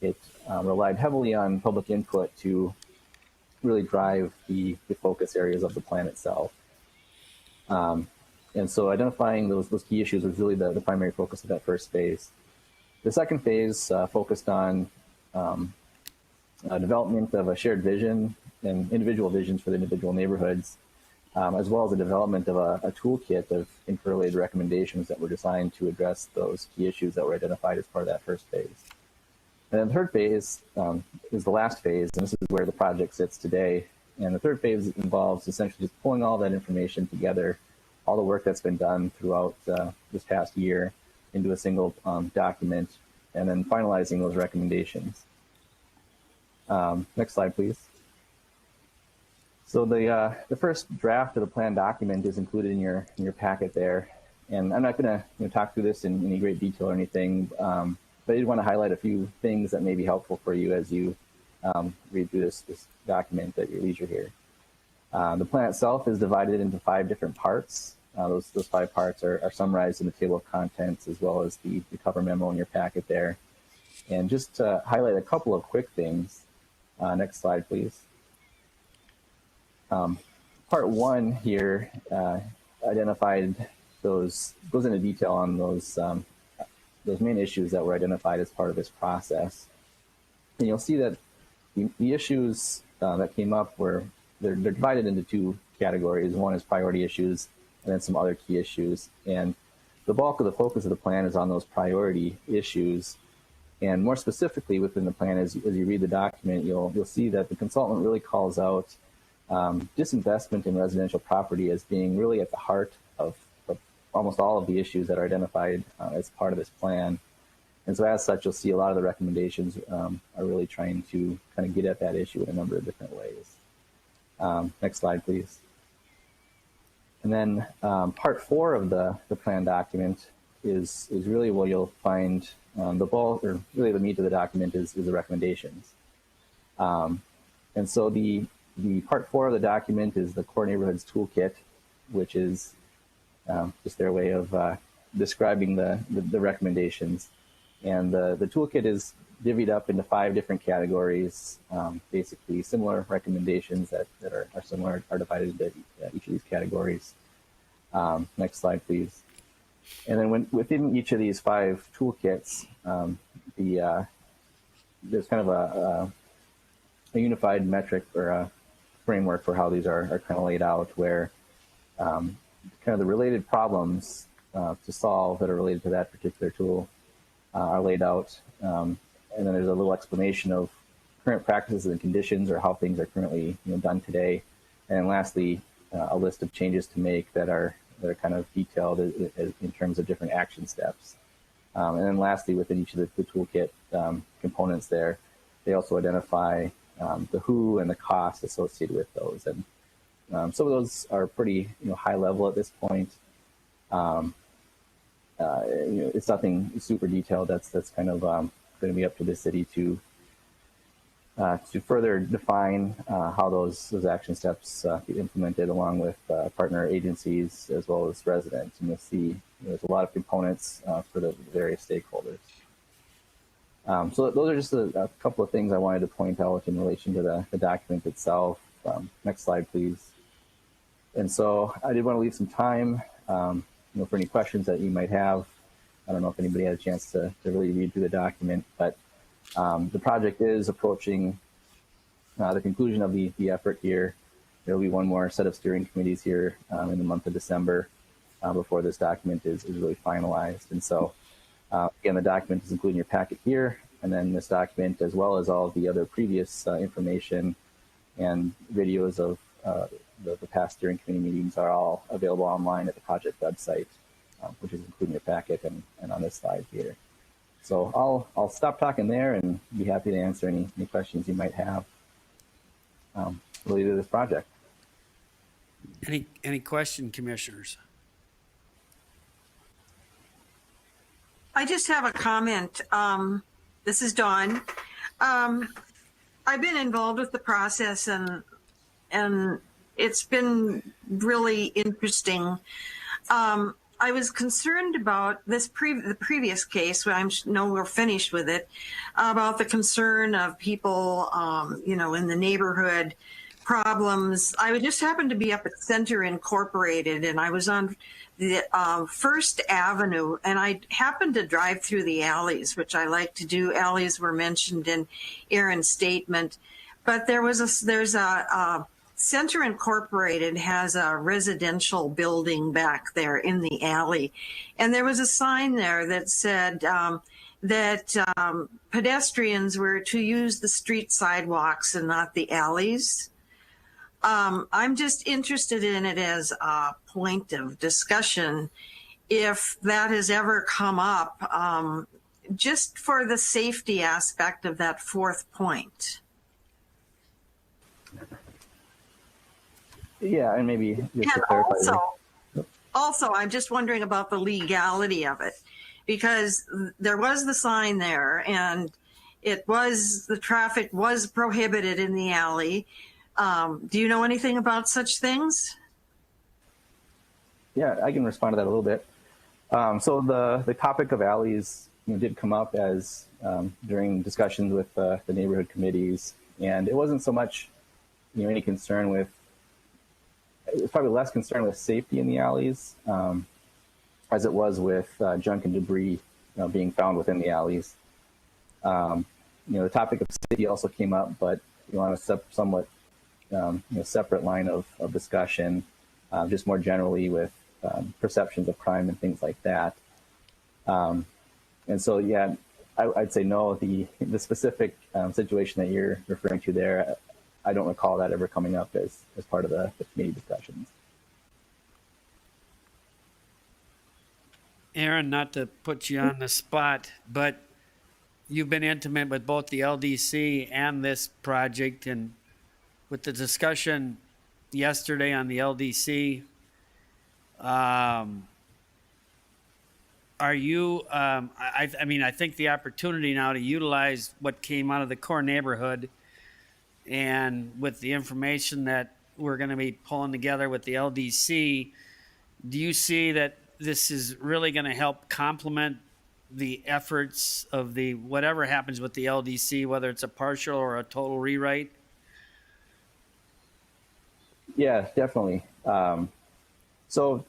it relied heavily on public input to really drive the focus areas of the plan itself. And so identifying those key issues was really the primary focus of that first phase. The second phase focused on development of a shared vision and individual visions for the individual neighborhoods, as well as the development of a toolkit of interrelated recommendations that were designed to address those key issues that were identified as part of that first phase. And then the third phase is the last phase, and this is where the project sits today. And the third phase involves essentially just pulling all that information together, all the work that's been done throughout this past year into a single document, and then finalizing those recommendations. Next slide, please. So the first draft of the plan document is included in your packet there, and I'm not going to talk through this in any great detail or anything, but I did want to highlight a few things that may be helpful for you as you read through this document at your leisure here. The plan itself is divided into 5 different parts. Those 5 parts are summarized in the table of contents, as well as the cover memo in your packet there. And just to highlight a couple of quick things. Next slide, please. Part 1 here identified goes into detail on those main issues that were identified as part of this process. And you'll see that the issues that came up they're divided into 2 categories. One is priority issues, and then some other key issues. And the bulk of the focus of the plan is on those priority issues. And more specifically within the plan, as you read the document, you'll see that the consultant really calls out disinvestment in residential property as being really at the heart of almost all of the issues that are identified as part of this plan. And so as such, you'll see a lot of the recommendations are really trying to kind of get at that issue in a number of different ways. Next slide, please. And then part 4 of the plan document is really where you'll find the bulk, or really the meat of the document is the recommendations. And so the part 4 of the document is the Core Neighborhoods Toolkit, which is just their way of describing the recommendations. And the toolkit is divvied up into 5 different categories. Basically, similar recommendations that are similar are divided into each of these categories. Next slide, please. And then within each of these 5 toolkits, there's kind of a unified metric or a framework for how these are kind of laid out, where kind of the related problems to solve that are related to that particular tool are laid out. And then there's a little explanation of current practices and conditions, or how things are currently done today. And then lastly, a list of changes to make that are kind of detailed in terms of different action steps. And then lastly, within each of the toolkit components there, they also identify the who and the cost associated with those. And some of those are pretty high level at this point. It's nothing super detailed. That's kind of going to be up to the city to further define how those action steps get implemented, along with partner agencies as well as residents. And you'll see there's a lot of components for the various stakeholders. So those are just a couple of things I wanted to point out in relation to the document itself. Next slide, please. And so I did want to leave some time for any questions that you might have. I don't know if anybody had a chance to really read through the document, but the project is approaching the conclusion of the effort here. There will be one more set of steering committees here in the month of December before this document is really finalized. And so, again, the document is included in your packet here, and then this document, as well as all of the other previous information and videos of the past steering committee meetings, are all available online at the project website, which is included in your packet and on this slide here. So I'll stop talking there and be happy to answer any questions you might have related to this project. Any question, commissioners? I just have a comment. This is Dawn. I've been involved with the process, and it's been really interesting. I was concerned about the previous case, where I know we're finished with it, about the concern of people, in the neighborhood, problems. I just happened to be up at Center Incorporated, and I was on the First Avenue, and I happened to drive through the alleys, which I like to do. Alleys were mentioned in Aaron's statement, but there's a Center Incorporated has a residential building back there in the alley, and there was a sign there that said that pedestrians were to use the street sidewalks and not the alleys. I'm just interested in it as a point of discussion, if that has ever come up, just for the safety aspect of that fourth point. Yeah, and maybe just to And clarify. also, I'm just wondering about the legality of it, because there was the sign there, and the traffic was prohibited in the alley. Do you know anything about such things? Yeah, I can respond to that a little bit. So the topic of alleys did come up as during discussions with the neighborhood committees, and it wasn't so much any concern with. It was probably less concerned with safety in the alleys as it was with junk and debris being found within the alleys. The topic of safety also came up, but on a somewhat separate line of discussion, just more generally with perceptions of crime and things like that. And so, yeah, I'd say no. The specific situation that you're referring to there, I don't recall that ever coming up as part of the committee discussions. Aaron, not to put you on the spot, but you've been intimate with both the LDC and this project, and with the discussion yesterday on the LDC, are you, I mean, I think the opportunity now to utilize what came out of the core neighborhood, and with the information that we're going to be pulling together with the LDC, do you see that this is really going to help complement the efforts of the whatever happens with the LDC, whether it's a partial or a total rewrite? Yeah, definitely. So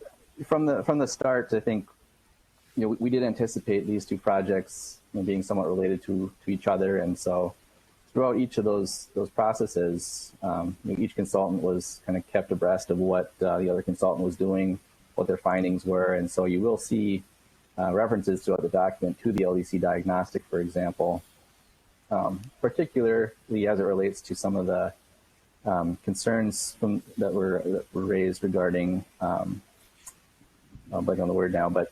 from the start, I think we did anticipate these two projects being somewhat related to each other, and so throughout each of those processes, each consultant was kind of kept abreast of what the other consultant was doing, what their findings were, and so you will see references throughout the document to the LDC diagnostic, for example, particularly as it relates to some of the concerns that were raised regarding, I'm blanking on the word now, but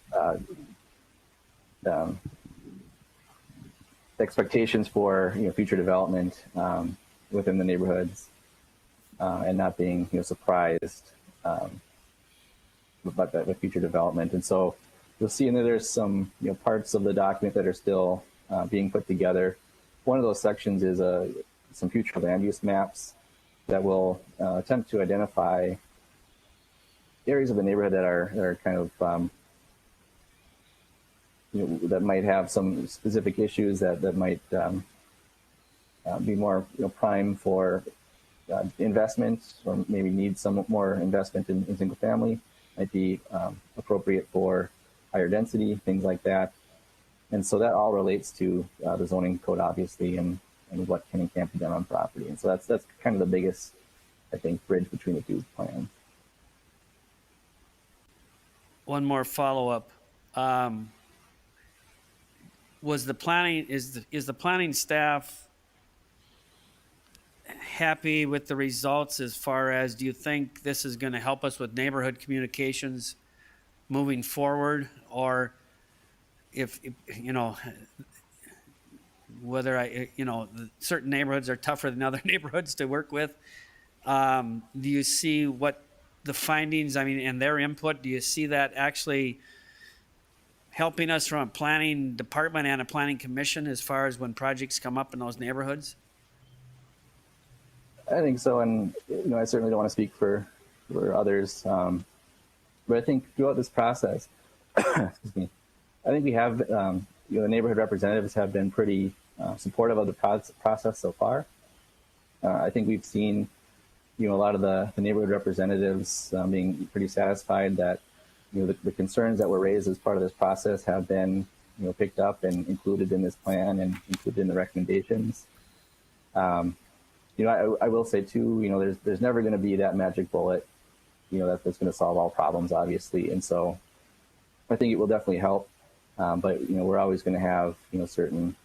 expectations for future development within the neighborhoods, and not being surprised about that with future development. And so you'll see in there there's some parts of the document that are still being put together. One of those sections is some future land use maps that will attempt to identify areas of the neighborhood that are kind of that might have some specific issues that might be more prime for investment, or maybe need some more investment in single family, might be appropriate for higher density, things like that. And so that all relates to the zoning code, obviously, and what can and can't be done on property. And so that's kind of the biggest, I think, bridge between the two plans. One more follow-up. Was the planning, is the planning staff happy with the results as far as, do you think this is going to help us with neighborhood communications moving forward? Or if whether certain neighborhoods are tougher than other neighborhoods to work with, do you see what the findings, and their input, do you see that actually helping us from a planning department and a planning commission as far as when projects come up in those neighborhoods? I think so, and I certainly don't want to speak for others, but I think throughout this process, excuse me, I think we have the neighborhood representatives have been pretty supportive of the process so far. I think we've seen a lot of the neighborhood representatives being pretty satisfied that the concerns that were raised as part of this process have been picked up and included in this plan and included in the recommendations. I will say too, there's never going to be that magic bullet, that's going to solve all problems, obviously. And so I think it will definitely help. But we're always going to have certain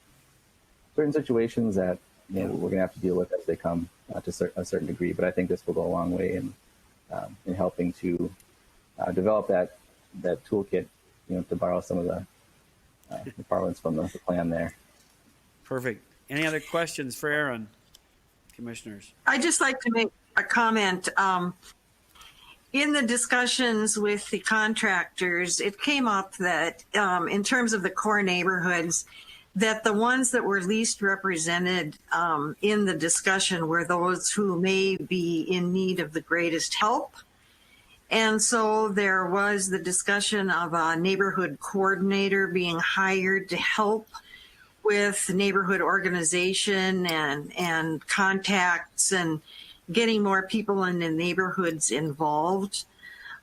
situations that we're going to have to deal with as they come to a certain degree. But I think this will go a long way in helping to develop that toolkit, to borrow some of the parlance from the plan there. Perfect. Any other questions for Aaron, commissioners? I'd just like to make a comment. In the discussions with the contractors, it came up that in terms of the core neighborhoods, that the ones that were least represented in the discussion were those who may be in need of the greatest help. And so there was the discussion of a neighborhood coordinator being hired to help with neighborhood organization and contacts and getting more people in the neighborhoods involved.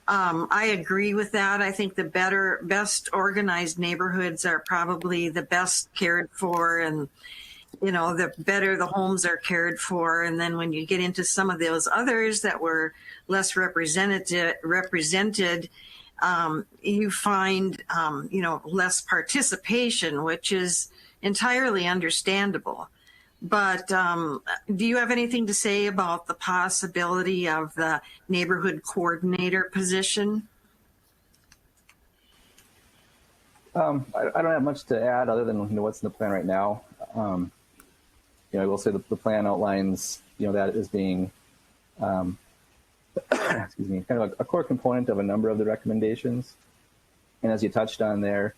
I agree with that. I think the best organized neighborhoods are probably the best cared for, and the better the homes are cared for. And then when you get into some of those others that were less represented, you find less participation, which is entirely understandable. But do you have anything to say about the possibility of the neighborhood coordinator position? I don't have much to add other than what's in the plan right now. I will say the plan outlines that as being excuse me, kind of a core component of a number of the recommendations. And as you touched on there,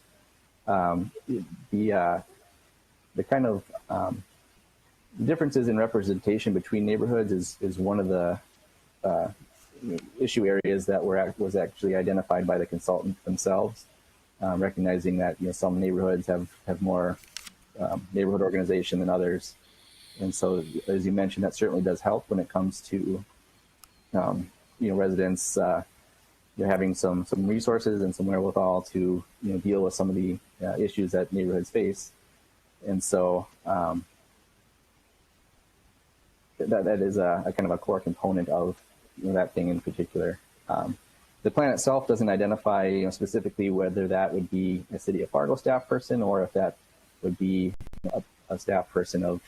the kind of differences in representation between neighborhoods is one of the issue areas that was actually identified by the consultant themselves, recognizing that some neighborhoods have more neighborhood organization than others. And so, as you mentioned, that certainly does help when it comes to residents having some resources and some wherewithal to deal with some of the issues that neighborhoods face. And so that is a kind of a core component of that thing in particular. The plan itself doesn't identify specifically whether that would be a City of Fargo staff person or if that would be a staff person of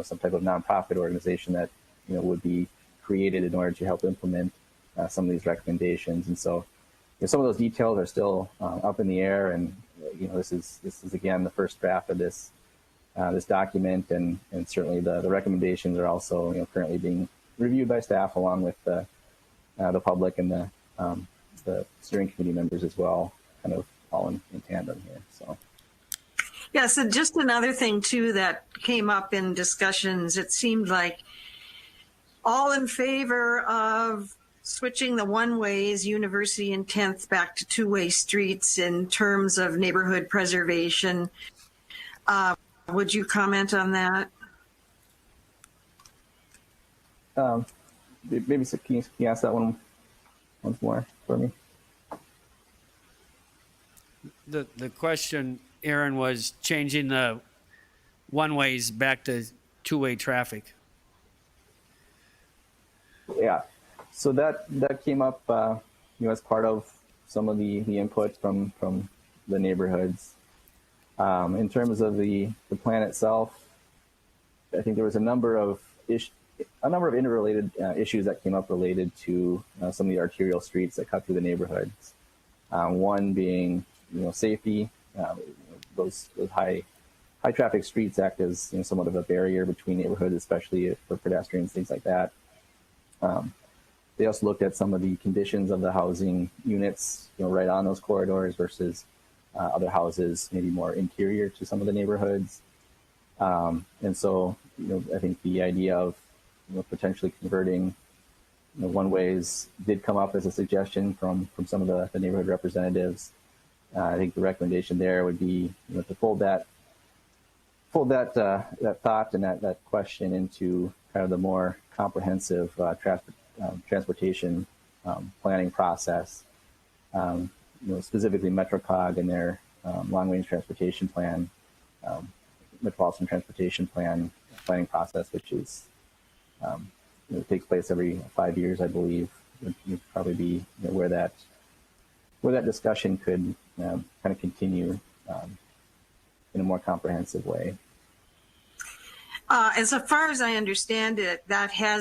some type of nonprofit organization that would be created in order to help implement some of these recommendations. And so some of those details are still up in the air, and this is again the first draft of this document, and certainly the recommendations are also currently being reviewed by staff along with the public and the steering committee members as well, kind of all in tandem here. So. Yes, and just another thing too that came up in discussions, it seemed like all in favor of switching the one-ways, University and 10th, back to two-way streets in terms of neighborhood preservation. Would you comment on that? Maybe can you ask that one once more for me? The question, Aaron, was changing the one-ways back to two-way traffic. Yeah, so that came up, as part of some of the input from the neighborhoods. In terms of the plan itself, I think there was a number of interrelated issues that came up related to some of the arterial streets that cut through the neighborhoods. One being, safety. Those high traffic streets act as somewhat of a barrier between neighborhoods, especially for pedestrians, things like that. They also looked at some of the conditions of the housing units, right on those corridors versus other houses, maybe more interior to some of the neighborhoods. And so, I think the idea of potentially converting one-ways did come up as a suggestion from some of the neighborhood representatives. I think the recommendation there would be to fold that thought and that question into kind of the more comprehensive transportation planning process. Specifically MetroCog and their long-range transportation plan, metropolitan transportation plan planning process, which is takes place every 5 years, I believe. Would probably be where that discussion could kind of continue in a more comprehensive way. As far as I understand it, that has